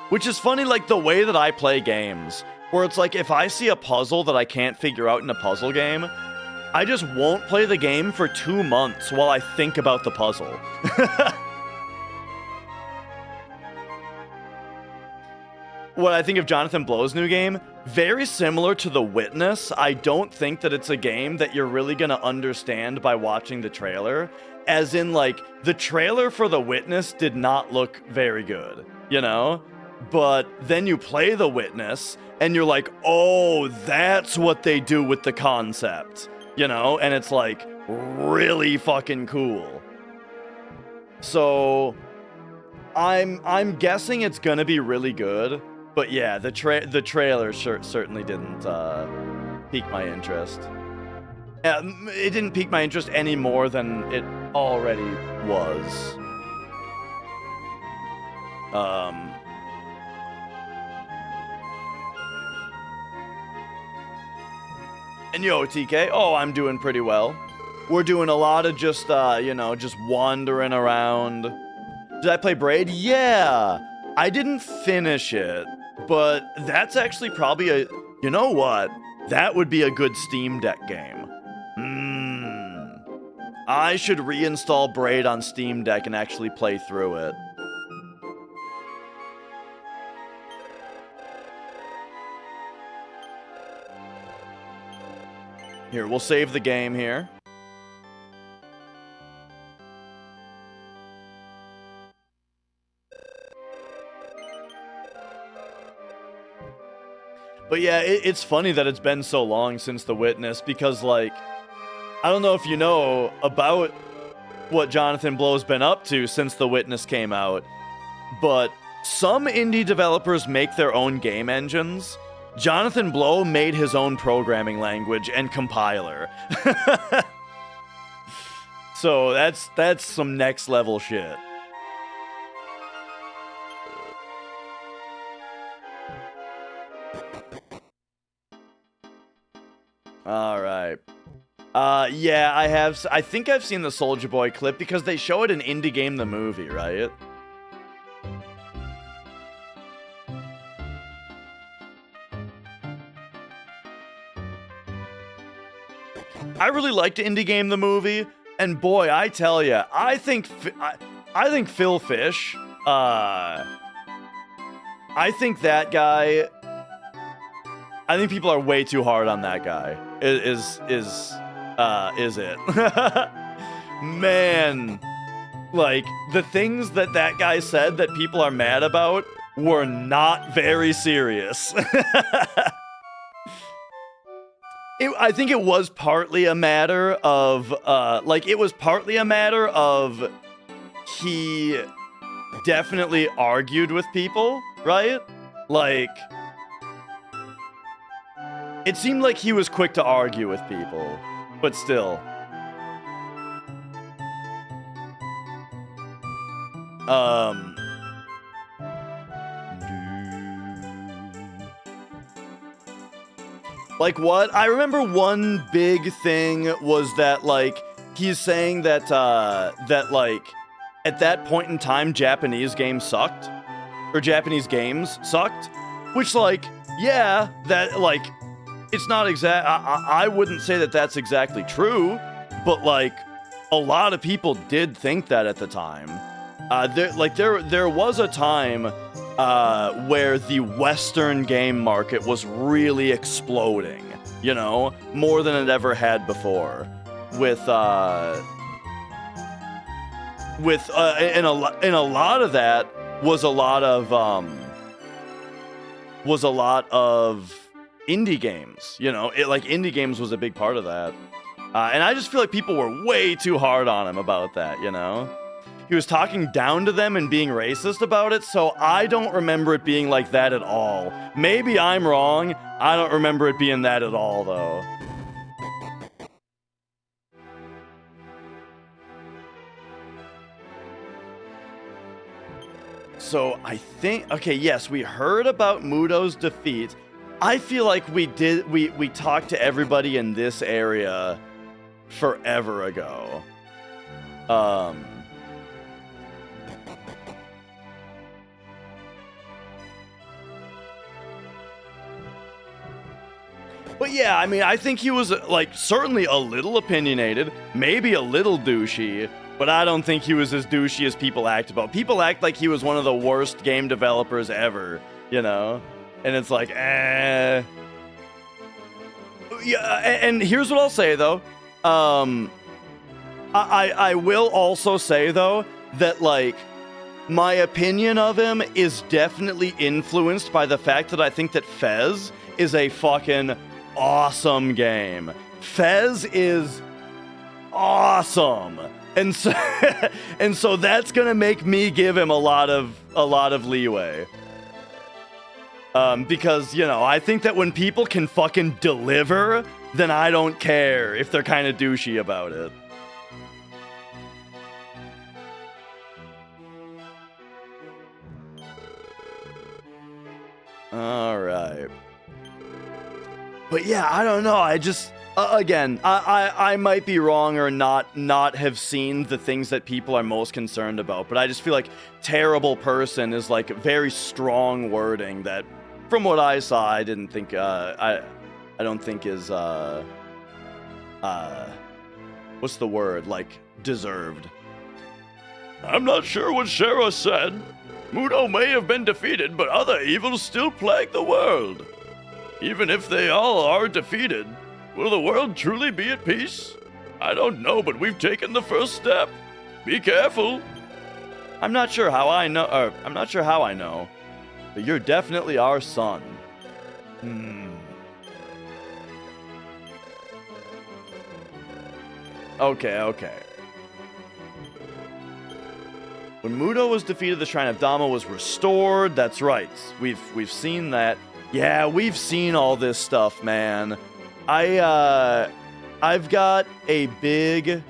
Which is funny, like, the way that I play games. Where it's like, if I see a puzzle that I can't figure out in a puzzle game, I just won't play the game for 2 months while I think about the puzzle. What I think of Jonathan Blow's new game, very similar to The Witness. I don't think that it's a game that you're really gonna understand by watching the trailer. As in, like, the trailer for The Witness did not look very good, you know? But then you play The Witness, and you're like, oh, that's what they do with the concept, you know? And it's, like, really fucking cool. So, I'm guessing it's gonna be really good. But yeah, the trailer certainly didn't pique my interest. It didn't pique my interest any more than it already was. And yo, TK, oh, I'm doing pretty well. We're doing a lot of just, you know, just wandering around. Did I play Braid? Yeah! I didn't finish it, but that's actually probably you know what? That would be a good Steam Deck game. I should reinstall Braid on Steam Deck and actually play through it. Here, we'll save the game here. But yeah, it's funny that it's been so long since The Witness because, like, I don't know if you know about what Jonathan Blow's been up to since The Witness came out, but some indie developers make their own game engines. Jonathan Blow made his own programming language and compiler. So that's some next level shit. All right. Yeah, I think I've seen the Soulja Boy clip because they show it in Indie Game the Movie, right? I really liked Indie Game the Movie, and boy, I tell ya, I think Phil Fish, I think that guy, I think people are way too hard on that guy. Is it? Man, like, the things that guy said that people are mad about were not very serious. I think it was partly a matter of, he definitely argued with people, right? Like, it seemed like he was quick to argue with people, but still. Like what? I remember one big thing was that, like, he's saying that, like, at that point in time, Japanese games sucked. Or Japanese games sucked. Which, like, yeah, that, like, it's not exact. I wouldn't say that that's exactly true, but, like, a lot of people did think that at the time. There was a time where the Western game market was really exploding, you know, more than it ever had before. And a lot of that was a lot of indie games, you know. Indie games was a big part of that. And I just feel like people were way too hard on him about that, you know? He was talking down to them and being racist about it, so I don't remember it being like that at all. Maybe I'm wrong. I don't remember it being that at all, though. So I think, okay, yes, we heard about Muto's defeat. I feel like we talked to everybody in this area forever ago. But yeah, I mean, I think he was, like, certainly a little opinionated, maybe a little douchey, but I don't think he was as douchey as people act about. People act like he was one of the worst game developers ever, you know? And it's like, Yeah, and here's what I'll say, though. I will also say, though, that, like, my opinion of him is definitely influenced by the fact that I think that Fez is a fucking awesome game. Fez is awesome. And so and so that's gonna make me give him a lot of leeway. Because, you know, I think that when people can fucking deliver, then I don't care if they're kind of douchey about it. All right. But yeah, I don't know. I just, again, I might be wrong or not have seen the things that people are most concerned about. But I just feel like terrible person is like very strong wording that, from what I saw, I didn't think, I don't think is, what's the word? Like, deserved. I'm not sure what Shara said. Muto may have been defeated, but other evils still plague the world. Even if they all are defeated, will the world truly be at peace? I don't know, but we've taken the first step. Be careful. I'm not sure how I know, but you're definitely our son. Okay. When Muto was defeated, the Shrine of Dama was restored. That's right. We've seen that. Yeah, we've seen all this stuff, man. I've got a big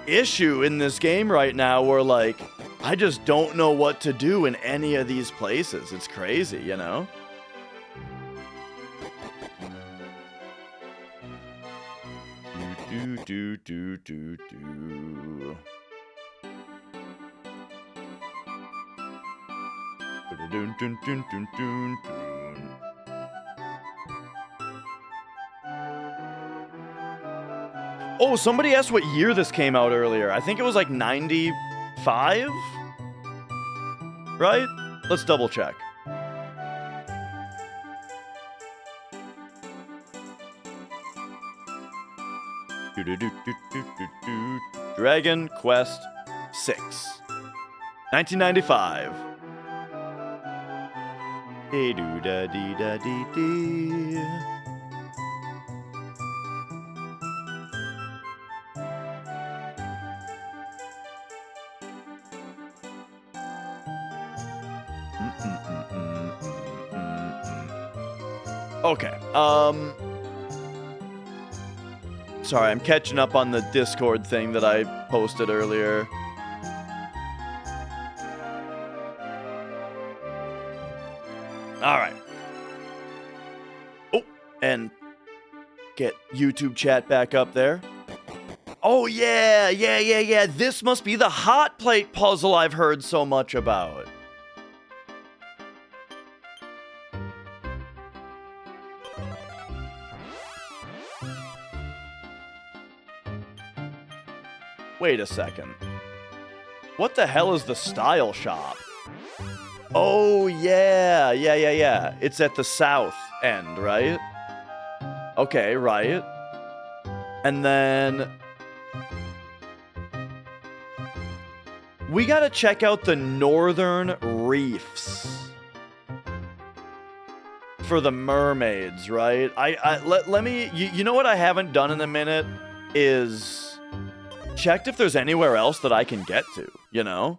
issue in this game right now where, like, I just don't know what to do in any of these places. It's crazy, you know? Do. Dun. Oh, somebody asked what year this came out earlier. I think it was like 95? Right? Let's double check. Dragon Quest 6. 1995. Dee-doo-da-dee-da-dee-dee. Okay. Sorry, I'm catching up on the Discord thing that I posted earlier. and get YouTube chat back up there. Oh, yeah. This must be the hot plate puzzle I've heard so much about. Wait a second. What the hell is the style shop? Oh, yeah. It's at the south end, right? Okay, right. And then we gotta check out the northern reefs for the mermaids, right? Let me, you know what I haven't done in a minute is checked if there's anywhere else that I can get to, you know?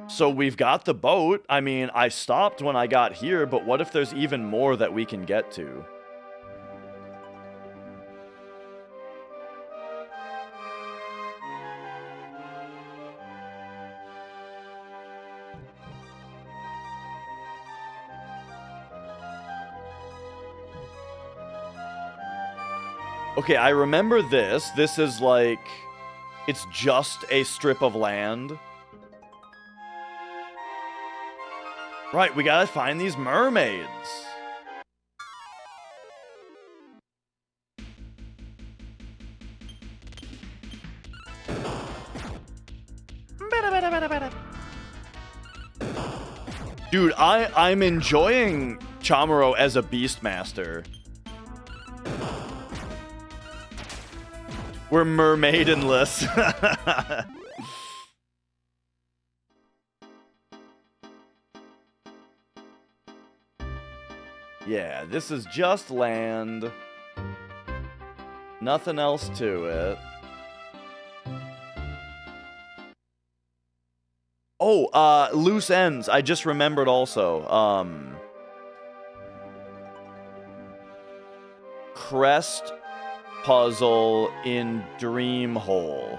So we've got the boat. I mean, I stopped when I got here, but what if there's even more that we can get to? Okay, I remember this. This is like, it's just a strip of land. Right, we gotta find these mermaids. Dude, I'm enjoying Chamorro as a Beastmaster. We're mermaidenless. Yeah, this is just land. Nothing else to it. Oh, loose ends. I just remembered also. Crest puzzle in Dream Hole.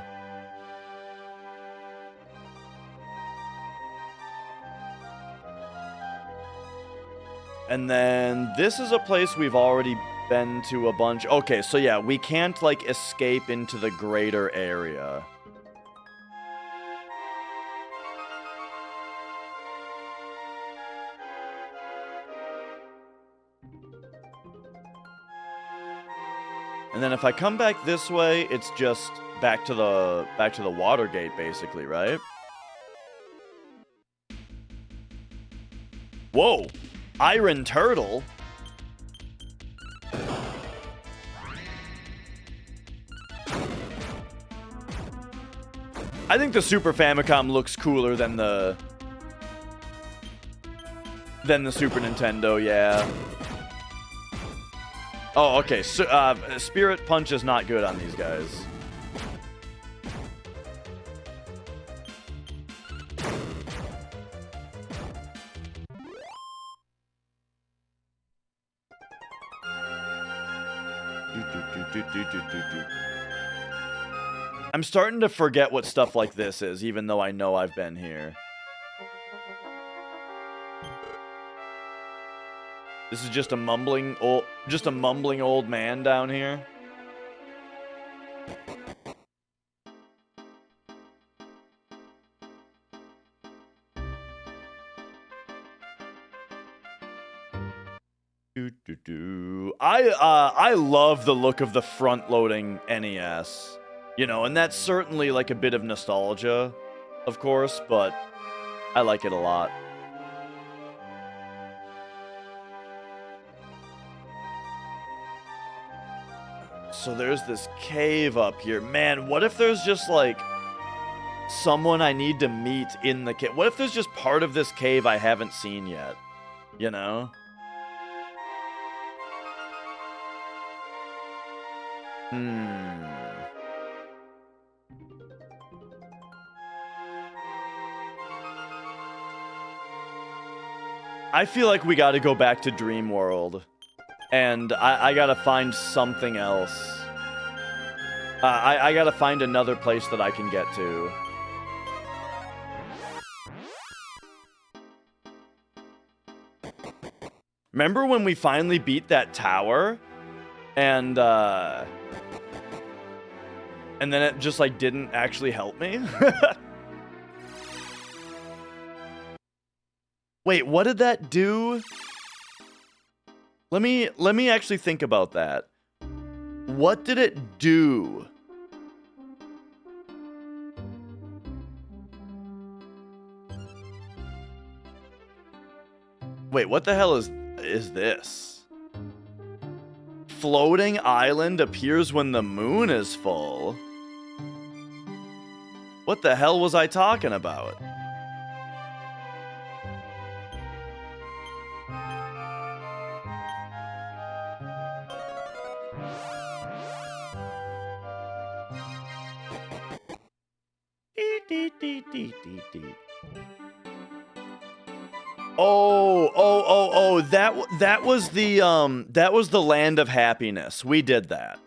And then this is a place we've already been to a bunch. Okay, so yeah, we can't like escape into the greater area. And then if I come back this way, it's just back to the water gate basically, right? Whoa. Iron Turtle? I think the Super Famicom looks cooler than the Super Nintendo, yeah. Oh, okay. So, Spirit Punch is not good on these guys. I'm starting to forget what stuff like this is, even though I know I've been here. This is just a mumbling old man down here. I love the look of the front-loading NES, you know, and that's certainly like a bit of nostalgia, of course, but I like it a lot. So there's this cave up here. Man, what if there's just like someone I need to meet in the cave? What if there's just part of this cave I haven't seen yet? You know? I feel like we gotta go back to Dream World. And I gotta find something else. I gotta find another place that I can get to. Remember when we finally beat that tower? And then it just, like, didn't actually help me? Wait, what did that do? Let me actually think about that. What did it do? Wait, what the hell is this? Floating island appears when the moon is full. What the hell was I talking about? Oh, that was the land of happiness. We did that.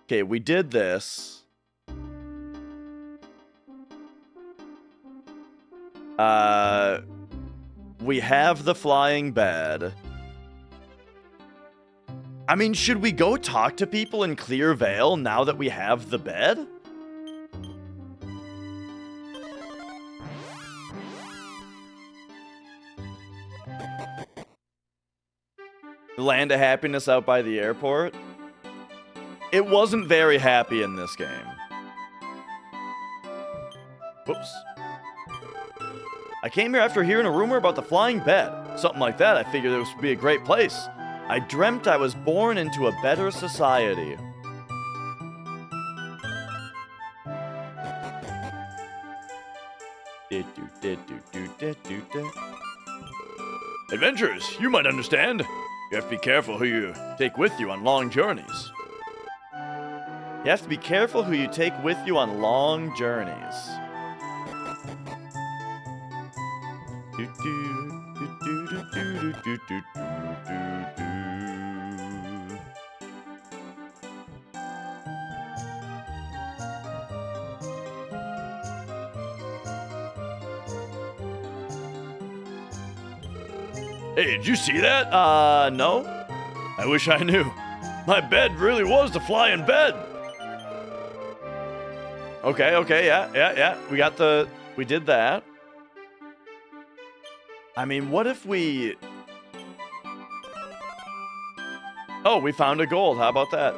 Okay, we did this. We have the flying bed. I mean, should we go talk to people in Clear Vale now that we have the bed? The land of happiness out by the airport? It wasn't very happy in this game. Whoops. I came here after hearing a rumor about the flying bed. Something like that. I figured this would be a great place. I dreamt I was born into a better society. Adventurers, you might understand. You have to be careful who you take with you on long journeys. You have to be careful who you take with you on long journeys. Hey, did you see that? No? I wish I knew. My bed really was the flying bed. Okay, yeah. We did that. I mean, what if we... Oh, we found a gold. How about that?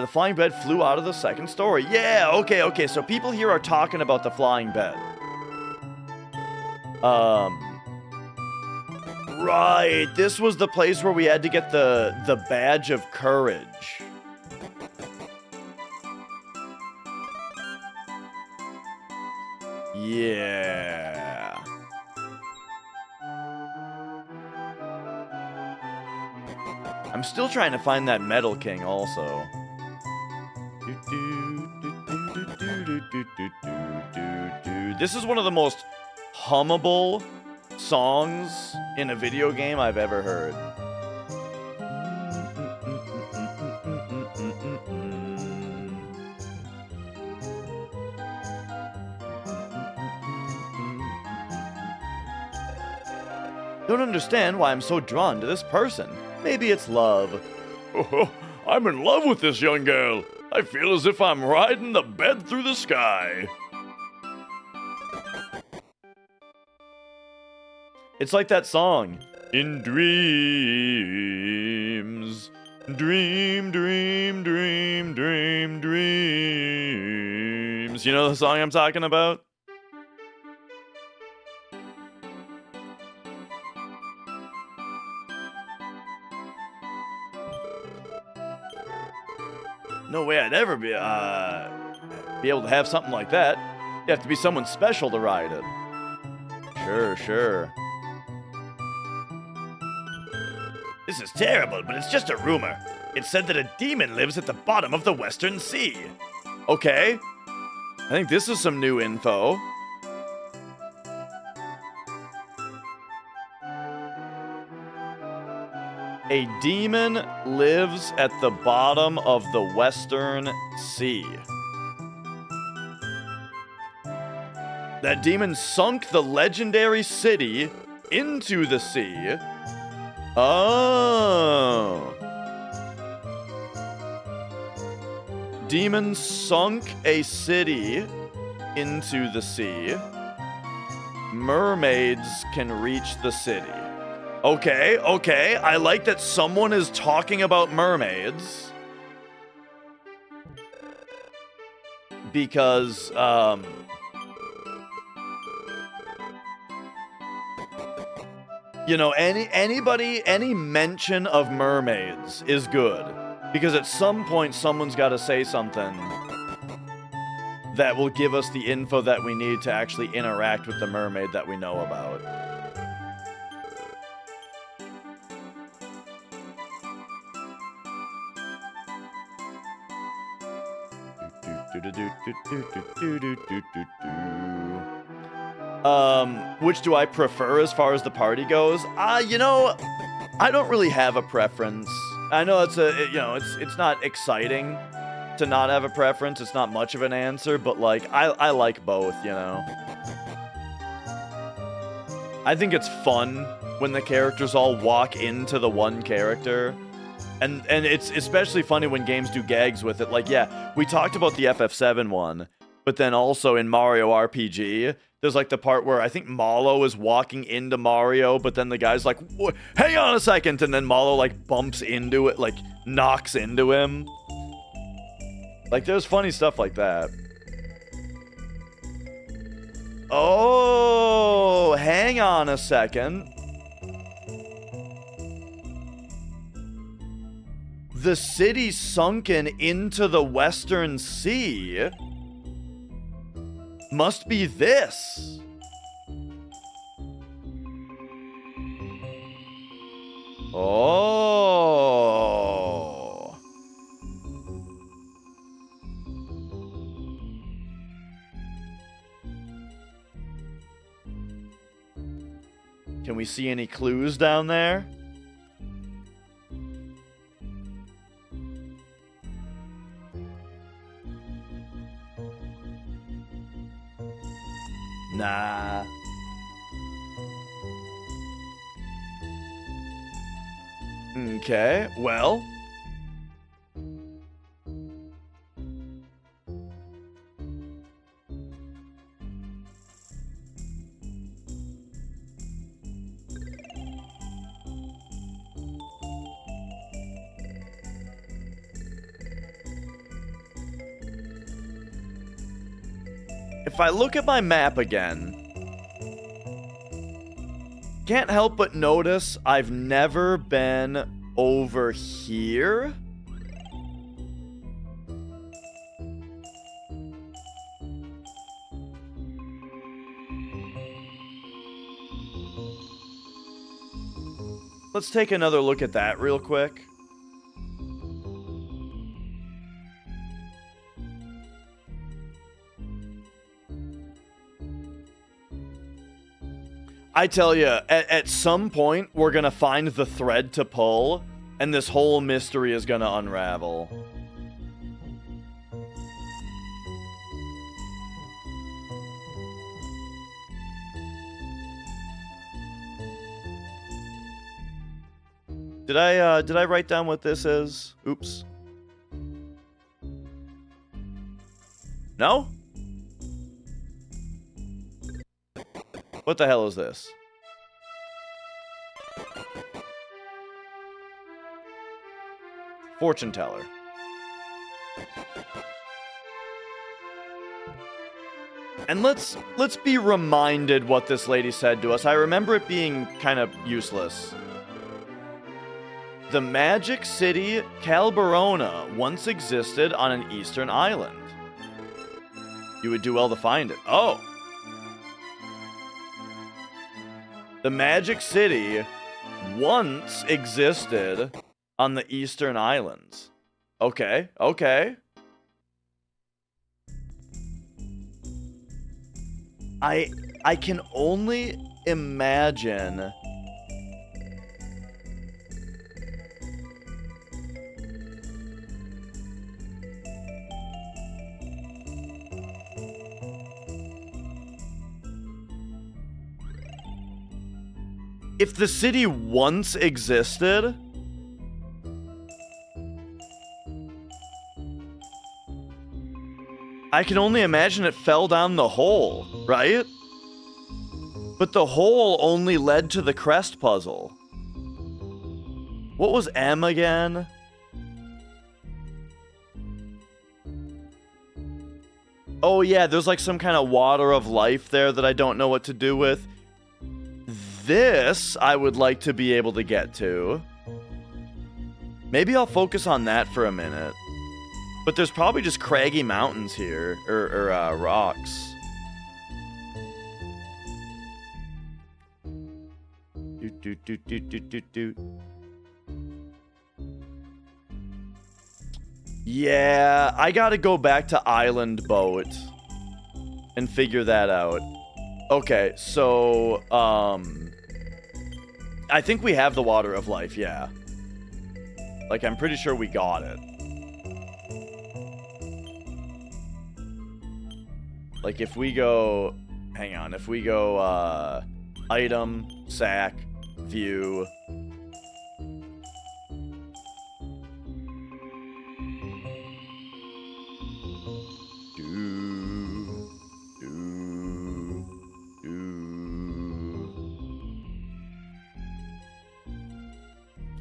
The flying bed flew out of the second story. Yeah, okay. So people here are talking about the flying bed. Right. This was the place where we had to get the badge of courage. Yeah. I'm still trying to find that Metal King also. This is one of the most hummable songs in a video game I've ever heard. Don't understand why I'm so drawn to this person. Maybe it's love. Oh, I'm in love with this young girl. I feel as if I'm riding the bed through the sky. It's like that song. In dreams. Dream, dream, dream, dream, dreams. You know the song I'm talking about? No way I'd ever be able to have something like that. You have to be someone special to ride it. Sure. This is terrible, but it's just a rumor. It's said that a demon lives at the bottom of the Western Sea. Okay. I think this is some new info. A demon lives at the bottom of the Western Sea. That demon sunk the legendary city into the sea. Oh. Demons sunk a city into the sea. Mermaids can reach the city. Okay, okay. I like that someone is talking about mermaids. Because, you know, any mention of mermaids is good. Because at some point, someone's got to say something that will give us the info that we need to actually interact with the mermaid that we know about. Which do I prefer as far as the party goes? You know, I don't really have a preference. I know it's not exciting to not have a preference. It's not much of an answer, but like I like both, you know. I think it's fun when the characters all walk into the one character. And it's especially funny when games do gags with it. Like, yeah, we talked about the FF7 one, but then also in Mario RPG, there's like the part where I think Malo is walking into Mario, but then the guy's like, hang on a second, and then Malo like bumps into it, like knocks into him. Like, there's funny stuff like that. Oh, hang on a second. The city sunken into the Western Sea must be this. Oh. Can we see any clues down there? Nah. Okay, well. If I look at my map again, can't help but notice I've never been over here. Let's take another look at that real quick. I tell you, at some point, we're gonna find the thread to pull, and this whole mystery is gonna unravel. Did I write down what this is? Oops. No? What the hell is this? Fortune teller. And let's be reminded what this lady said to us. I remember it being kind of useless. The magic city Calberona once existed on an eastern island. You would do well to find it. Oh. The magic city once existed on the eastern islands. Okay, okay. I can only imagine if the city once existed, I can only imagine it fell down the hole, right? But the hole only led to the crest puzzle. What was M again? Oh yeah, there's like some kind of water of life there that I don't know what to do with. This I would like to be able to get to. Maybe I'll focus on that for a minute. But there's probably just craggy mountains here, or rocks. Yeah, I gotta go back to Island Boat and figure that out. Okay, so, I think we have the Water of Life, yeah. Like, I'm pretty sure we got it. Like, if we go... Hang on, if we go, item, sack, view...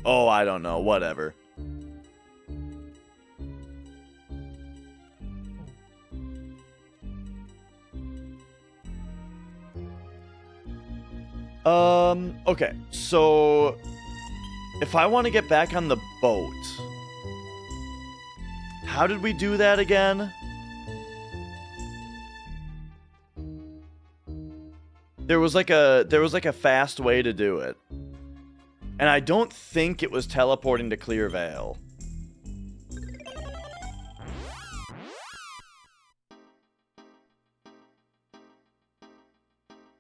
Oh, I don't know. Whatever. Okay. So, if I want to get back on the boat, how did we do that again? There was like a fast way to do it. And I don't think it was teleporting to Clear Vale.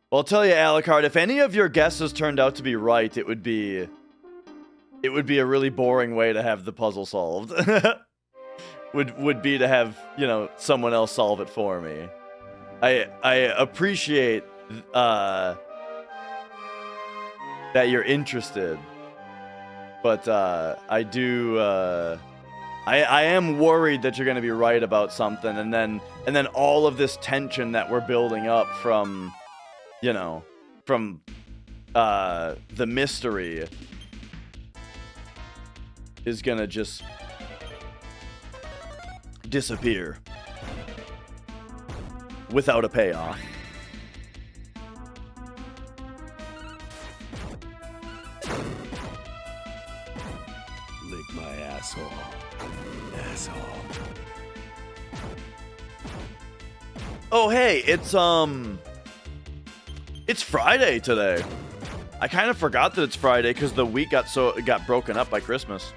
Well, I'll tell you, Alucard, if any of your guesses turned out to be right, it would be a really boring way to have the puzzle solved. would be to have, you know, someone else solve it for me. I appreciate that you're interested, but I am worried that you're going to be right about something, and then all of this tension that we're building up from, you know, from the mystery is going to just disappear without a payoff. Lick my asshole. Asshole. Oh, hey, it's Friday today. I kind of forgot that it's Friday because the week got broken up by Christmas.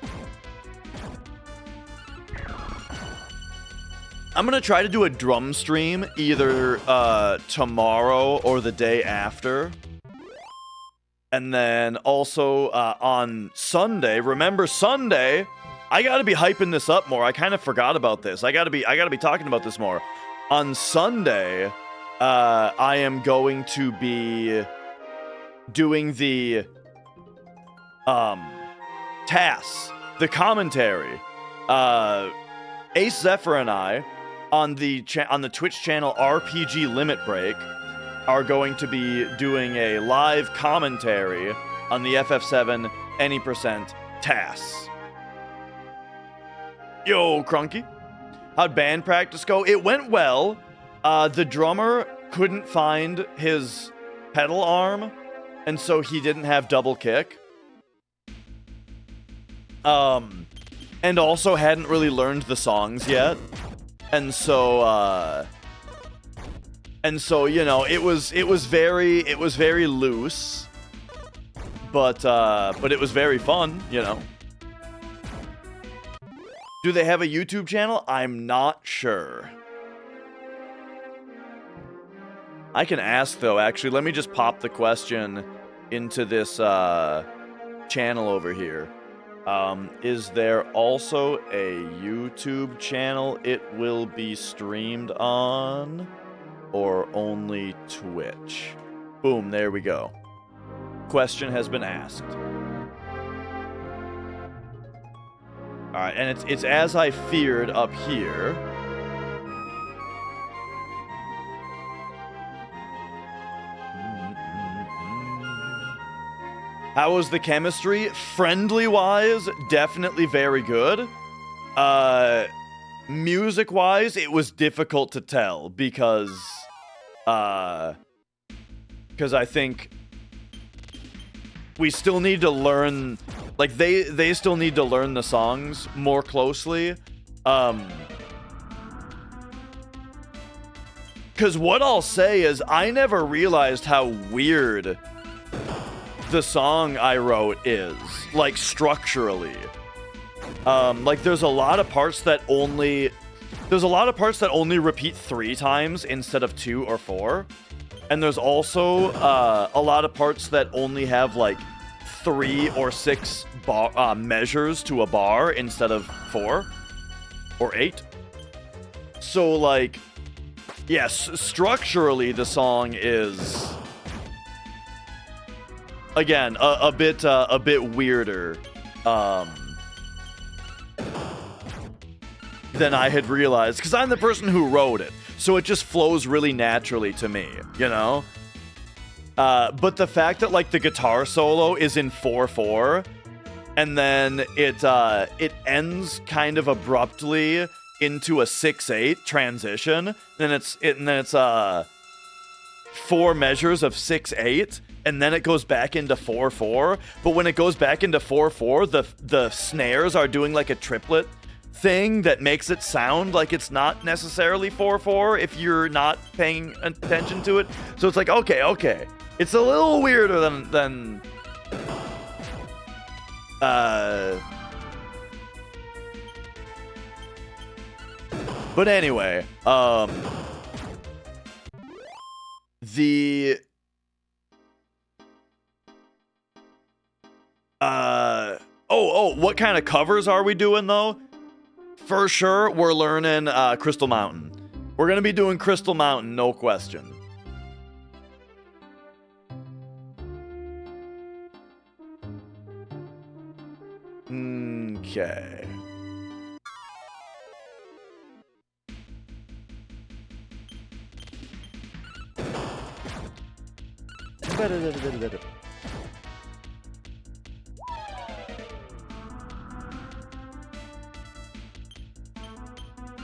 I'm gonna try to do a drum stream either tomorrow or the day after. And then also on Sunday, remember Sunday, I gotta be hyping this up more. I kind of forgot about this. I gotta be talking about this more. On Sunday, I am going to be doing the tasks, the commentary. Ace Zephyr and I on the Twitch channel RPG Limit Break are going to be doing a live commentary on the FF7 Any Percent tasks. Yo, Crunky. How'd band practice go? It went well. The drummer couldn't find his pedal arm, and so he didn't have double kick. And also hadn't really learned the songs yet. And so, you know, it was very loose, but it was very fun, you know. Do they have a YouTube channel? I'm not sure. I can ask, though, actually. Let me just pop the question into this channel over here. Is there also a YouTube channel it will be streamed on? Or only Twitch? Boom, there we go. question has been asked. All right, and it's as I feared up here. How was the chemistry? Friendly-wise, definitely very good. Music-wise, it was difficult to tell because I think we still need to learn, like, they still need to learn the songs more closely. Because what I'll say is I never realized how weird the song I wrote is, like, structurally. Like, there's a lot of parts that only repeat 3 times instead of 2 or 4. And there's also a lot of parts that only have, like, 3 or 6 measures to a bar instead of 4 or 8. So, like, yes, structurally the song is, again, a bit weirder than I had realized, because I'm the person who wrote it, so it just flows really naturally to me, you know? But the fact that, like, the guitar solo is in 4/4, and then it ends kind of abruptly into a 6/8 transition, and then it's 4 measures of 6/8, and then it goes back into 4/4. But when it goes back into 4/4, the snares are doing like a triplet thing that makes it sound like it's not necessarily 4/4 if you're not paying attention to it. So it's like, okay. It's a little weirder than but anyway, what kind of covers are we doing though? For sure, we're learning Crystal Mountain. We're gonna be doing Crystal Mountain, no question. Okay.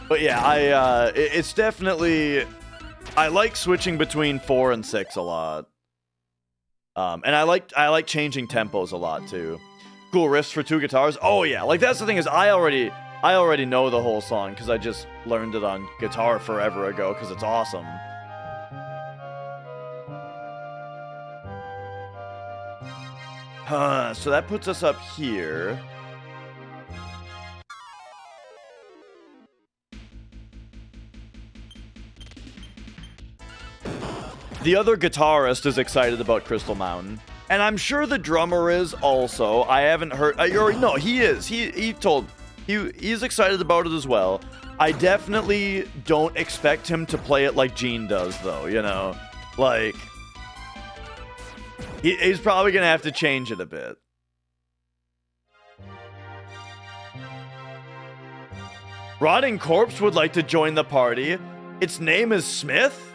But yeah, it's definitely, I like switching between 4 and 6 a lot. And I like changing tempos a lot too. Cool riffs for 2 guitars. Oh yeah, like that's the thing is I already know the whole song because I just learned it on guitar forever ago because it's awesome. So that puts us up here. The other guitarist is excited about Crystal Mountain, and I'm sure the drummer is also. I haven't heard. No, he is. He's excited about it as well. I definitely don't expect him to play it like Gene does, though. You know, like he's probably gonna have to change it a bit. Rotting Corpse would like to join the party. Its name is Smith?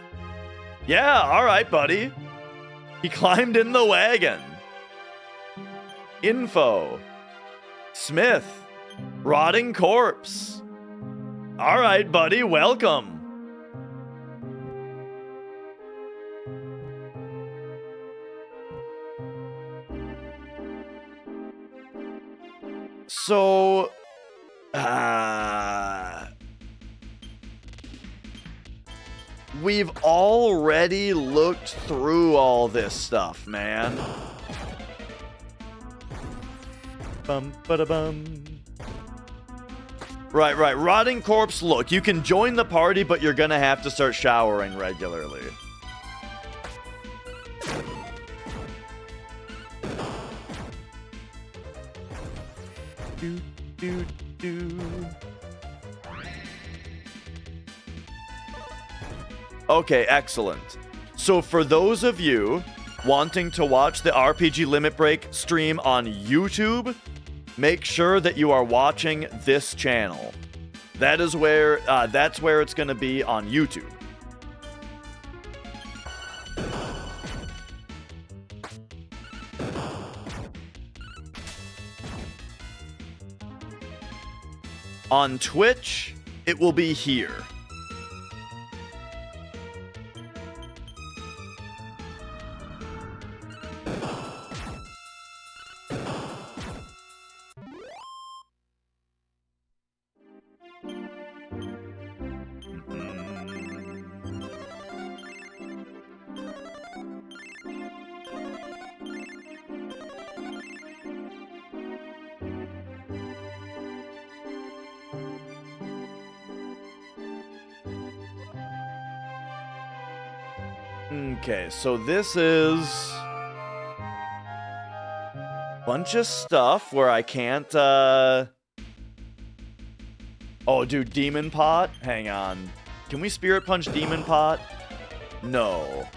Yeah, alright, buddy. He climbed in the wagon. Info. Smith. Rotting Corpse. Alright, buddy, welcome. So, we've already looked through all this stuff, man. Bum, ba-da-bum. Right. Rotting Corpse, look, you can join the party, but you're gonna have to start showering regularly. Okay, excellent. So for those of you wanting to watch the RPG Limit Break stream on YouTube, make sure that you are watching this channel. That's where it's going to be on YouTube. On Twitch, it will be here. Okay, so this is a bunch of stuff where I can't, Oh, dude, Demon Pot? Hang on. Can we Spirit Punch Demon Pot? No.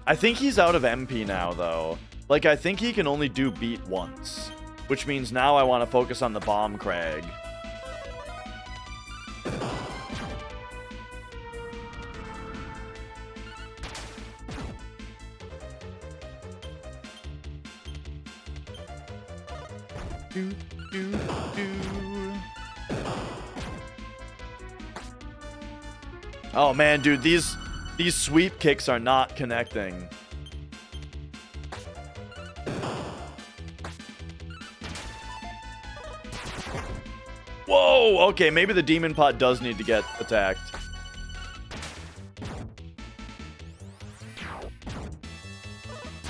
I think he's out of MP now, though. Like, I think he can only do beat once. Which means now I want to focus on the Bomb Crag. Oh man, dude, these sweep kicks are not connecting. Whoa, okay, maybe the Demon Pot does need to get attacked.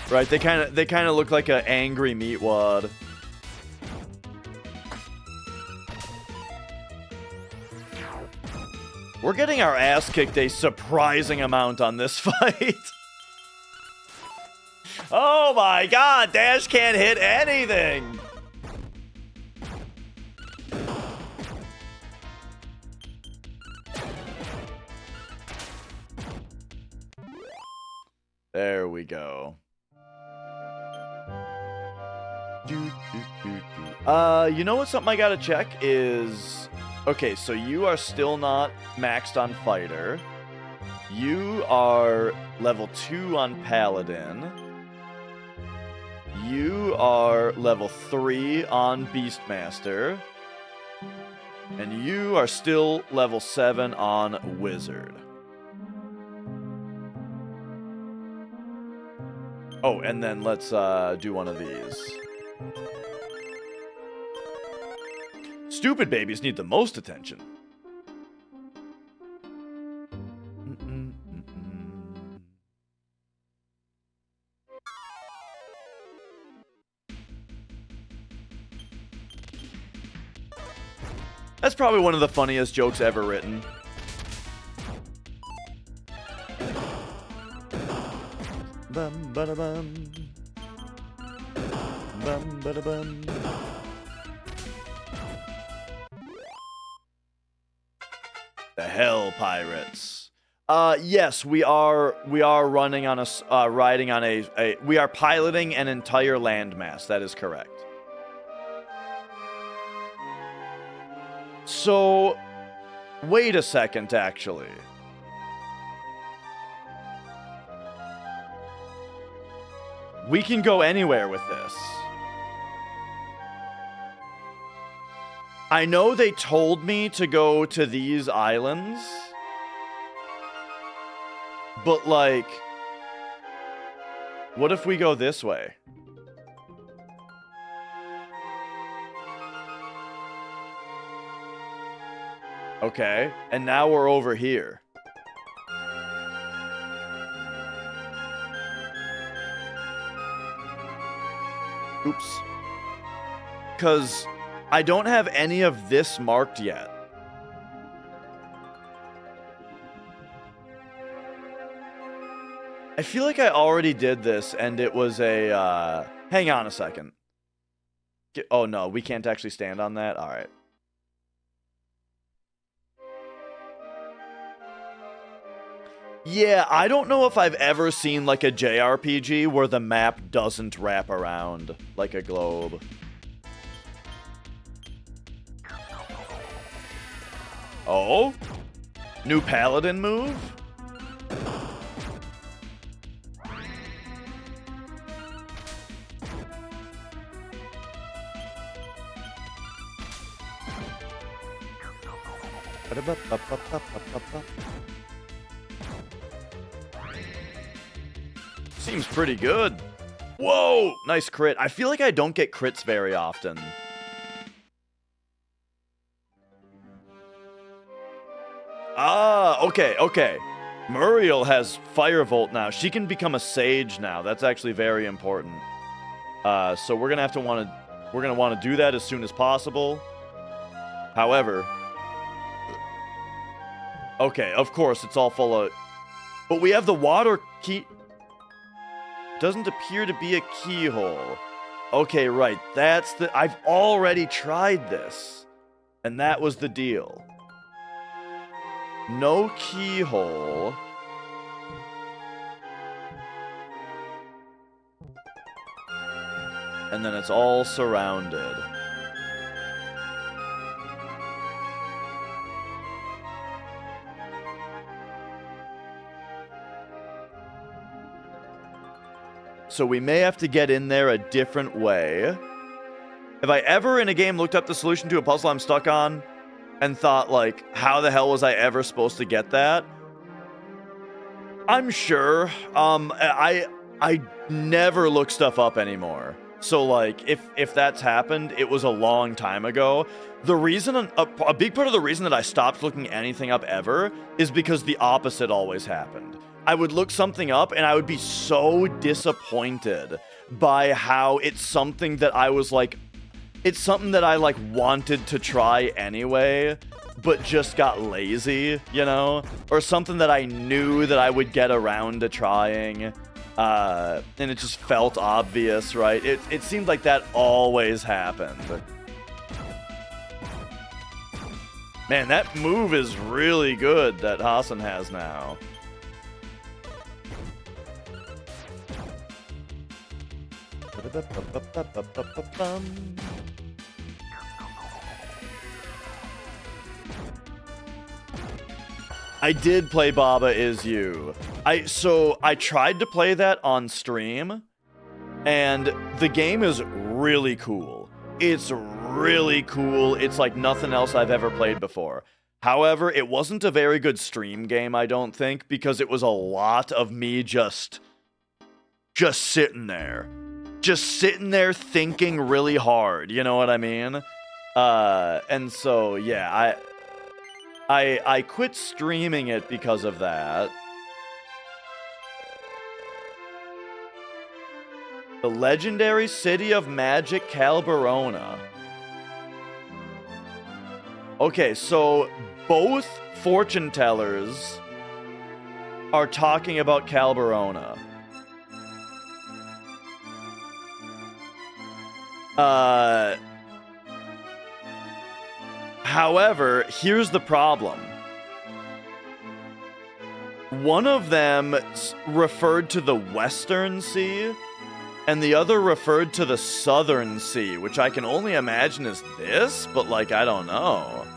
Right, they kind of look like an angry meatwad. We're getting our ass kicked a surprising amount on this fight. Oh my god, Dash can't hit anything. There we go. You know what, something I gotta check is... Okay, so you are still not maxed on Fighter. You are level 2 on Paladin. You are level 3 on Beastmaster. And you are still level 7 on Wizard. Oh, and then let's do one of these. Stupid babies need the most attention. That's probably one of the funniest jokes ever written. Bum ba da bum. Bum ba da bum. The Hell Pirates. Yes, we are running on a riding on we are piloting an entire landmass. That is correct. So, wait a second, actually. We can go anywhere with this. I know they told me to go to these islands, but like, what if we go this way? Okay, and now we're over here. Oops. 'Cause I don't have any of this marked yet. I feel like I already did this and it was a, hang on a second. Oh no, we can't actually stand on that? Alright. Yeah, I don't know if I've ever seen like a JRPG where the map doesn't wrap around like a globe. Oh? New paladin move? Seems pretty good. Whoa! Nice crit. I feel like I don't get crits very often. Ah, okay. Muriel has Firebolt now. She can become a sage now. That's actually very important. So we're gonna want to do that as soon as possible. However, okay, of course it's all full of, but we have the water key. Doesn't appear to be a keyhole. Okay, right. That's the. I've already tried this, and that was the deal. No keyhole. And then it's all surrounded. So we may have to get in there a different way. Have I ever in a game looked up the solution to a puzzle I'm stuck on and thought, like, how the hell was I ever supposed to get that? I'm sure. I never look stuff up anymore. So, like, if that's happened, it was a long time ago. The reason, a big part of the reason that I stopped looking anything up ever is because the opposite always happened. I would look something up and I would be so disappointed by how it's something that I was like, it's something that I like wanted to try anyway, but just got lazy, you know? Or something that I knew that I would get around to trying. And it just felt obvious, right? It seemed like that always happened. Man, that move is really good that Hassan has now. I did play Baba Is You. So I tried to play that on stream, and the game is really cool. It's really cool. It's like nothing else I've ever played before. However, it wasn't a very good stream game, I don't think, because it was a lot of me just sitting there. Just sitting there thinking really hard, you know what I mean? And so, yeah, I quit streaming it because of that. The legendary city of magic, Calberona. Okay, so both fortune tellers are talking about Calberona. However, here's the problem. One of them referred to the Western Sea, and the other referred to the Southern Sea, which I can only imagine is this, but, like, I don't know.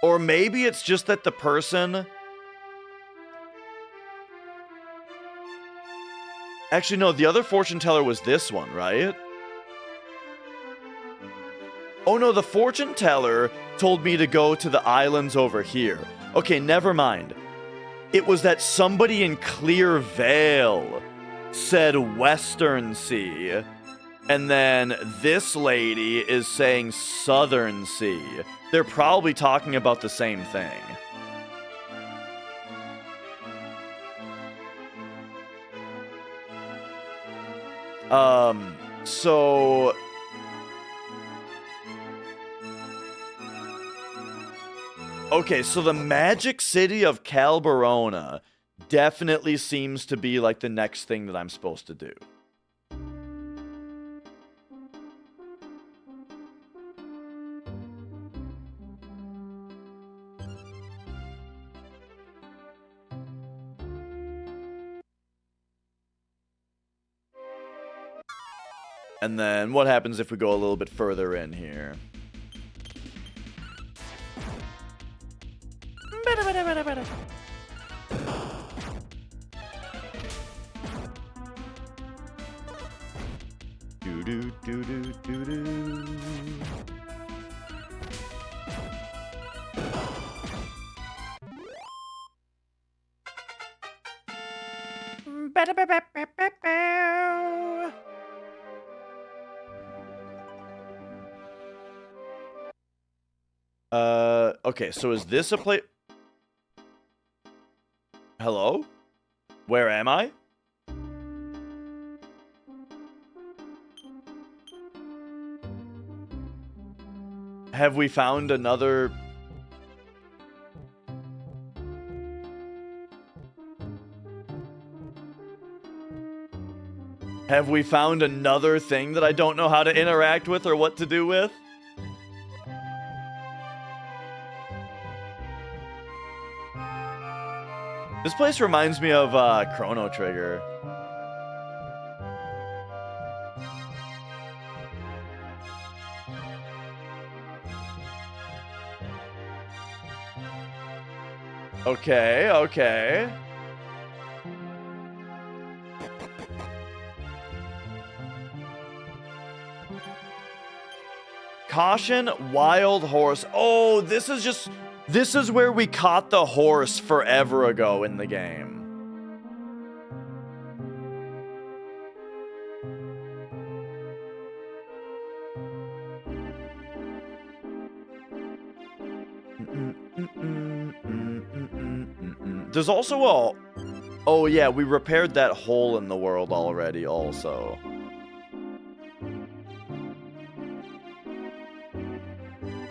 Or maybe it's just that the person... Actually, no, the other fortune teller was this one, right? Oh no, the fortune teller told me to go to the islands over here. Okay, never mind. It was that somebody in Clear Vale said Western Sea, and then this lady is saying Southern Sea. They're probably talking about the same thing. So... Okay, so the magic city of Calberona definitely seems to be like the next thing that I'm supposed to do. And then what happens if we go a little bit further in here? Do do do do do do. Okay, so is this a place? Hello? Where am I? Have we found another... Have we found another thing that I don't know how to interact with or what to do with? This place reminds me of Chrono Trigger. Okay, okay. Caution, wild horse. Oh, this is where we caught the horse forever ago in the game. There's also a... Oh yeah, we repaired that hole in the world already also.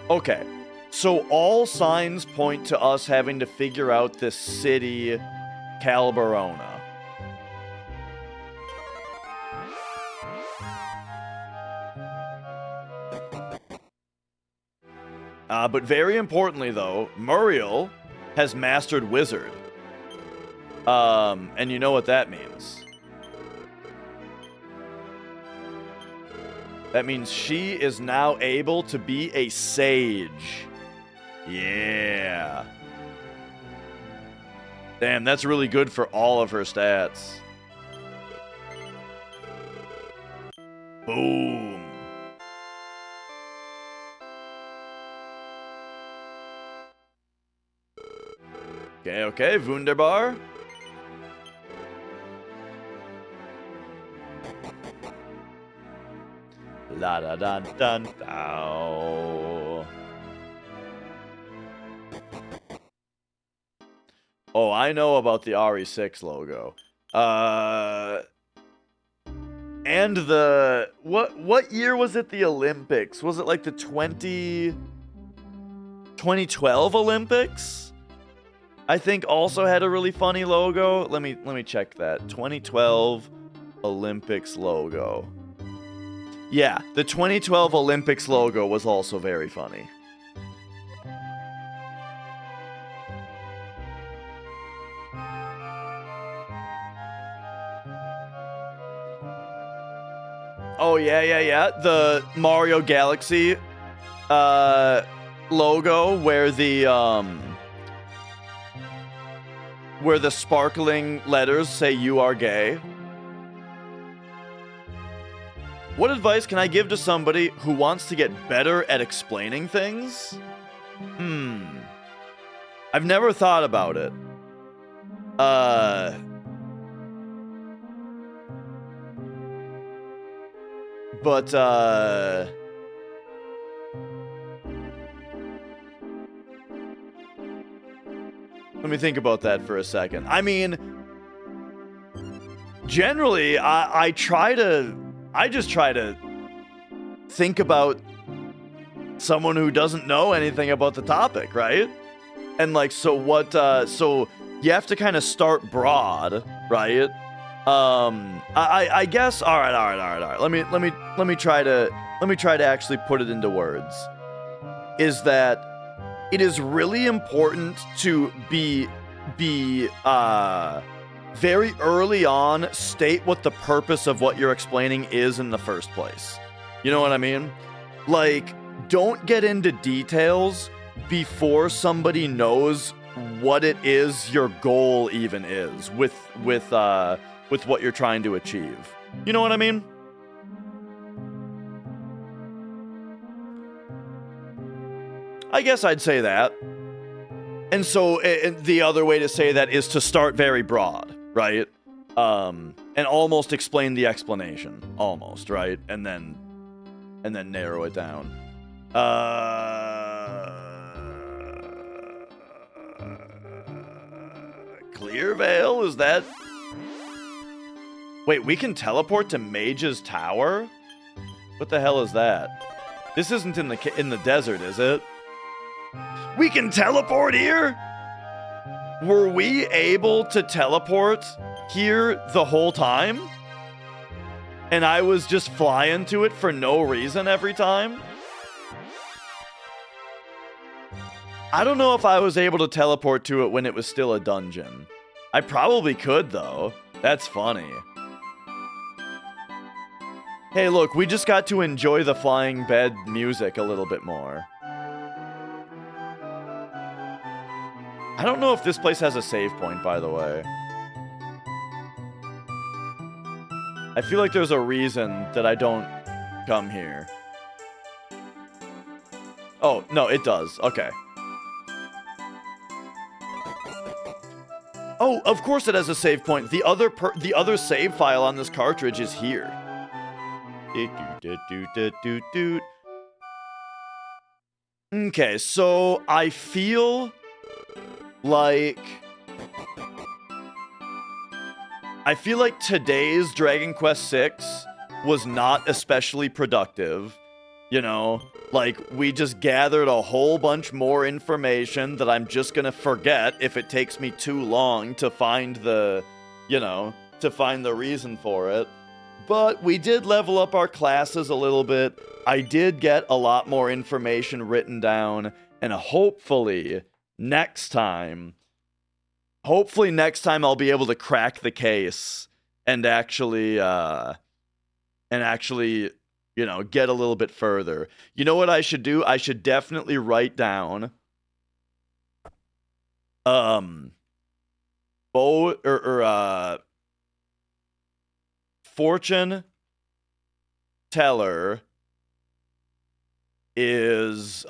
Okay, so all signs point to us having to figure out this city, Calberona. But very importantly, though, Muriel has mastered Wizard. And you know what that means. That means she is now able to be a sage. Yeah. Damn, that's really good for all of her stats. Boom. Okay, okay, wunderbar. La da da dun dow. Oh, I know about the RE6 logo. And the what year was it the Olympics? Was it like the 2012 Olympics? I think also had a really funny logo. Let me check that. 2012 Olympics logo. Yeah, the 2012 Olympics logo was also very funny. Oh, yeah. The Mario Galaxy logo where the sparkling letters say "You are gay." What advice can I give to somebody who wants to get better at explaining things? I've never thought about it. But, let me think about that for a second. I mean, generally, I just try to think about someone who doesn't know anything about the topic, right? And like, so you have to kind of start broad, right? I guess. All right. Let me try to actually put it into words. Is that it is really important to be very early on, state what the purpose of what you're explaining is in the first place. You know what I mean? Like, don't get into details before somebody knows what it is your goal even is with what you're trying to achieve. You know what I mean? I guess I'd say that. And so the other way to say that is to start very broad, right? And almost explain the explanation, almost, right? And then narrow it down. Clear Veil, is that? Wait, we can teleport to Mage's Tower? What the hell is that? This isn't in the desert, is it? We can teleport here? Were we able to teleport here the whole time? And I was just flying to it for no reason every time? I don't know if I was able to teleport to it when it was still a dungeon. I probably could, though. That's funny. Hey, look, we just got to enjoy the flying bed music a little bit more. I don't know if this place has a save point, by the way. I feel like there's a reason that I don't come here. Oh, no, it does. Okay. Oh, of course it has a save point. The other save file on this cartridge is here. Okay, so I feel like today's Dragon Quest VI was not especially productive. You know, like, we just gathered a whole bunch more information that I'm just gonna forget if it takes me too long to find the reason for it. But we did level up our classes a little bit. I did get a lot more information written down, and hopefully next time I'll be able to crack the case and actually, you know, get a little bit further. You know what I should do? I should definitely write down fortune teller is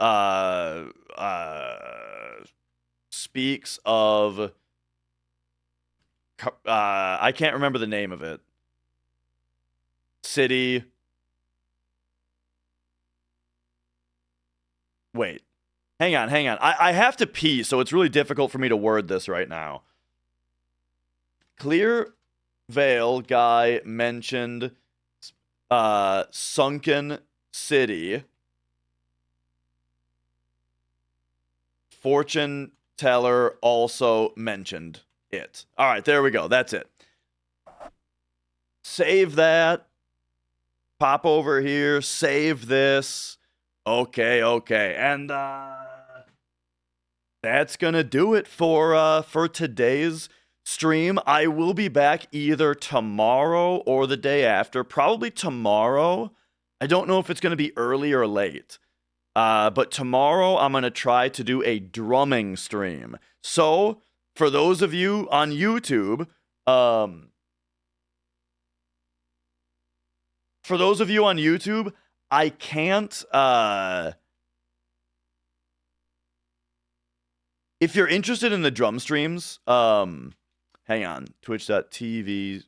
speaks of I can't remember the name of it. City. Wait. Hang on. I have to pee, so it's really difficult for me to word this right now. Clear Veil guy mentioned Sunken City. Fortune teller also mentioned it. All right, there we go. That's it. Save that. Pop over here. Save this. Okay. And that's gonna do it for today's stream. I will be back either tomorrow or the day after. Probably tomorrow. I don't know if it's gonna be early or late. But tomorrow I'm gonna try to do a drumming stream. So for those of you on YouTube, I can't, if you're interested in the drum streams, hang on, twitch.tv.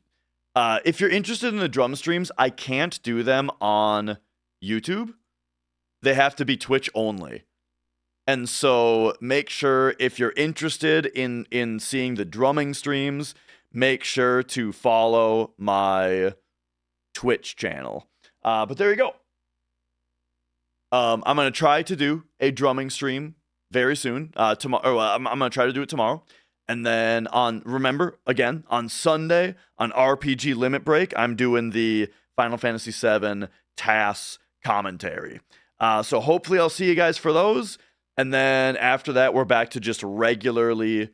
If you're interested in the drum streams, I can't do them on YouTube. They have to be Twitch only. And so make sure, if you're interested in seeing the drumming streams, make sure to follow my Twitch channel. But there you go. I'm going to try to do a drumming stream very soon. Tomorrow, I'm going to try to do it tomorrow. And then remember, again, on Sunday, on RPG Limit Break, I'm doing the Final Fantasy VII TAS commentary. So hopefully I'll see you guys for those. And then after that, we're back to just regularly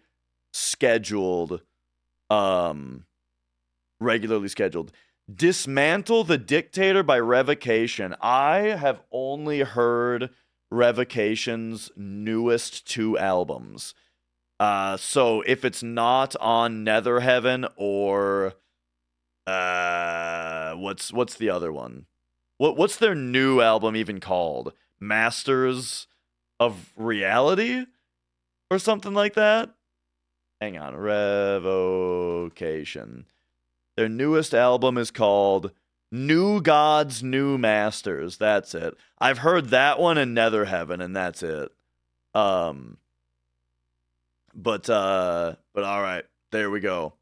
scheduled Regularly scheduled. Dismantle the Dictator by Revocation. I have only heard Revocation's newest 2 albums. So if it's not on Nether Heaven or what's the other one? What's their new album even called? Masters of Reality or something like that? Hang on, Revocation. Their newest album is called New Gods, New Masters. That's it. I've heard that one in Nether Heaven, and that's it. But all right, there we go.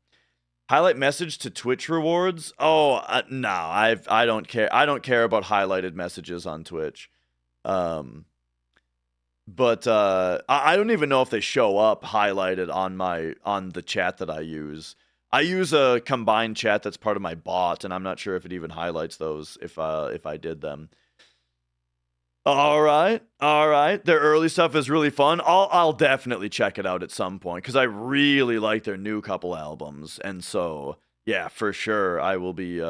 Highlight message to Twitch rewards. Oh no, I don't care. I don't care about highlighted messages on Twitch. But I don't even know if they show up highlighted on the chat that I use. I use a combined chat that's part of my bot, and I'm not sure if it even highlights those if I did them. All right. Their early stuff is really fun. I'll definitely check it out at some point because I really like their new couple albums, and so yeah, for sure I will be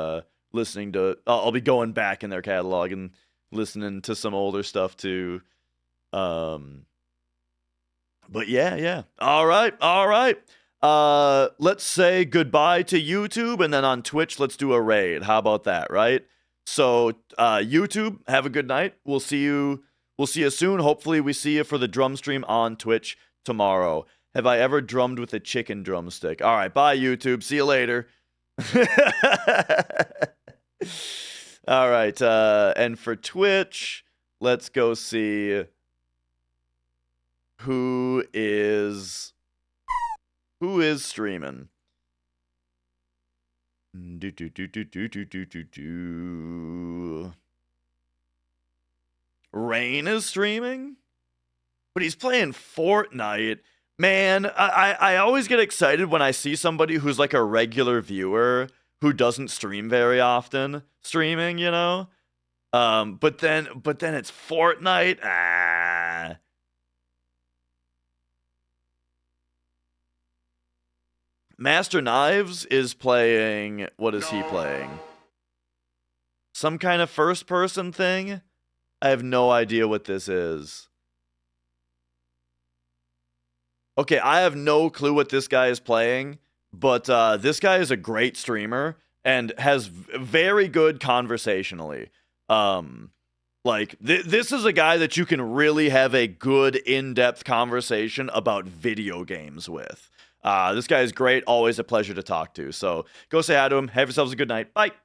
listening to. I'll be going back in their catalog and listening to some older stuff too. But yeah. All right. Let's say goodbye to YouTube, and then on Twitch, let's do a raid. How about that, right? So, YouTube, have a good night. We'll see you soon. Hopefully, we see you for the drum stream on Twitch tomorrow. Have I ever drummed with a chicken drumstick? All right, bye, YouTube. See you later. All right, and for Twitch, let's go see who is streaming. Rain is streaming? But he's playing Fortnite. Man, I always get excited when I see somebody who's like a regular viewer who doesn't stream very often streaming, you know? But then it's Fortnite. Master Knives is playing. What is he playing? Some kind of first person thing? I have no idea what this is. Okay, I have no clue what this guy is playing, but this guy is a great streamer and has very good conversationally. This is a guy that you can really have a good in-depth conversation about video games with. This guy is great. Always a pleasure to talk to. So go say hi to him. Have yourselves a good night. Bye.